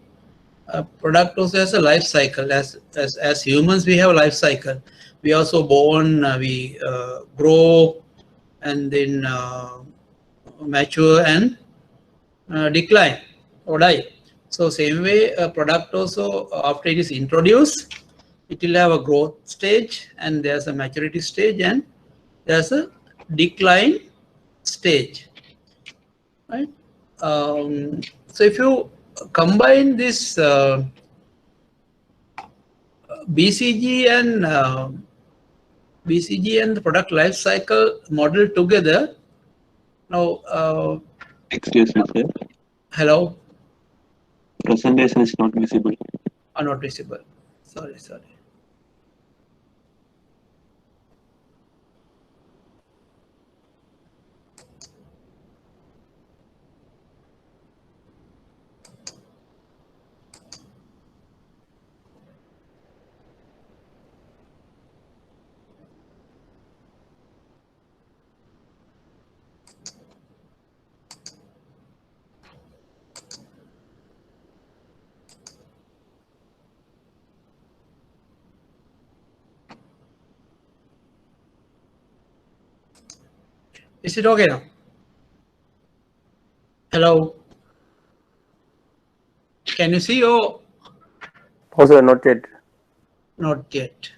A product also has a life cycle. As humans, we have a life cycle. We also born, we grow, and then mature and decline or die. So same way, a product also, after it is introduced, it will have a growth stage, and there's a maturity stage, and there's a decline stage, right? So if you combine this BCG and the product life cycle model together, now Excuse me, sir. hello, Presentation is not visible. are not visible. Sorry. Is it okay now? Hello. Can you see or No, sir, not yet. not yet?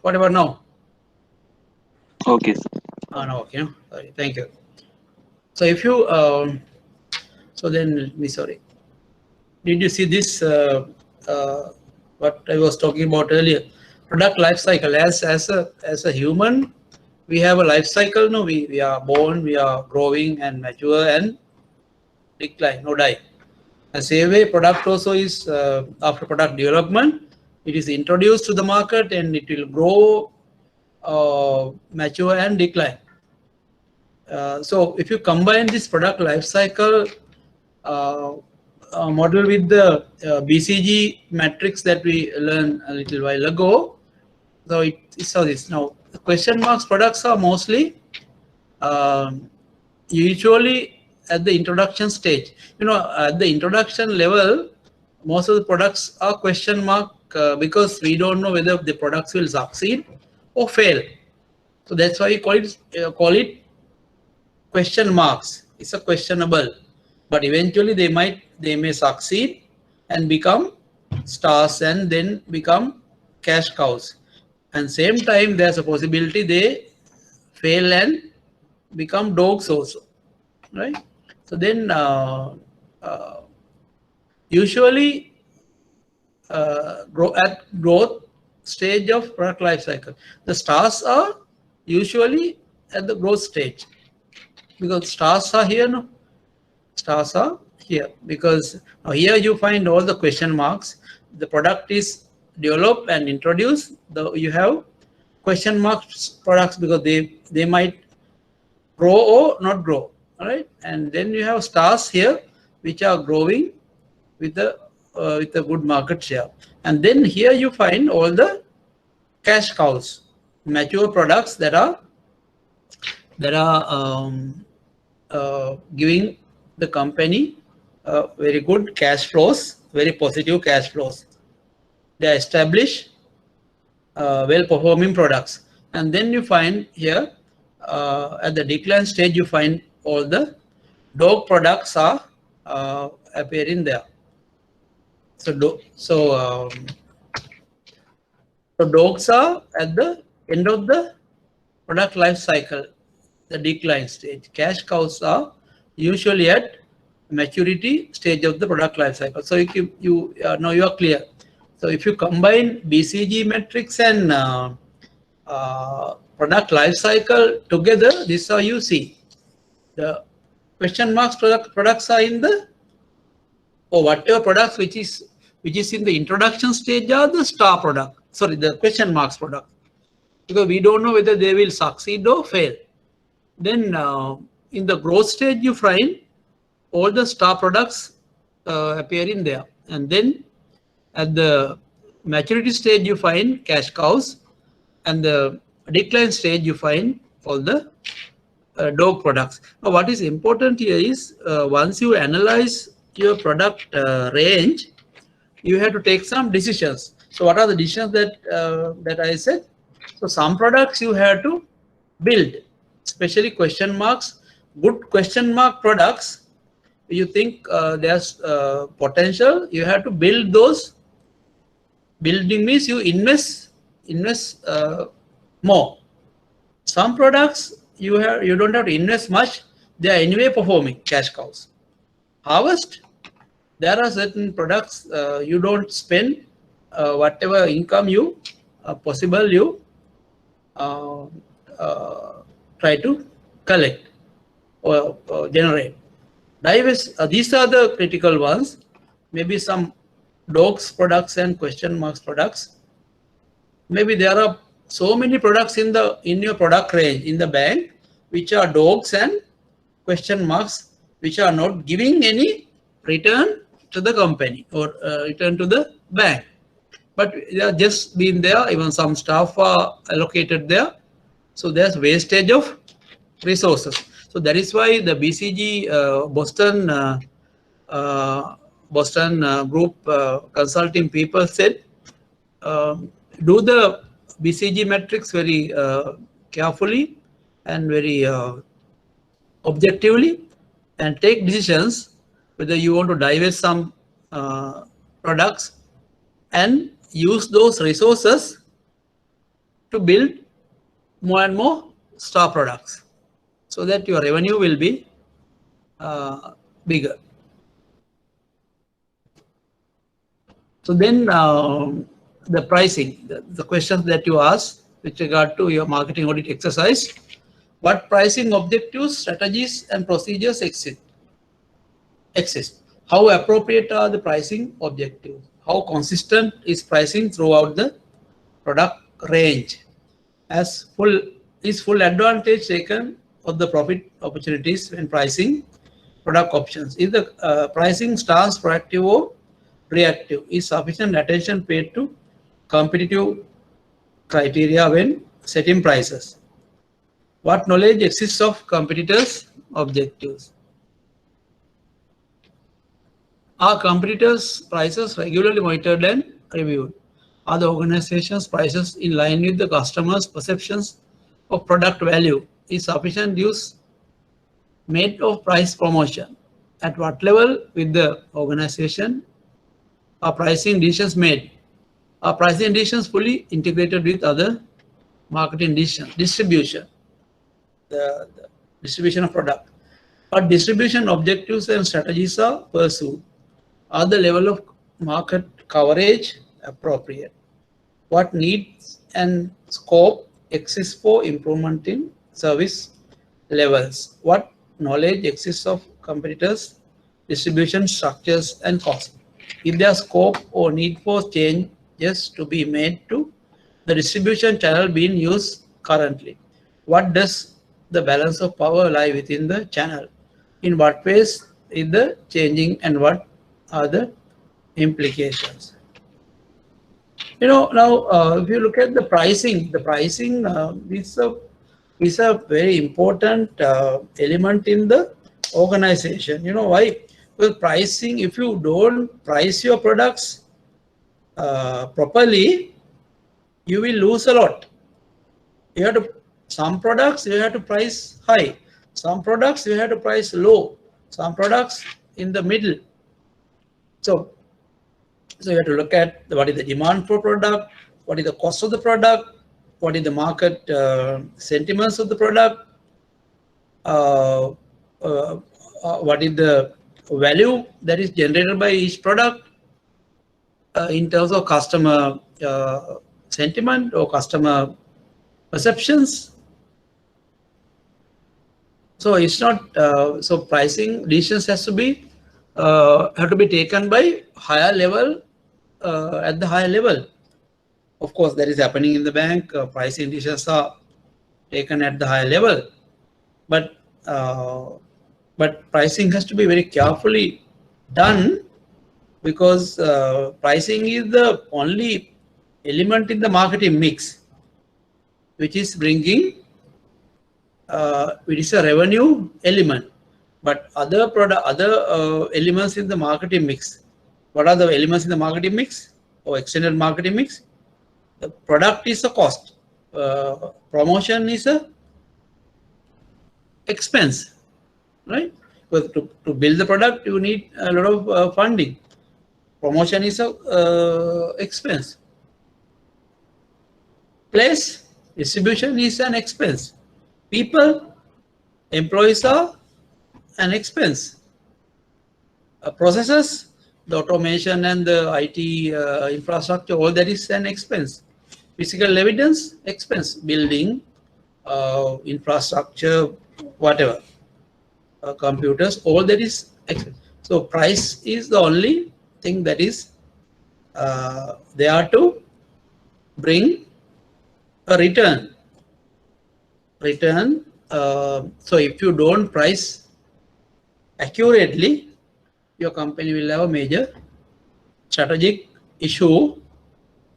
What about now? Okay, sir. No, okay. Sorry, thank you. So if you, so then let me, sorry. Did you see this? What I was talking about earlier, product life cycle. As a human, we have a life cycle. No, we are born, we are growing and mature and decline, no die. The same way, product also is after product development, it is introduced to the market and it will grow, mature and decline. So if you combine this product life cycle model with the BCG matrix that we learned a little while ago, so it's how this. Now, the question marks products are mostly usually at the introduction stage. You know, at the introduction level, most of the products are question mark because we don't know whether the products will succeed or fail. So that's why we call it question marks. It's a questionable, but eventually they may succeed and become stars and then become cash cows. And same time, there's a possibility they fail and become dogs also, right? So then usually growth stage of product life cycle, the stars are usually at the growth stage, because stars are here, no? Stars are here because now here you find all the question marks. The product is developed and introduced. You have question marks products because they might grow or not grow. All right, and then you have stars here which are growing with a good market share. And then here you find all the cash cows, mature products that are giving the company very good cash flows, very positive cash flows. They are established, well-performing products. And then you find here at the decline stage, you find all the dog products are appearing there. So dogs are at the end of the product life cycle, the decline stage. Cash cows are usually at maturity stage of the product life cycle. So you now you are clear. So if you combine BCG matrix and product life cycle together, this is how you see the question marks products are in the, or whatever products which is in the introduction stage are the star product. Sorry, the question marks product, because we don't know whether they will succeed or fail. Then in the growth stage, you find all the star products appear in there, and then at the maturity stage you find cash cows, and the decline stage you find all the dog products. Now, what is important here is once you analyze your product range, you have to take some decisions. So what are the decisions that I said? So some products you have to build, especially question marks. Good question mark products, you think there's potential, you have to build those. Building means you invest more. Some products you don't have to invest much, they are anyway performing, cash cows. Harvest, there are certain products you don't spend whatever income you possible you try to collect or generate. Divest, these are the critical ones. Maybe some dogs products and question marks products. Maybe there are so many products in your product range in the bank which are dogs and question marks, which are not giving any return to the company or return to the bank, but they are just been there. Even some staff are allocated there, so there's wastage of resources. So that is why the BCG Boston group consulting people said, do the BCG matrix very carefully and very objectively, and take decisions whether you want to divest some products and use those resources to build more and more star products, so that your revenue will be bigger. So then the pricing, the questions that you asked with regard to your marketing audit exercise, what pricing objectives, strategies and procedures exist? How appropriate are the pricing objectives? How consistent is pricing throughout the product range? Is full advantage taken of the profit opportunities when pricing product options? Is the pricing stance proactive or reactive? Is sufficient attention paid to competitive criteria when setting prices? What knowledge exists of competitors' objectives? Are competitors' prices regularly monitored and reviewed? Are the organization's prices in line with the customer's perceptions of product value? Is sufficient use made of price promotion? At what level with the organization are pricing decisions made? Are pricing decisions fully integrated with other marketing decisions? Distribution, the distribution of product. What distribution objectives and strategies are pursued? Are the level of market coverage appropriate? What needs and scope exists for improvement in service levels? What knowledge exists of competitors' distribution structures and costs? Is there scope or need for changes to be made to the distribution channel being used currently? What does the balance of power lie within the channel? In what ways is the changing, and what are the implications? You know, now if you look at the pricing is a very important element in the organization. You know why? Because pricing, if you don't price your products properly, you will lose a lot. You have to, some products you have to price high, some products you have to price low, some products in the middle. So you have to look at what is the demand for product, what is the cost of the product, what is the market sentiments of the product, what is the value that is generated by each product in terms of customer sentiment or customer perceptions. So it's not so pricing decisions have to be taken by higher level at the higher level. Of course, that is happening in the bank. Pricing decisions are taken at the higher level, but pricing has to be very carefully done, because pricing is the only element in the marketing mix which is bringing it is a revenue element, but other elements in the marketing mix. What are the elements in the marketing mix or extended marketing mix? The product is a cost, promotion is a expense, right? Because to build the product you need a lot of funding. Promotion is a expense. Place, distribution is an expense. People, employees are an expense. Processes, the automation and the IT infrastructure, all that is an expense. Physical evidence, expense. Building, infrastructure, whatever, computers, all that is expense. So price is the only thing that is there to bring a return. So if you don't price accurately, your company will have a major strategic issue,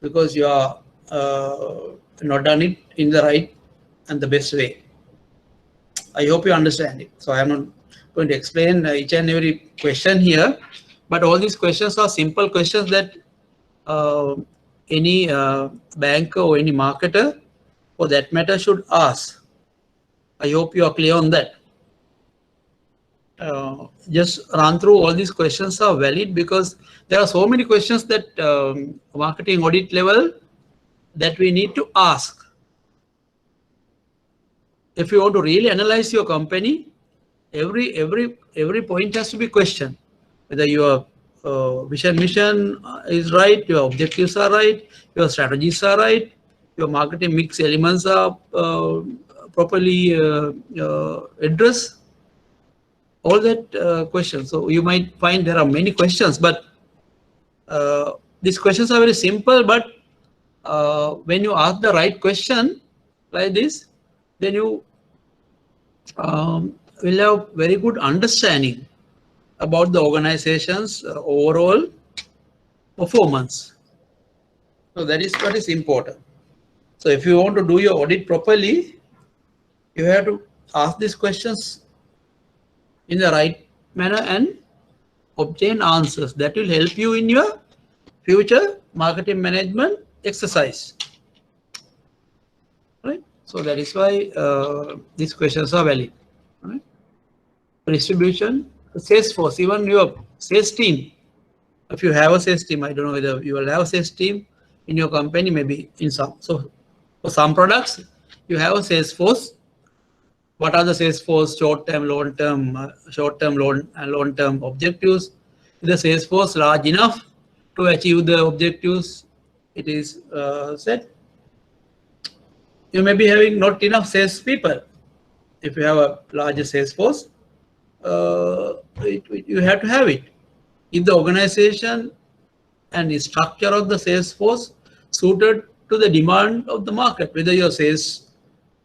because you are not done it in the right and the best way. I hope you understand it. So I am not going to explain each and every question here, but all these questions are simple questions that any banker or any marketer for that matter should ask. I hope you are clear on that. Just run through all these questions are valid, because there are so many questions that marketing audit level that we need to ask. If you want to really analyze your company, every point has to be questioned. Whether your vision mission is right, your objectives are right, your strategies are right, your marketing mix elements are properly addressed. All that questions. So you might find there are many questions, but these questions are very simple. But when you ask the right question like this, then you will have very good understanding about the organization's overall performance. So that is what is important. So if you want to do your audit properly, you have to ask these questions in the right manner and obtain answers that will help you in your future marketing management exercise. Right? So that is why these questions are valid. Right? Distribution, sales force, even your sales team. If you have a sales team, I don't know whether you will have a sales team in your company, maybe in some. So for some products, you have a sales force. What are the sales force short-term, long-term, short-term, long-term objectives? Is the sales force large enough to achieve the objectives it is set? You may be having not enough sales people. If you have a larger sales force, you have to have it. If the organization and the structure of the sales force suited to the demand of the market, whether your sales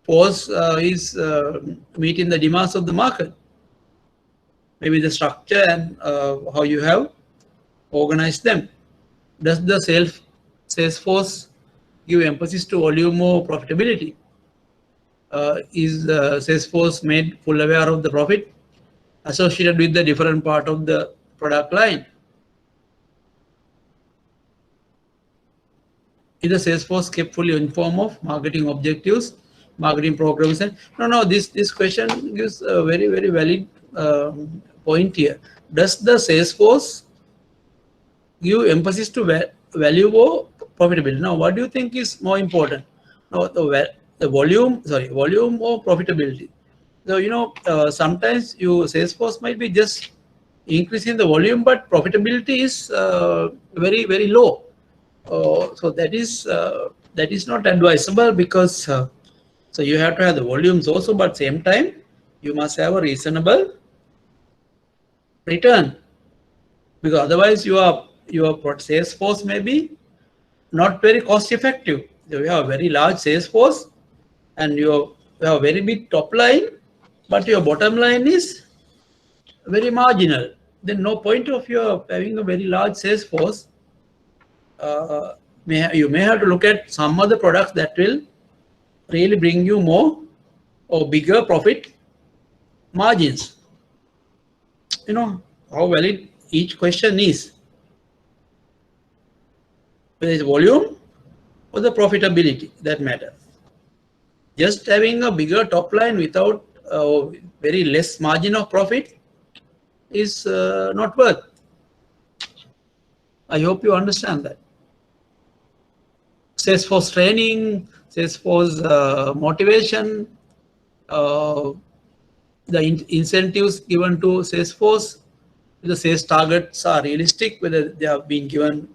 force is meeting the demands of the market, maybe the structure and how you have organized them. Does the sales force give emphasis to volume or profitability? Is the sales force made full aware of the profit associated with the different part of the product line? Is the sales force kept fully informed of marketing objectives, marketing programs? And no, this question gives a very valid point here. Does the sales force give emphasis to value or profitability? Now, what do you think is more important? Now, the volume or profitability? So sometimes your sales force might be just increasing the volume, but profitability is very low. So that is not advisable, because so you have to have the volumes also, but same time You must have a reasonable return, because otherwise your sales force may be not very cost effective. You have a very large sales force and you have a very big top line, but your bottom line is very marginal. Then no point of your having a very large sales force. You may have to look at some other products that will really bring you more or bigger profit margins. You know how valid each question is, whether it's volume or the profitability that matters. Just having a bigger top line without very less margin of profit is not worth. I hope you understand that. Salesforce training, Salesforce motivation, the incentives given to Salesforce, the sales targets are realistic, whether they have been given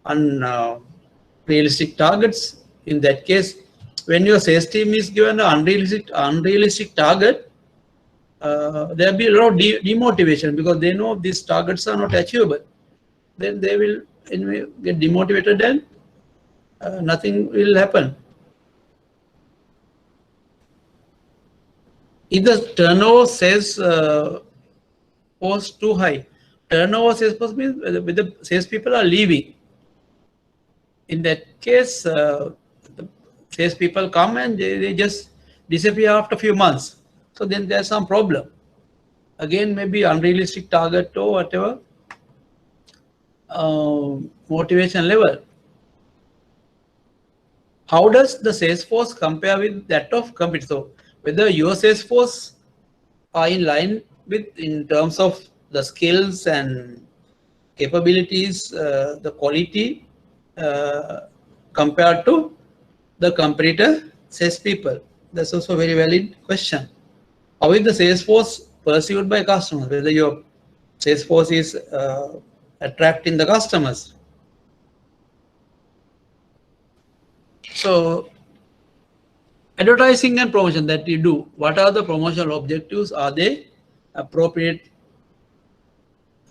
unrealistic targets. In that case, when your sales team is given an unrealistic target, there will be a lot of demotivation, because they know these targets are not achievable. Then they will anyway get demotivated and nothing will happen. If the turnover sales was too high, turnover sales force means with the salespeople are leaving. In that case, the salespeople come and they just disappear after a few months. So then there's some problem. Again, maybe unrealistic target or whatever motivation level. How does the sales force compare with that of competitors? So whether your sales force are in line with, in terms of the skills and capabilities, the quality compared to the competitor salespeople. That's also a very valid question. How is the sales force perceived by customers? Whether your sales force is attracting the customers. So advertising and promotion that you do, what are the promotional objectives? Are they appropriate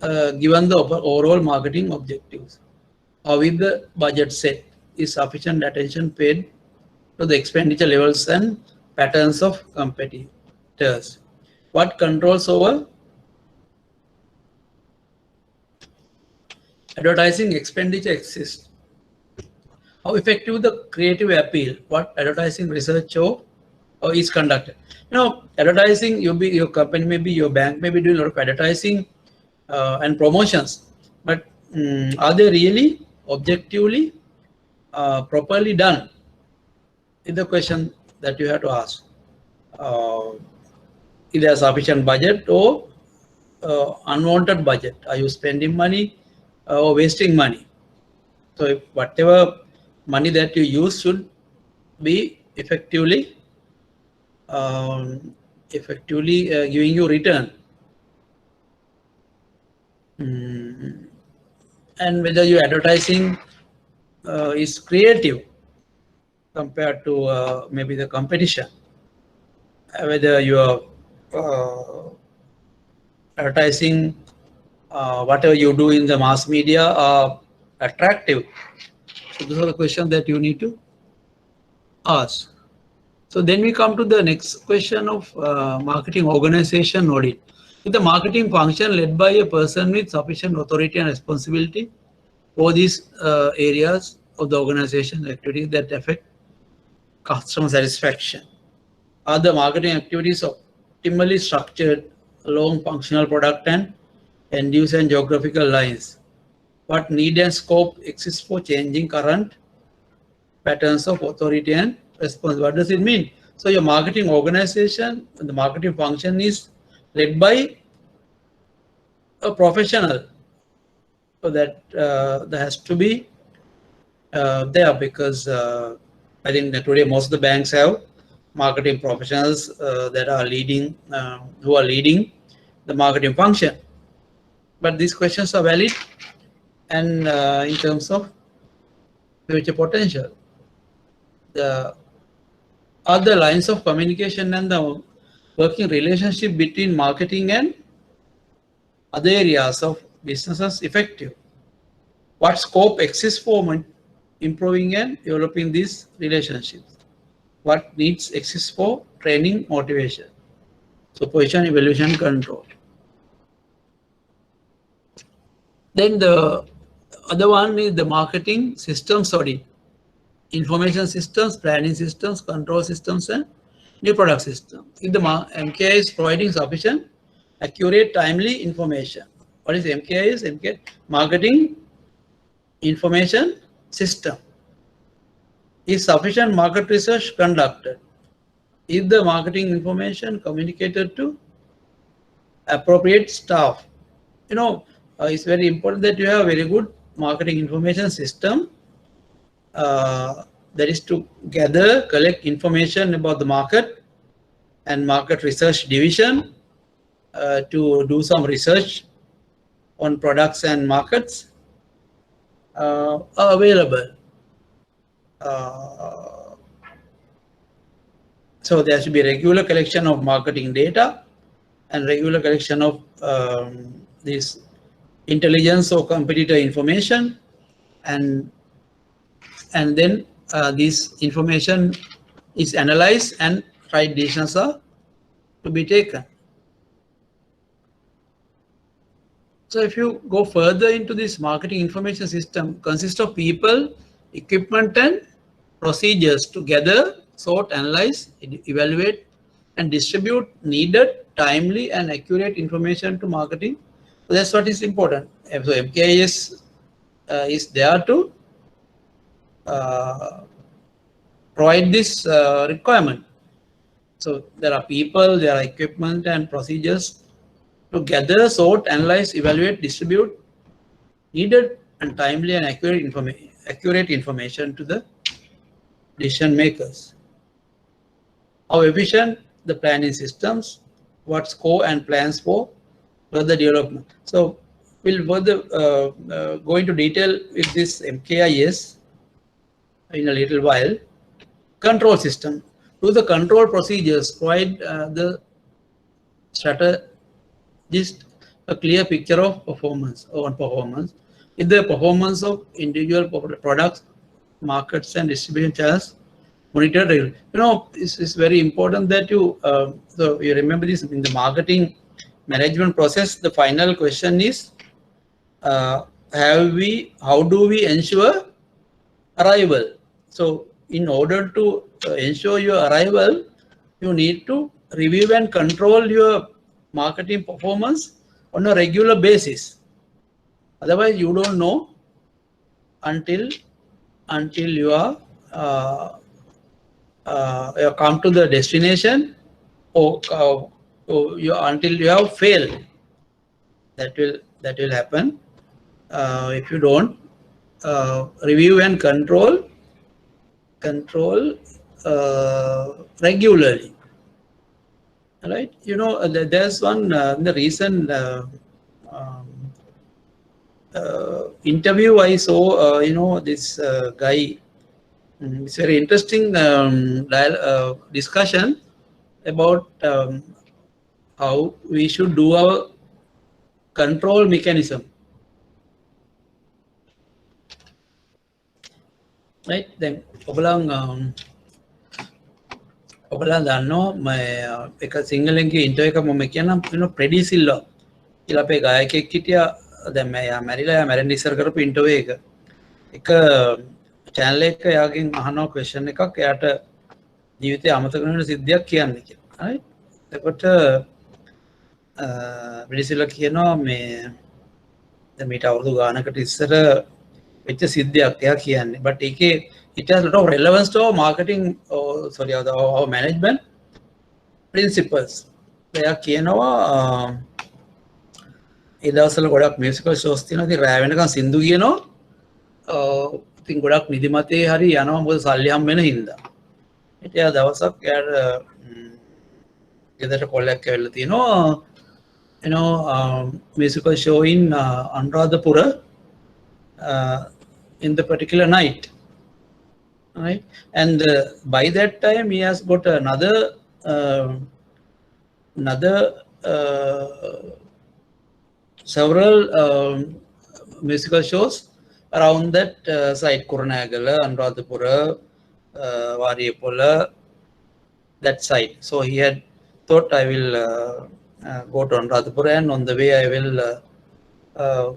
given the overall marketing objectives? How is the budget set? Is sufficient attention paid to the expenditure levels and patterns of competitors? What controls over advertising expenditure exists? How effective the creative appeal? What advertising research or is conducted? You know, advertising, your company, maybe your bank may be doing a lot of advertising and promotions, but are they really objectively properly done? Is the question that you have to ask. Is there sufficient budget or unwanted budget? Are you spending money or wasting money? So if whatever money that you use should be effectively giving you return. And whether your advertising is creative compared to maybe the competition, whether you are advertising, whatever you do in the mass media are attractive. So those are the questions that you need to ask. So then we come to the next question of marketing organization audit. Is the marketing function led by a person with sufficient authority and responsibility for these areas of the organization activities that affect customer satisfaction? Are the marketing activities optimally structured along functional product and end-use and geographical lines? What need and scope exists for changing current patterns of authority and response? What does it mean? So your marketing organization, the marketing function is led by a professional. So that there has to be there, because I think that today most of the banks have marketing professionals that are leading, who are leading the marketing function. But these questions are valid and in terms of future potential. The other lines of communication and the working relationship between marketing and other areas of businesses effective? What scope exists for improving and developing these relationships? What needs exist for training motivation? So position evaluation control. Then the other one is the marketing systems audit. Information systems, planning systems, control systems, and new product system. If the MKI is providing sufficient, accurate, timely information. What is MKI? Is MKI marketing information system. Is sufficient market research conducted? Is the marketing information communicated to appropriate staff? It's very important that you have a very good marketing information system that is to gather, collect information about the market and market research division to do some research on products and markets are available. So there should be regular collection of marketing data and regular collection of this intelligence or competitor information, and then this information is analyzed and right decisions are to be taken. So if you go further into this marketing information system, consists of people, equipment, and procedures to gather, sort, analyze, evaluate, and distribute needed, timely, and accurate information to marketing. So that's what is important. So MKIS is there to provide this requirement. So there are people, there are equipment and procedures to gather, sort, analyze, evaluate, distribute needed and timely and accurate information to the decision makers. How efficient the planning systems, what scope and plans for further development. So we'll further go into detail with this MKIS in a little while. Control system. Do the control procedures provide the strategist a clear picture of performance or performance? If the performance of individual products, markets, and distribution channels monitored regularly. It's very important that you so you remember this in the marketing management process. The final question is, how do we ensure arrival? So in order to ensure your arrival, you need to review and control your marketing performance on a regular basis. Otherwise, you don't know until you are you come to the destination, or until you have failed. That will happen if you don't review and control regularly. Right? There's one in the recent interview I saw. This guy. It's very interesting discussion about how we should do our control mechanism. Right? Then ඔබලා දන්නවා එක සිංහලෙන්ගේ interview එකක් මම කියන්නම් ප්‍රෙඩිසිල්ලා කියලා අපේ ගායකයෙක් හිටියා. දැන් මෙයා මැරිලා, එයා මැරෙන්න ඉස්සර කරපු ඉන්ටර්වයු එක channel එක එයාගෙන් අහනවා question එකක්, එයාට ජීවිතේ අමතක වෙන සිද්ධියක් කියන්න කියලා. right? එතකොට ප්‍රෙඩිසිල්ලා කියනවා දැන් මේට අවුරුදු ගානකට ඉස්සර වෙච්ච සිද්ධියක් එයා කියන්නේ. but ඒකේ it has a lot of relevance to our marketing, our management principles. එයා කියනවා ඒ දවස්වල ගොඩක් musical shows තියෙනවා. ඉතින් රෑ වෙනකන් සින්දු කියනවා. ඉතින් ගොඩක් නිදිමතේ හරි යනවා, මොකද සල්ලි හම් වෙන හින්දා. ඉතින් එයා දවසක් එයාට ගෙදරට කොල්ලක් ඇවිල්ලා තියෙනවා, musical show in Anuradhapura in the particular night. Right? And by that time he has got another another several musical shows around that site, Kurunagala, Anuradhapura, Variyapola, that side. So he had thought I will go to Anuradhapura, and on the way I will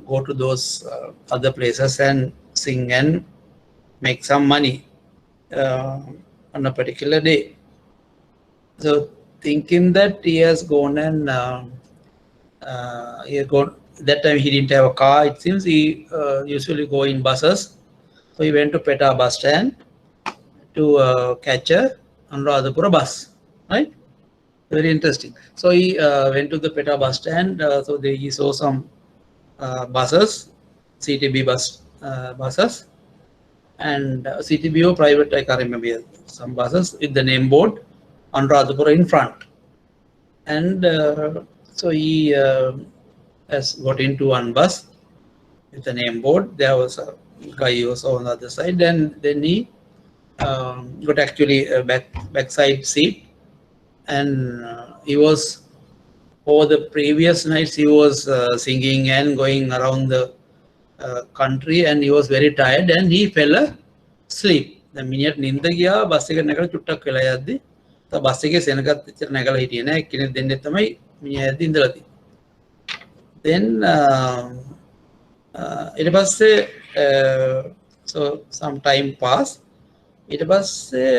go to those other places and sing and make some money on a particular day. So thinking that he has gone and he had gone, that time he didn't have a car, it seems. He usually go in buses. So he went to Peta bus stand to catch a Anuradhapura bus, right? Very interesting. So he went to the Peta bus stand. So there he saw some buses, CTB buses, and CTB or private, I can't remember, some buses with the name board Anuradhapura in front. And so he has got into one bus with the name board. There was a guy also on the other side, and then he got actually a backside seat, and he was, over the previous nights he was singing and going around the country, and he was very tired and he fell asleep. The minute නින්ද ගියා bus එක නැගලා චුට්ටක් වෙලා යද්දි තා bus එකේ සෙනගත් එච්චර නැගලා හිටියේ නැහැ. එක්කෙනෙක් දෙන්නෙක් තමයි මිනිහා යද්දි ඉඳලා තියෙන්නේ. Then ඊට පස්සේ so some time pass. ඊට පස්සේ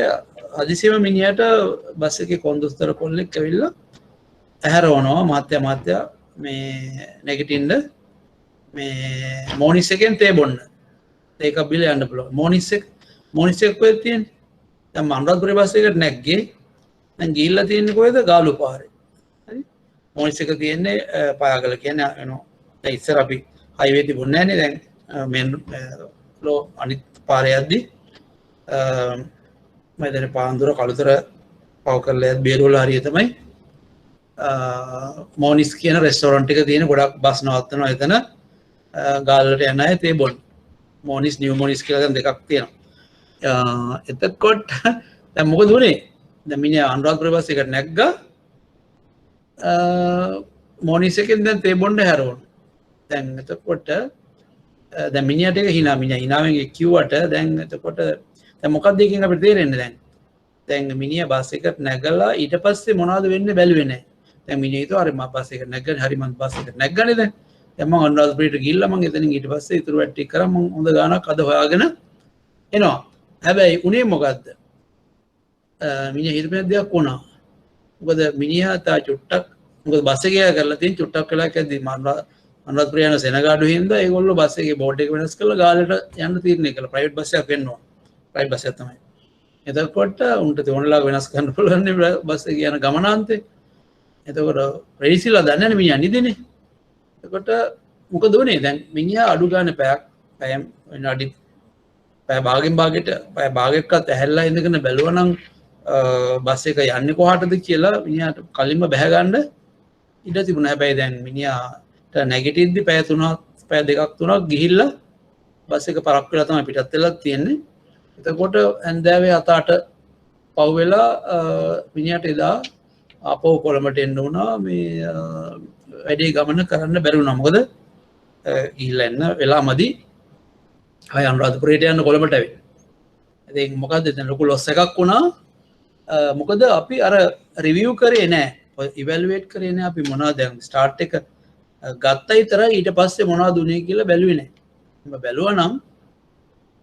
හදිසියෙම මිනිහට බස් එකේ කොන්දොස්තර කොල්ලෙක් ඇවිල්ලා ඇහැරවනවා, මාත්‍යා මේ නැගිටින්න මේ මොනිස් එකෙන් තේ බොන්න. ඒක බිල යන්න පුළුවන්. මොනිස් එක කොහෙද තියෙන්නේ? දැන් අනුරාධපුර බස් එකට නැග්ගේ. දැන් ගිහිල්ලා තියෙන්නේ කොහෙද? ගාලු පාරේ. හරි? මොනිස් එක තියෙන්නේ පයාගල කියන්නේ දැන් ඉස්සර අපි හයිවේ තිබුණේ නැහනේ. දැන් මෙන් ලෝ අනිත් පාරේ යද්දි මම දැන් පාන්දුර කළුතර පව කරලා යද්දි බේරුවල හරිය තමයි මොනිස් කියන රෙස්ටෝරන්ට් එක තියෙන. ගොඩක් බස් නවත්තනවා එතන ගාල්ලට යන අය තේ බොන්න. මොනිස් නිව් මොනිස් කියලා දැන් දෙකක් තියෙනවා. එතකොට දැන් මොකද වුනේ? දැන් මිනිහා අනුරාධපුර බස් එකට නැග්ගා. මොනිස් එකෙන් දැන් තේ බොන්න හැරවුණා. දැන් එතකොට දැන් මිනිහට එක මිනිහා හිනාවෙන් කිව්වට දැන් එතකොට දැන් මොකක්ද එකෙන් අපිට තේරෙන්නේ දැන් මිනිහා බස් එකට නැගලා ඊට පස්සේ මොනවද වෙන්නේ බැලුවේ නැහැ. දැන් මිනිහා හිතුවා හරි මම බස් එකට නැග්ගනේ, හරි මම බස් එකට නැග්ගනේ දැන්. දැන් මම අනුරාධපුරයට ගිහිල්ලා මම එතනින් ඊට පස්සේ ඉතුරු වැඩ ටික කරා, මම හොඳ ගානක් අද හොයාගෙන එනවා. හැබැයි උනේ මොකද්ද? මිනිහා හිතපු දෙයක් වුණා. මොකද මිනිහා තා චුට්ටක්, මොකද බස් එකේ කරලා තියෙන චුට්ටක් වෙලා කැද්දි අනුරාධපුර යන සෙනගාඩු හින්දා ඒගොල්ලෝ බස් එකේ බෝඩ් එක වෙනස් කරලා ගාලට යන්න තීරණය කළා. ප්‍රයිවට් බස් එකක් වෙන්න ඕන. ප්‍රයිවට් බස් එකක් තමයි. එතකොට උන්ට තෝරලා වෙනස් කරන්න පුළුවන් නේ බස් එකේ යන ගමනාන්තේ. එතකොට රෙඩිසිලා දන්නේ නැහැ මිනිහා නිදිනේ. එතකොට මොකද වුනේ? දැන් මිනිහා අඩු ගන්න පැය විනාඩි පැය භාගයක්වත් ඇහැරලා ඉඳගෙන බැලුවා නම් බස් එක යන්නේ කොහාටද කියලා මිනිහාට කලින්ම බැහැ ගන්න ඉඩ තිබුණා. හැබැයි දැන් මිනිහාට නැගිටිද්දි පැය 2-3ක් ගිහිල්ලා බස් එක පරක් වෙලා තමයි පිටත් වෙලා තියෙන්නේ. එතකොට ඇන්දෑවේ 7-8 පව් වෙලා මිනිහාට එදා ආපහු කොළඹට එන්න වුණා. මේ වැඩේ ගමන කරන්න බැරි වුණා. මොකද ගිහිල්ලා එන්න වෙලාමදි අය අනුරාධපුරයට යන්න කොළඹට ඇවිත්. ඉතින් මොකද්ද දැන් ලොකු ලොස් එකක් වුණා. මොකද අපි අර රිවිව් කරේ නැහැ, ඉවැලුවේට් කරේ නැහැ. අපි මොනවද දැන් ස්ටාර්ට් එක ගත්තා විතරයි, ඊට පස්සේ මොනවද උනේ කියලා බැලුවේ නැහැ. මම බැලුවා නම්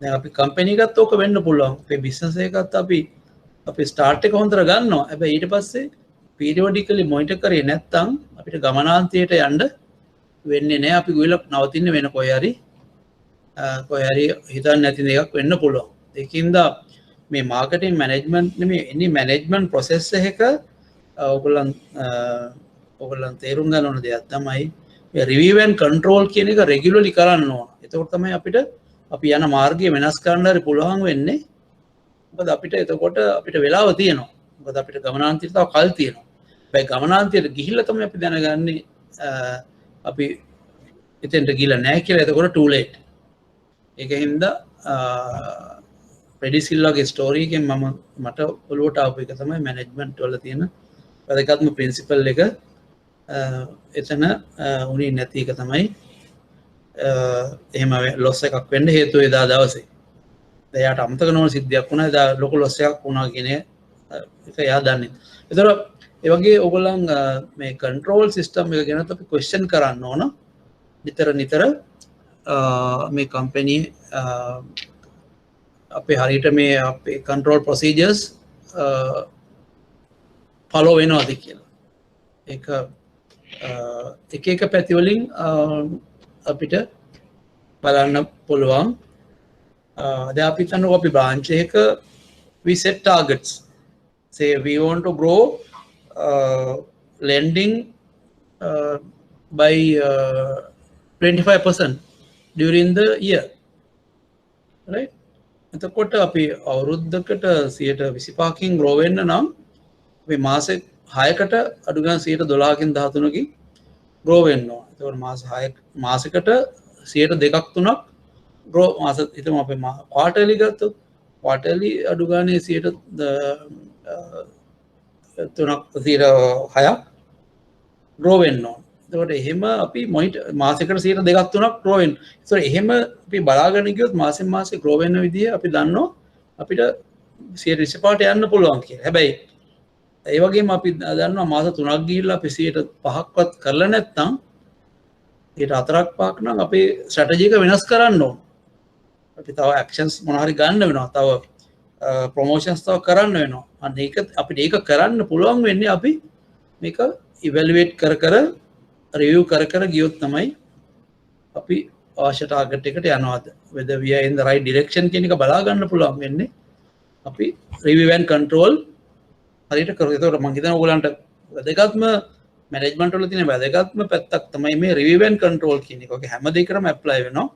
දැන් අපි කම්පැනි එකත් ඕක වෙන්න පුළුවන්. අපේ බිස්නස් එකත් අපි ස්ටාර්ට් එක හොඳට ගන්නවා. හැබැයි ඊට පස්සේ පීරියොඩිකලි මොනිටර් කරේ නැත්නම් අපිට ගමනාන්තයට යන්න වෙන්නේ නැහැ. අපි ගිහලා නවතින්න වෙන කොහේ හරි හිතන්නේ නැති දෙයක් වෙන්න පුළුවන්. ඒකින්ද මේ මාකටිං මැනේජ්මන්ට් නෙමෙයි එනි මැනේජ්මන්ට් ප්‍රොසෙස් එකක ඔයගොල්ලන් තේරුම් ගන්න ඕන දෙයක් තමයි මේ රිවිව් ඇන්ඩ් කන්ට්‍රෝල් කියන එක රෙගියුලර්ලි කරන්න ඕන. එතකොට තමයි අපි යන මාර්ගය වෙනස් කරන්න හරි පුළුවන් වෙන්නේ. මොකද එතකොට අපිට වෙලාව තියෙනවා. මොකද අපිට ගමනාන්තයට තව කල් තියෙනවා. හැබැයි ගමනාන්තයට ගිහිල්ලා තමයි අපි දැනගන්නේ අපි එතෙන්ට ගිහිල්ලා නැහැ කියලා. එතකොට too late. ඒකින්ද රෙඩි සිල්ලාගේ ස්ටෝරි එකෙන් මට ඔලුවට ආපු එක තමයි මැනේජ්මන්ට් වල තියෙන වැදගත්ම ප්‍රින්සිපල් එක එතන උනේ නැති එක තමයි එහෙම ලොස් එකක් වෙන්න හේතුව එදා දවසේ. එයාට අමතක නොවන සිද්ධියක් වුණා. එදා ලොකු ලොස් එකක් වුණා කියන එක එයා දන්නේ. ඒතර ඒ වගේ ඕගොල්ලන් මේ කන්ට්‍රෝල් සිස්ටම් එක ගැන අපි ක්වෙස්චන් කරන්න ඕන. නිතර මේ කම්පැනි අපේ හරියට මේ අපේ කන්ට්‍රෝල් ප්‍රොසීජර්ස් ෆලෝ වෙනවද කියලා. ඒක එක පැති වලින් අපිට බලන්න පුළුවන්. දැන් අපි හිතන්නකෝ අපි බ්‍රාන්ච් එකක we set targets. Say we want to grow lending by 25% during the year, right? එතකොට අපි අවුරුද්දකට 125කින් grow වෙන්න නම් අපි මාසෙ 6කට අඩු ගන්න 12කින් 13කින් grow වෙන්න ඕන. එතකොට මාසෙකට 2ක් 3ක් grow මාස හිතමු අපි quarterly ගත්තොත් quarterly අඩු ගානේ 3ක් 6ක් grow වෙන්න ඕන. එතකොට එහෙම අපි මාසෙකට 2ක් 3ක් grow වෙන්න. ඒතකොට එහෙම අපි බලාගෙන ගියොත් මාසෙන් මාසෙ grow වෙන විදිය අපි දන්නවා අපිට 125ට යන්න පුළුවන් කියලා. හැබැයි ඒ වගේම අපි දන්නවා මාස 3ක් ගිහිල්ලා අපි 5%ක්වත් කරලා නැත්නම් 4ක් 5ක් නම් අපේ ස්ට්‍රැටජි එක වෙනස් කරන්න ඕන. අපි තව ඇක්ෂන්ස් මොනවා හරි ගන්න වෙනවා. තව ප්‍රොමෝෂන්ස් තව කරන්න වෙනවා. අන්න ඒක අපිට ඒක කරන්න පුළුවන් වෙන්නේ අපි මේක ඉවැලුවේට් කර රිවිව් කර ගියොත් තමයි අපි අවශ්‍ය ටාගට් එකට යනවාද whether we are in the right direction කියන එක බලා ගන්න පුළුවන් වෙන්නේ අපි review and control හරියට කරොත්. ඒකට මම හිතනවා ඔයගලන්ට වැදගත්ම මැනේජ්මන්ට් වල තියෙන වැදගත්ම පැත්තක් තමයි මේ review and control කියන එක. ඔක හැම දෙයකටම apply වෙනවා.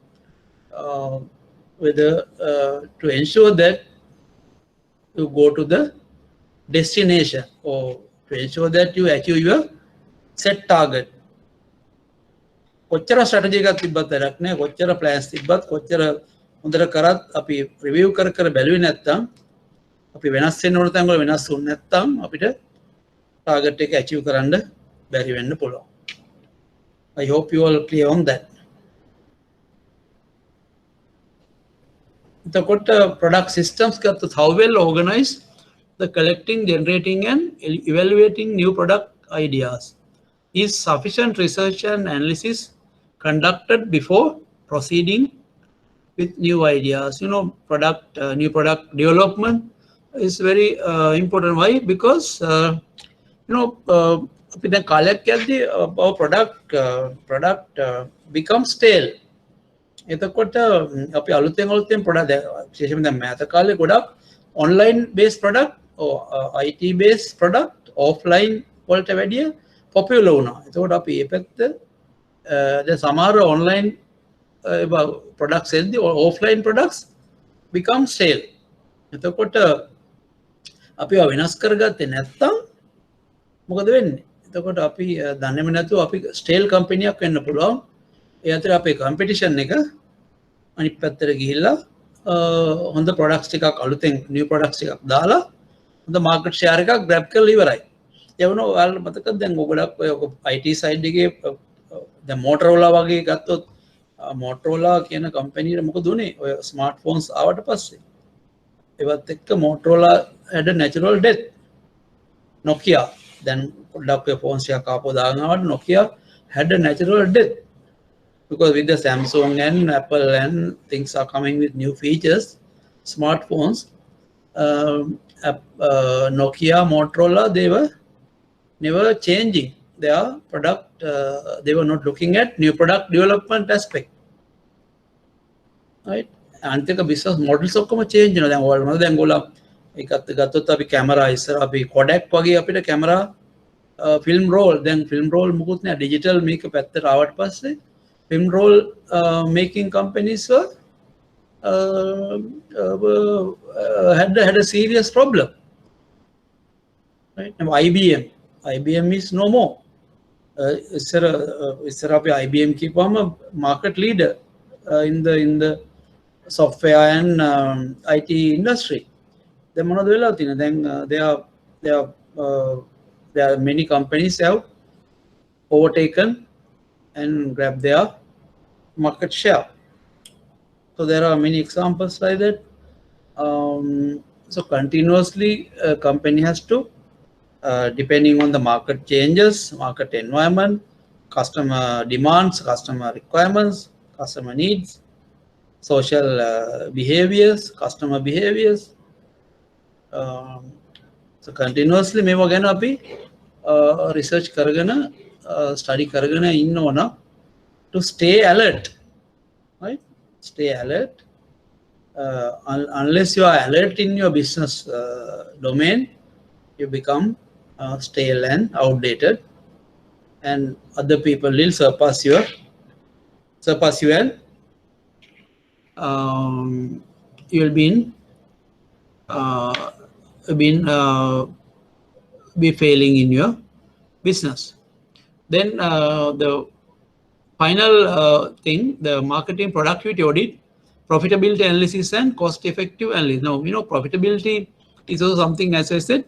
Whether to ensure that you go to the destination or to ensure that you achieve your set target. කොච්චර ස්ට්‍රැටජි එකක් තිබ්බත් වැඩක් නැහැ. කොච්චර ප්ලෑන්ස් තිබ්බත් කොච්චර හොඳට කරත් අපි රිවිව් කර බැලුවේ නැත්නම් අපි වෙනස් වෙන්න ඕන තැන් වල වෙනස් වුනේ නැත්නම් අපිට ටාගට් එක අචීව් කරන්න බැරි වෙන්න පුළුවන්. I hope you all clear on that. එතකොට product systems ගත්තොත් how well organized the collecting, generating and evaluating new product ideas. Is sufficient research and analysis conducted before proceeding with new ideas? You know, new product development is very important. Why? Because you know, අපි දැන් කාලයක් යද්දී our product becomes stale. එතකොට අපි අලුතෙන් product විශේෂයෙන්ම දැන් මෑත කාලේ ගොඩක් online based product or IT based product offline වලට වැඩිය popular වුණා. එතකොට අපි මේ පැත්ත දැන් සමහර online products එද්දී offline products become stale. එතකොට අපි වෙනස් කරගත්තේ නැත්නම් මොකද වෙන්නේ? එතකොට අපි දන්නේම නැතුව අපි stale company එකක් වෙන්න පුළුවන්. ඒ අතර අපේ competition එක අනිත් පැත්තට ගිහිල්ලා හොඳ products ටිකක් අලුතෙන් new products ටිකක් දාලා හොඳ market share එකක් grab කරලා ඉවරයි. ඒ වුණා ඔයාලට මතකද දැන් ගොඩක් ඔය IT side එකේ දැන් Motorola වගේ ගත්තොත් Motorola කියන කම්පැනි එක මොකද උනේ? ඔය smartphones ආවට පස්සේ ඒවත් එක්ක Motorola had a natural death. Nokia then පොඩ්ඩක් ඔය phones එකක් ආපහු දාගෙන ආවට Nokia had a natural death. Because with the Samsung and Apple and things are coming with new features, smartphones, Nokia, Motorola, they were never changing their product. They were not looking at new product development aspect, right? And the business models ඔක්කොම change වෙනවා. දැන් ඔයාලා මොනවද දැන් ගෝලා එකත් ගත්තොත් අපි camera ඉස්සර අපි Kodak වගේ අපිට කැමරා film roll දැන් film roll මුකුත් නෑ digital මේක පැත්තට ආවට පස්සේ film roll making companies were had a serious problem, right? Now IBM is no more. Isra IBM keepam market leader in the software and IT industry. Then monada vela thina then they are There are many companies have overtaken and grabbed their market share. So there are many examples like that. So continuously, a company has to, depending on the market changes, market environment, customer demands, customer requirements, customer needs, social behaviors, customer behaviors. So continuously මේවා ගැන අපි research කරගෙන study කරගෙන ඉන්න ඕන to stay alert, right? Stay alert. Unless you are alert in your business domain, you become stale and outdated, and other people will surpass you, and you will be failing in your business. Then the final thing, the marketing productivity audit, profitability analysis and cost effective analysis. Now, profitability is also something, as I said,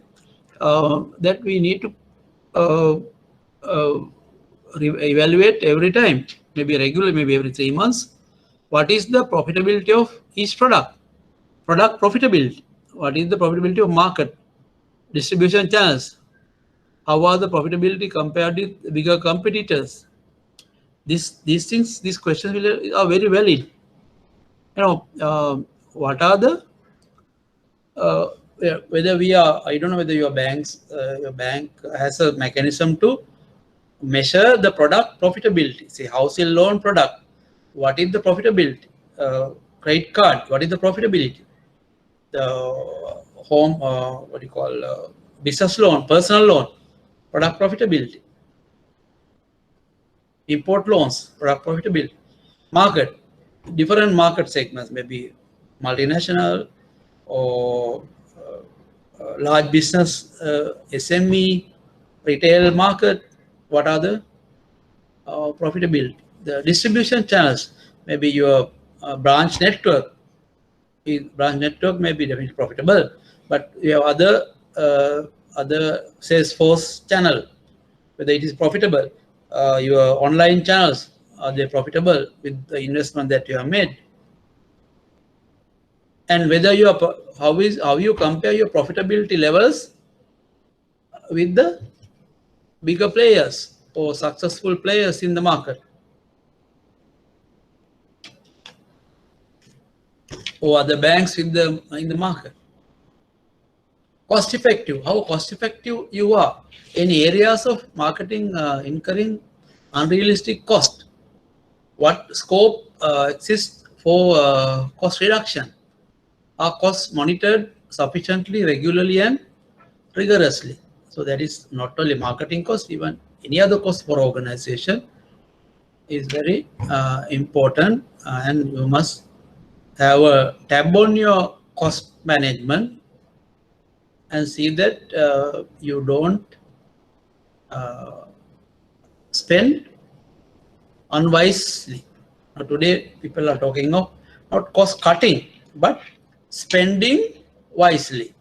that we need to evaluate every time, maybe regularly, maybe every 3 months. What is the profitability of each product profitability? What is the profitability of market, distribution channels? How are the profitability compared with bigger competitors? These things, these questions are very valid. What are the whether we are, I don't know whether your bank has a mechanism to measure the product profitability. Say housing loan product, what is the profitability? Credit card, what is the profitability? The home, what do you call, business loan, personal loan, product profitability. Import loans, product profitability. Market, different market segments, maybe multinational or large business, SME, retail market. What are the profitability? The distribution channels, maybe your branch network. Branch network may be definitely profitable, but you have other sales force channel, whether it is profitable. Your online channels, are they profitable with the investment that you have made? And whether you are, how you compare your profitability levels with the bigger players or successful players in the market, or other banks in the market. Cost effective, how cost effective you are. Any areas of marketing incurring unrealistic cost? What scope exists for cost reduction? Are costs monitored sufficiently, regularly and rigorously? So that is not only marketing cost, even any other cost for organization is very important, and you must have a tab on your cost management and see that you don't spend unwisely. Now, today people are talking of not cost cutting, but spending wisely.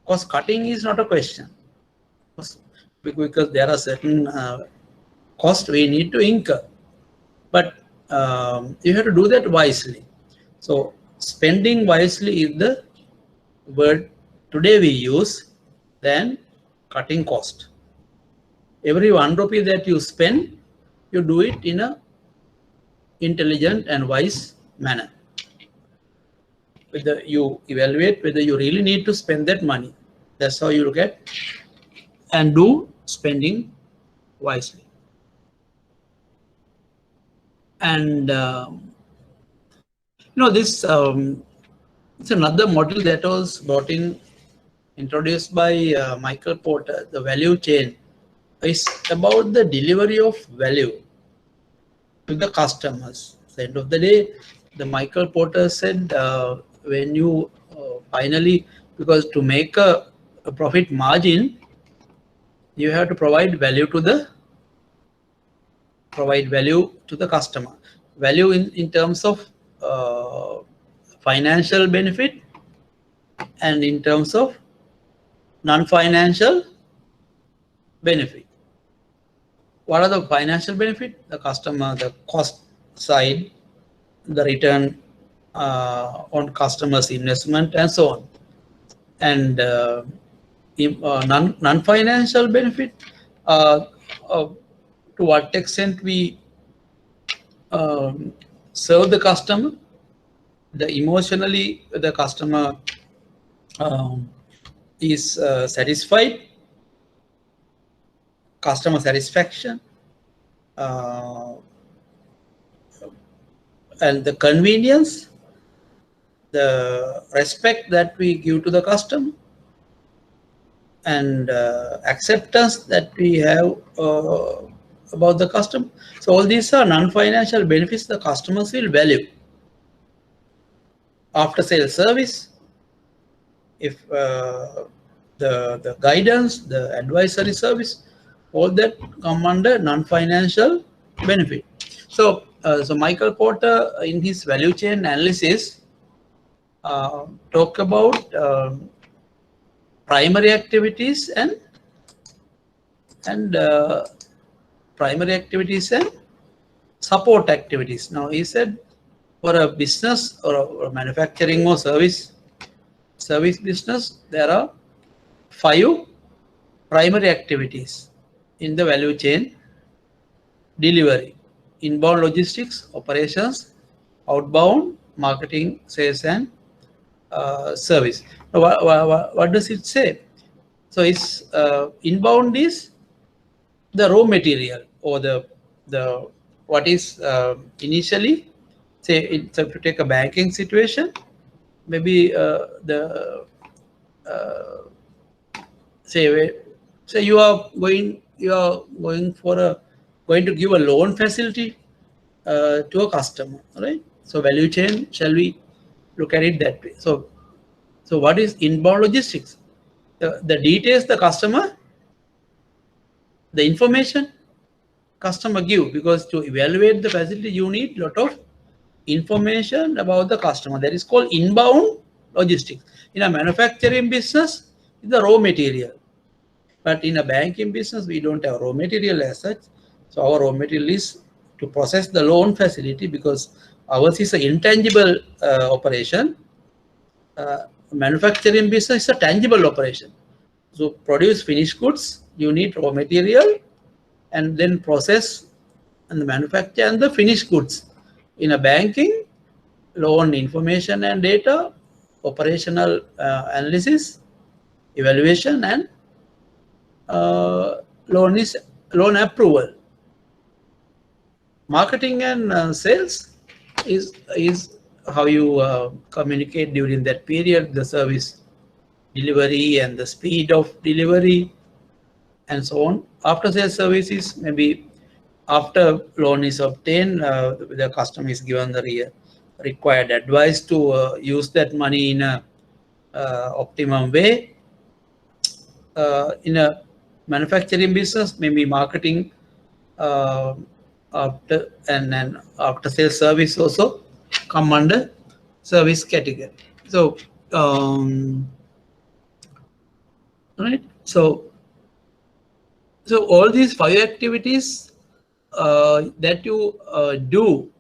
Cost cutting is not a question, because there are certain costs we need to incur, but you have to do that wisely. So spending wisely is the word today we use than cutting cost. Every 1 rupee that you spend, you do it in a intelligent and wise manner. Whether you evaluate whether you really need to spend that money. That's how you look at and do spending wisely. And this it's another model that was introduced by Michael Porter. The value chain is about the delivery of value to the customers. At the end of the day, the Michael Porter said, when you finally, because to make a profit margin, you have to provide value to the customer. Value in terms of financial benefit and in terms of non-financial benefit. What are the financial benefit? The customer, the cost side, the return on customers' investment, and so on. And non-financial benefit, to what extent we serve the customer, the emotionally the customer is satisfied, customer satisfaction, and the convenience, the respect that we give to the customer, and acceptance that we have about the customer. So all these are non-financial benefits the customers will value. After sales service, if the guidance, the advisory service, all that come under non-financial benefit. So so Michael Porter in his value chain analysis talk about primary activities and support activities. Now he said for a business or a manufacturing or service business, there are 5 primary activities in the value chain: delivery, inbound logistics, operations, outbound, marketing, sales, and service. Now, what does it say? So it's inbound is the raw material, or the what is initially, say if you take a banking situation, maybe say you are going to give a loan facility to a customer, right? So value chain, shall we look at it that way? So what is inbound logistics? The details the customer, the information customer give, because to evaluate the facility you need a lot of information about the customer. That is called inbound logistics. In a manufacturing business, it's the raw material. But in a banking business, we don't have raw material as such. So our raw material is to process the loan facility, because ours is an intangible operation. Manufacturing business is a tangible operation. So produce finished goods, you need raw material, and then process and the manufacture and the finished goods. In a banking, loan information and data, operational analysis, evaluation, and loan approval. Marketing and sales is how you communicate during that period, the service delivery and the speed of delivery, and so on. After sales services, maybe after loan is obtained, the customer is given the required advice to use that money in a optimum way. In a manufacturing business, maybe marketing after, and then after sales service also come under service category. So right, so all these 5 activities that you do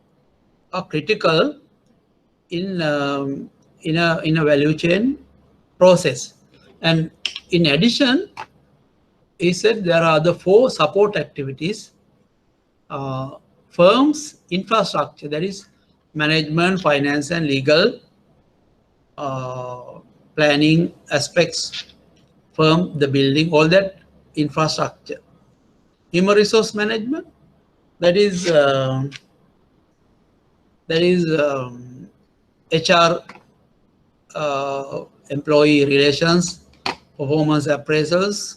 are critical in a value chain process. And in addition, he said there are the 4 support activities: firms, infrastructure, that is management, finance, and legal, planning aspects, firm, the building, all that infrastructure. Human resource management, that is HR, employee relations, performance appraisals.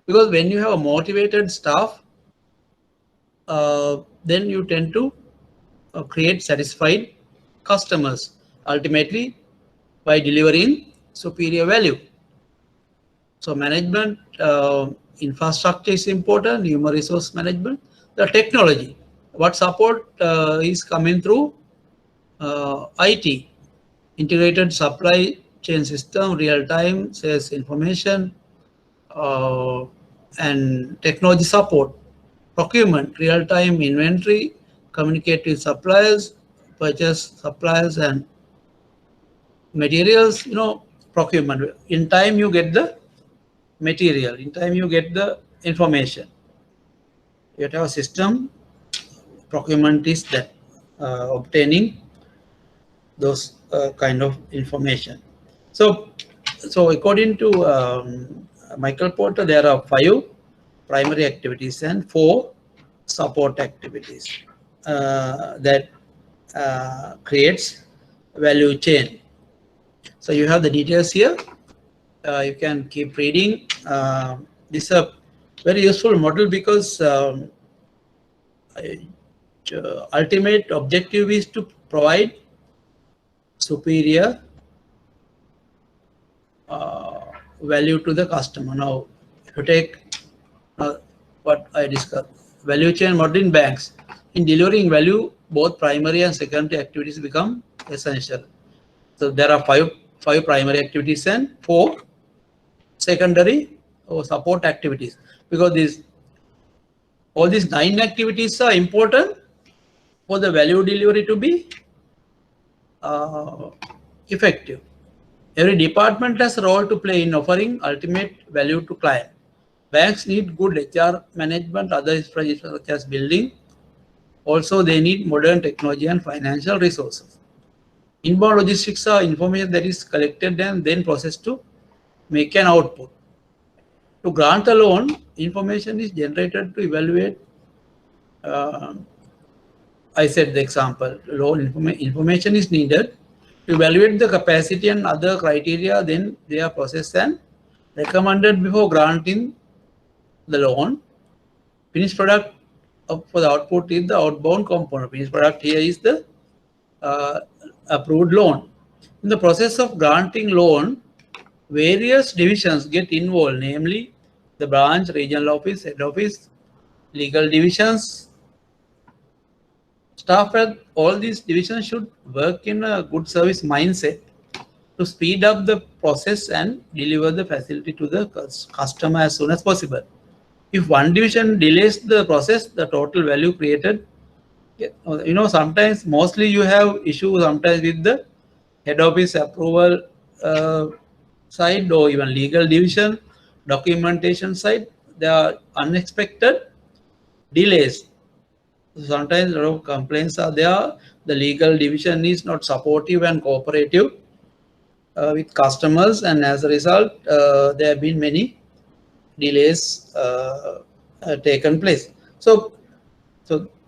Because when you have a motivated staff, then you tend to create satisfied customers, ultimately by delivering superior value. So management, infrastructure is important, human resource management, the technology, what support is coming through IT, integrated supply chain system, real-time sales information, and technology support, procurement, real-time inventory, communicate with suppliers, purchase suppliers and materials, procurement. In time you get the material, in time you get the information. You have to have a system. Procurement is that obtaining those kind of information. So according to Michael Porter, there are 5 primary activities and 4 support activities that creates value chain. So you have the details here. You can keep reading. This is a very useful model because ultimate objective is to provide superior value to the customer. Now, if you take what I discussed, value chain model in banks, in delivering value, both primary and secondary activities become essential. So there are five primary activities and 4 secondary or support activities, because all these 9 activities are important for the value delivery to be effective. Every department has a role to play in offering ultimate value to client. Banks need good HR management, other infrastructure such as building. Also, they need modern technology and financial resources. Inbound logistics are information that is collected and then processed to make an output. To grant a loan, information is generated to evaluate. I said the example, loan information is needed to evaluate the capacity and other criteria, then they are processed and recommended before granting the loan. Finished product for the output is the outbound component. Finished product here is the approved loan. In the process of granting loan, various divisions get involved, namely the branch, regional office, head office, legal divisions. Staff at all these divisions should work in a good service mindset to speed up the process and deliver the facility to the customer as soon as possible. If one division delays the process, the total value created, sometimes mostly you have issues sometimes with the head office approval side or even legal division, documentation side. There are unexpected delays. Sometimes a lot of complaints are there. The legal division is not supportive and cooperative with customers, and as a result, there have been many delays taken place. So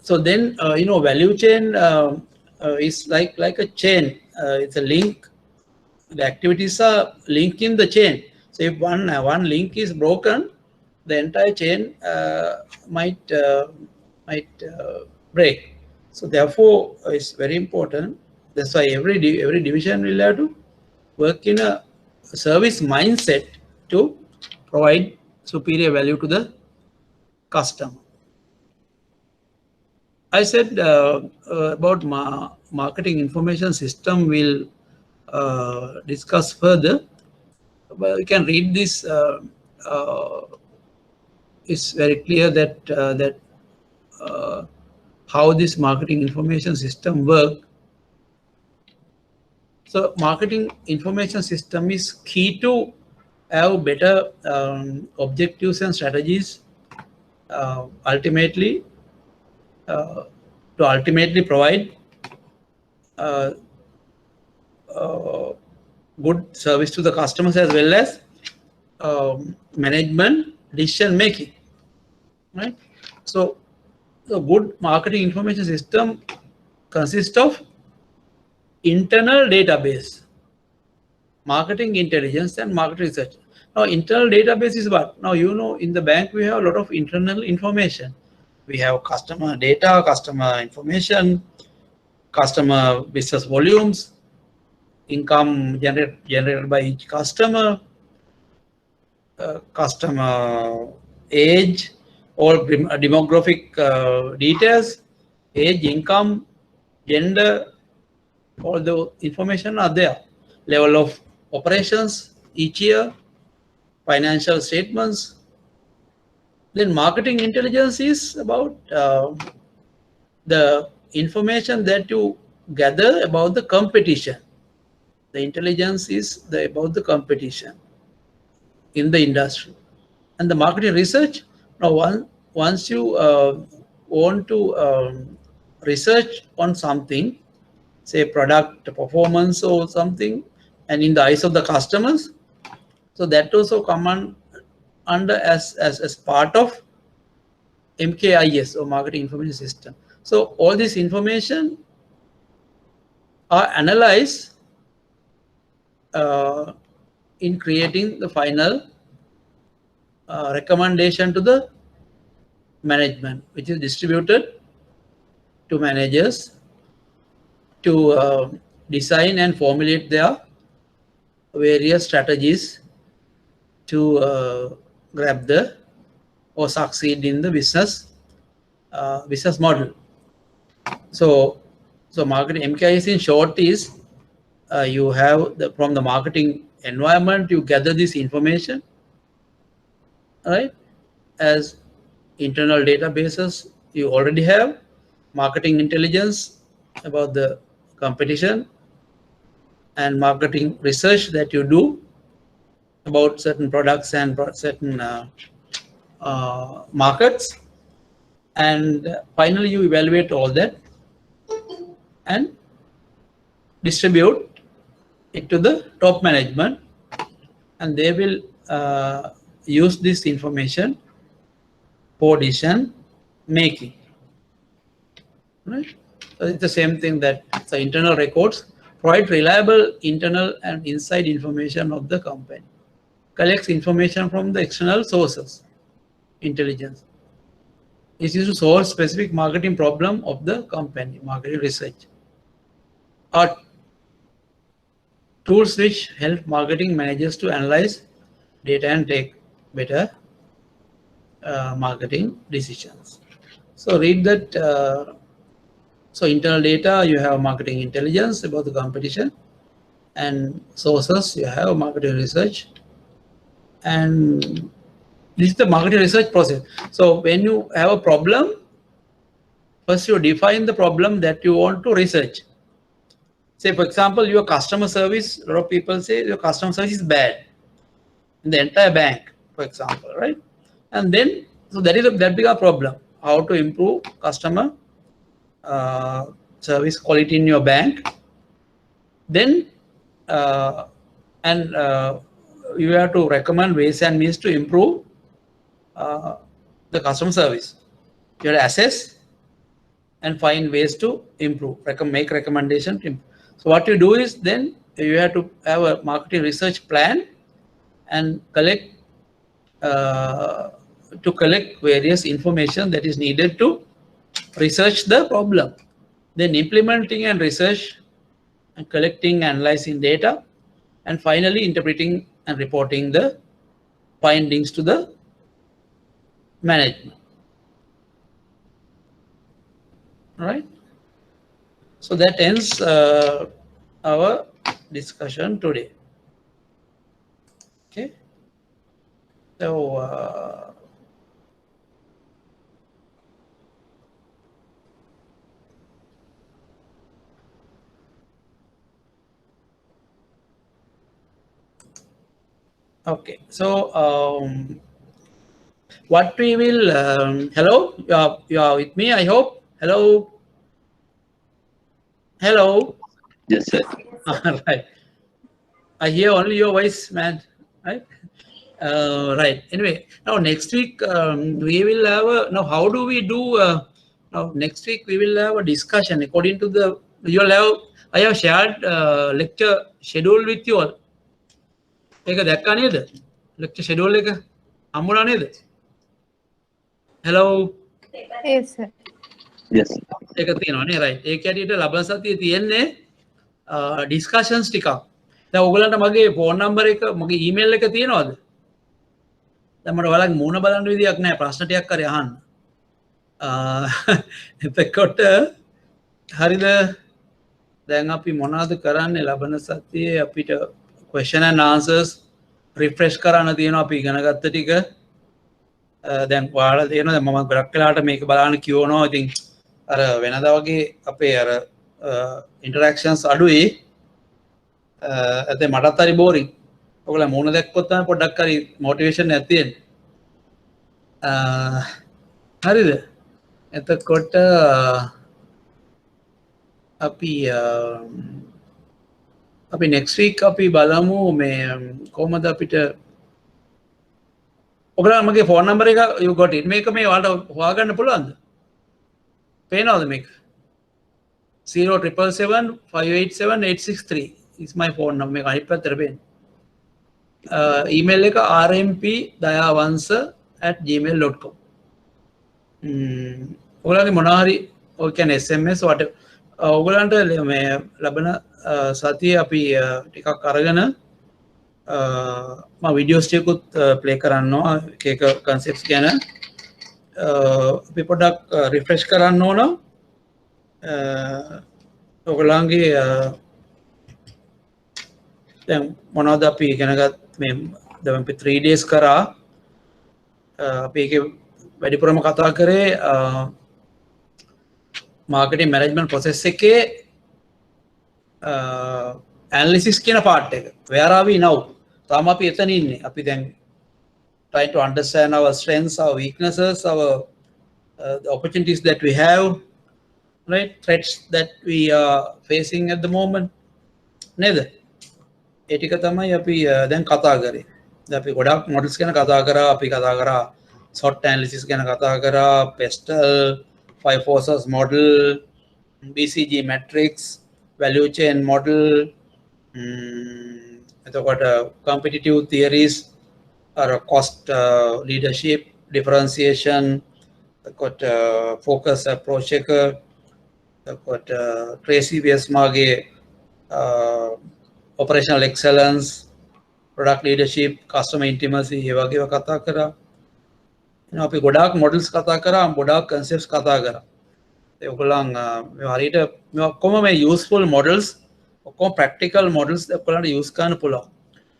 then value chain is like a chain. It's a link. The activities are linked in the chain. So if one link is broken, the entire chain might break. So therefore, it's very important. That's why every division will have to work in a service mindset to provide superior value to the customer. I said about marketing information system. We'll discuss further. But you can read this. It's very clear that how this marketing information system works. So marketing information system is key to have better objectives and strategies, ultimately provide good service to the customers as well as management decision making, right? So the good marketing information system consists of internal database, marketing intelligence, and market research. Now, internal database is what? Now, in the bank, we have a lot of internal information. We have customer data, customer information, customer business volumes, income generated by each customer, customer age, all demographic details, age, income, gender, all the information are there. Level of operations each year, financial statements, Then marketing intelligence is about the information that you gather about the competition. The intelligence is about the competition in the industry. And the marketing research, now once you want to research on something, say product performance or something, and in the eyes of the customers, so that also come under as part of MKIS or marketing information system. So all this information are analyzed in creating the final recommendation to the management, which is distributed to managers to design and formulate their various strategies to grab the or succeed in the business model. So marketing MKIS in short is you have from the marketing environment you gather this information, right? As internal databases you already have, marketing intelligence about the competition, and marketing research that you do about certain products and certain markets, and finally you evaluate all that and distribute it to the top management, and they will use this information for decision making, right? So it's the same thing that the internal records provide reliable internal and inside information of the company, collects information from the external sources. Intelligence is used to solve specific marketing problem of the company. Marketing research are tools which help marketing managers to analyze data and take better marketing decisions. So read that. So internal data, you have marketing intelligence about the competition, and sources, you have marketing research, and this is the marketing research process. So when you have a problem, first you define the problem that you want to research. Say for example, your customer service, a lot of people say your customer service is bad in the entire bank, for example, right? And then, so that becomes a problem. How to improve customer service quality in your bank. Then you have to recommend ways and means to improve the customer service. You have to assess and find ways to improve, make recommendation to improve. So what you do is then you have to have a marketing research plan and collect various information that is needed to research the problem. Then implementing and research and collecting, analyzing data, and finally interpreting and reporting the findings to the management. All right. So that ends our discussion today. Okay. So okay. So what we will hello, you are with me, I hope. Hello. Hello. Yes, sir. All right. I hear only your voice, man. Right. Right. Anyway, now next week we will have a, now how do we do? Now next week we will have a discussion according to the I have shared lecture schedule with you all. ඒක දැක්කා නේද? lecture schedule එක හම්බුණා නේද? Hello. Yes, sir. Yes. ඒක තියෙනවා නේ, right. ඒක ඇටියට ලබන සතියේ තියෙන්නේ discussions ටිකක්. දැන් ඔයගලන්ට මගේ phone number එක මගේ email එක තියෙනවද? දැන් මට ඔයාලගේ මූණ බලන්න විදියක් නැහැ, ප්‍රශ්න ටිකක් හරි අහන්න. එතකොට හරිද? දැන් අපි මොනවද කරන්නේ ලබන සතියේ? අපිට question and answers refresh කරන්න තියෙනවා අපි ඉගෙන ගත්ත ටික. දැන් ඔයාලා තේරෙනවද මම ගොඩක් වෙලාවට මේක බලන්න කියවනවා. ඉතින් අර වෙනදා වගේ අපේ අර ඉන්ටරැක්ෂන්ස් අඩුයි. ඇත්තේ මටත් හරි බෝරින්. ඔයගොල්ලෝ මූණ දැක්කොත් තමයි පොඩ්ඩක් හරි මොටිවේෂන් එකක් තියෙන්නේ. හරිද? එතකොට අපි next week අපි බලමු මේ කොහොමද අපිට ඔයගොල්ලෝ මගේ ෆෝන් නම්බර් එක you got it මේක මේ ඔයාලට හොයාගන්න පුළුවන්ද? පේනවද මේක? 077758786 is my phone number. මේක අනිත් පැත්තට පේන්නේ. email එක rmpdayawansa@gmail.com. ඔයගොල්ලන්ගේ මොනවා හරි ඔය කියන්නේ SMS වට ඔයගොල්ලන්ට මේ ලැබෙන සතිය අපි ටිකක් අරගෙන මම වීඩියෝස් ටිකකුත් ප්ලේ කරන්නවා එක කන්සෙප්ට්ස් ගැන අපි පොඩ්ඩක් රිෆ්‍රෙෂ් කරන්න ඕන ඔයගොල්ලන්ගේ දැන් මොනවද අපි ඉගෙනගත් මේ දැන් අපි 3 days කරා අපි ඒකේ වැඩිපුරම කතා කරේ මාකටිං මැනේජ්මන්ට් ප්‍රොසෙස් එකේ ඇනලිසිස් කියන පාර්ට් එක. where are we now? තාම අපි එතන ඉන්නේ. අපි දැන් trying to understand our strengths, our weaknesses, our the opportunities that we have, right? Threats that we are facing at the moment. නේද? ඒ ටික තමයි අපි දැන් කතා කරේ. දැන් අපි ගොඩක් මොඩල්ස් ගැන කතා කරා. අපි කතා කරා SWOT analysis ගැන කතා කරා, PESTEL, 5 forces model, BCG Matrix, value chain model, එතකොට competitive theories, cost leadership, differentiation, එතකොට focus approach එක, එතකොට Tracy Wiesmaගේ operational excellence, product leadership, customer intimacy ඒ වගේ ඒවා කතා කරා. අපි ගොඩාක් මොඩල්ස් කතා කරා, ගොඩාක් කන්සෙප්ට්ස් කතා කරා. ඒ ඔයගොල්ලන් මේ හරියට මේ ඔක්කොම මේ යූස්ෆුල් මොඩල්ස් ඔක්කොම ප්‍රැක්ටිකල් මොඩල්ස් ඔයගොල්ලන්ට යූස් කරන්න පුළුවන්.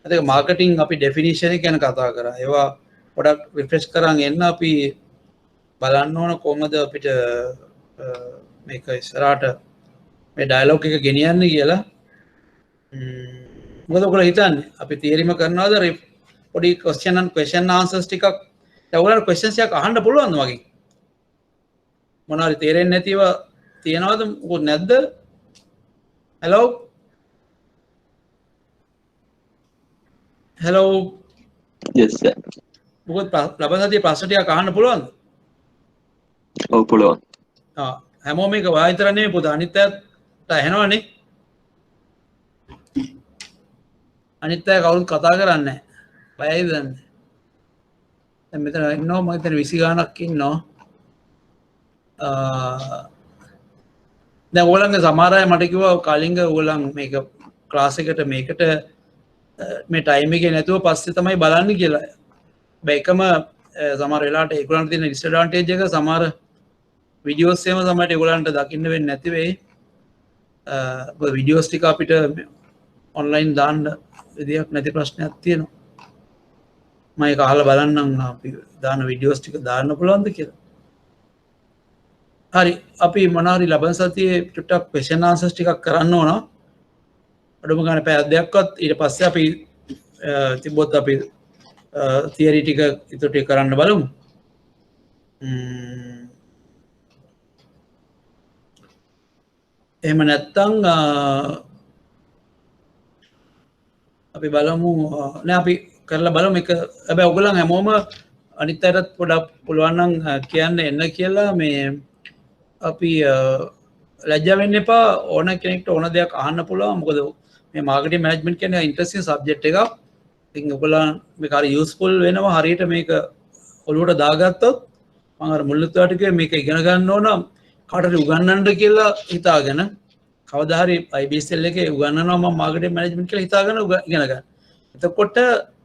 ඒක මාකටිං අපි ඩෙෆිනිෂන් එක ගැන කතා කරා. ඒවා පොඩක් රිෆ්‍රෙෂ් කරන් එන්න අපි බලන්න ඕන කොහොමද අපිට මේක ඉස්සරහට මේ ඩයලොග් එක ගෙනියන්නේ කියලා. මොකද ඔයගොල්ලෝ හිතන්නේ අපි තියරිම කරනවාද පොඩි ක්වෙස්චන් ආන්සර්ස් ටිකක් ඔයගොල්ලන්ට ක්වෙස්චන්ස් එකක් අහන්න පුළුවන්ද මගෙන්? මොනවා හරි තේරෙන්නේ නැතිව තියනවද මොකද නැද්ද? hello yes sir. මොකද ලබන සතියේ ප්‍රශ්න ටිකක් අහන්න පුළුවන්ද? ඔව් පුළුවන්. හැමෝම එක වා විතර නෙමෙයි පුතා අනිත් අයත් ඇහෙනවනේ. අනිත් අය කවුරුත් කතා කරන්නේ නැහැ. බයයිද දන්නේ? දැන් මෙතන ඉන්නවා මම හිතන්නේ 20 ගාණක් ඉන්නවා. දැන් ඕගොල්ලන්ගේ සමහර අය මට කිව්වා කලින්ග ඕගොල්ලන් මේක ක්ලාස් එකට මේකට මේ ටයිම් එකේ නැතුව පස්සේ තමයි බලන්න කියලා. හැබැයි එකම සමහර වෙලාවට ඒගොල්ලන්ට තියෙන ඩිස්ඇඩ්වාන්ටේජ් එක සමහර වීඩියෝස් එහෙම සමහරට ඒගොල්ලන්ට දකින්න වෙන්නේ නැති වෙයි. වීඩියෝස් ටික අපිට ඔන්ලයින් දාන්න විදියක් නැති ප්‍රශ්නයක් තියෙනවා. මම ඒක අහලා බලන්නම් අපි දාන වීඩියෝස් ටික දාන්න පුළුවන්ද කියලා. හරි අපි මොනවාරි ලබන සතියේ ටුටක් ක්වෙස්චන් ආන්සර්ස් ටිකක් කරන්න ඕන. අඩුම ගානේ පැය දෙකක්වත් ඊට පස්සේ අපි තිබ්බොත් අපි තියරි ටික ඉතුරු ටික කරන්න බලමු. එහෙම නැත්නම් අපි බලමු නෑ අපි කරලා බලමු එක. හැබැයි ඔයගොල්ලන් හැමෝම අනිත් අයටත් පොඩක් පුළුවන් නම් කියන්න එන්න කියලා මේ අපි ලැජ්ජා වෙන්න එපා. ඕන කෙනෙක්ට ඕන දෙයක් අහන්න පුළුවන්. මොකද මේ මාකටිං මැනේජ්මන්ට් කියන්නේ ඉන්ටරෙස්ටිං සබ්ජෙක්ට් එකක්. ඉතින් ඔයගොල්ලන් මේක හරි යූස්ෆුල් වෙනවා. හරියට මේක ඔළුවට දාගත්තොත් මම අර මුල්ලුත් වාටිකේ මේක ඉගෙන ගන්න ඕන කාටද උගන්වන්න කියලා හිතාගෙන කවදා හරි IBSL එකේ උගන්වනවා මම මාකටිං මැනේජ්මන්ට් කියලා හිතාගෙන ඉගෙන ගන්න. එතකොට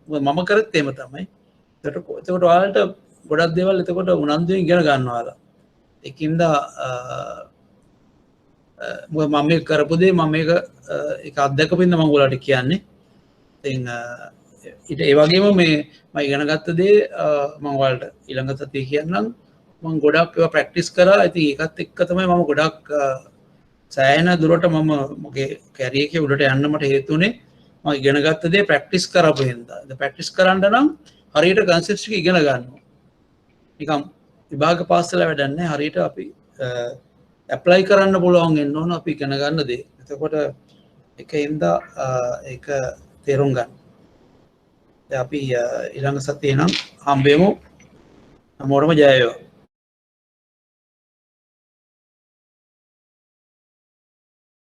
මම කරත් එහෙම තමයි. එතකොට ඔයාලට ගොඩක් දේවල් එතකොට උනන්දුවෙන් ඉගෙන ගන්නවා. ඒකින්ද මම මේක කරපු දේ මම මේක ඒක අත්දැකපින්ද මම ඔයාලට කියන්නේ. ඉතින් ඒ වගේම මේ මම ඉගෙන ගත්ත දේ මම ඔයාලට ඊළඟ සතියේ කියන්නම් මම ගොඩක් ඒවා ප්‍රැක්ටිස් කරා ඉතින් ඒකත් එක්ක තමයි මම ගොඩක් සෑහෙන දුරට මම මගේ කැරියර් එකේ උඩට යන්න මට හේතු වුණේ මම ඉගෙන ගත්ත දේ ප්‍රැක්ටිස් කරපු හින්දා. දැන් ප්‍රැක්ටිස් කරන්න නම් හරියට කන්සෙප්ට්ස් ටික ඉගෙන ගන්න ඕනේ. නිකම් විභාග පාස් වෙලා වැඩක් නැහැ. හරියට අපි ඇප්ලයි කරන්න පුළුවන් වෙන්න ඕන අපි ඉගෙන ගන්න දේ. එතකොට ඒකින්ද ඒක තේරුම් ගන්න. දැන් අපි ඊළඟ සතියේ නම් හම්බෙමු. හැමෝටම ජය වේවා.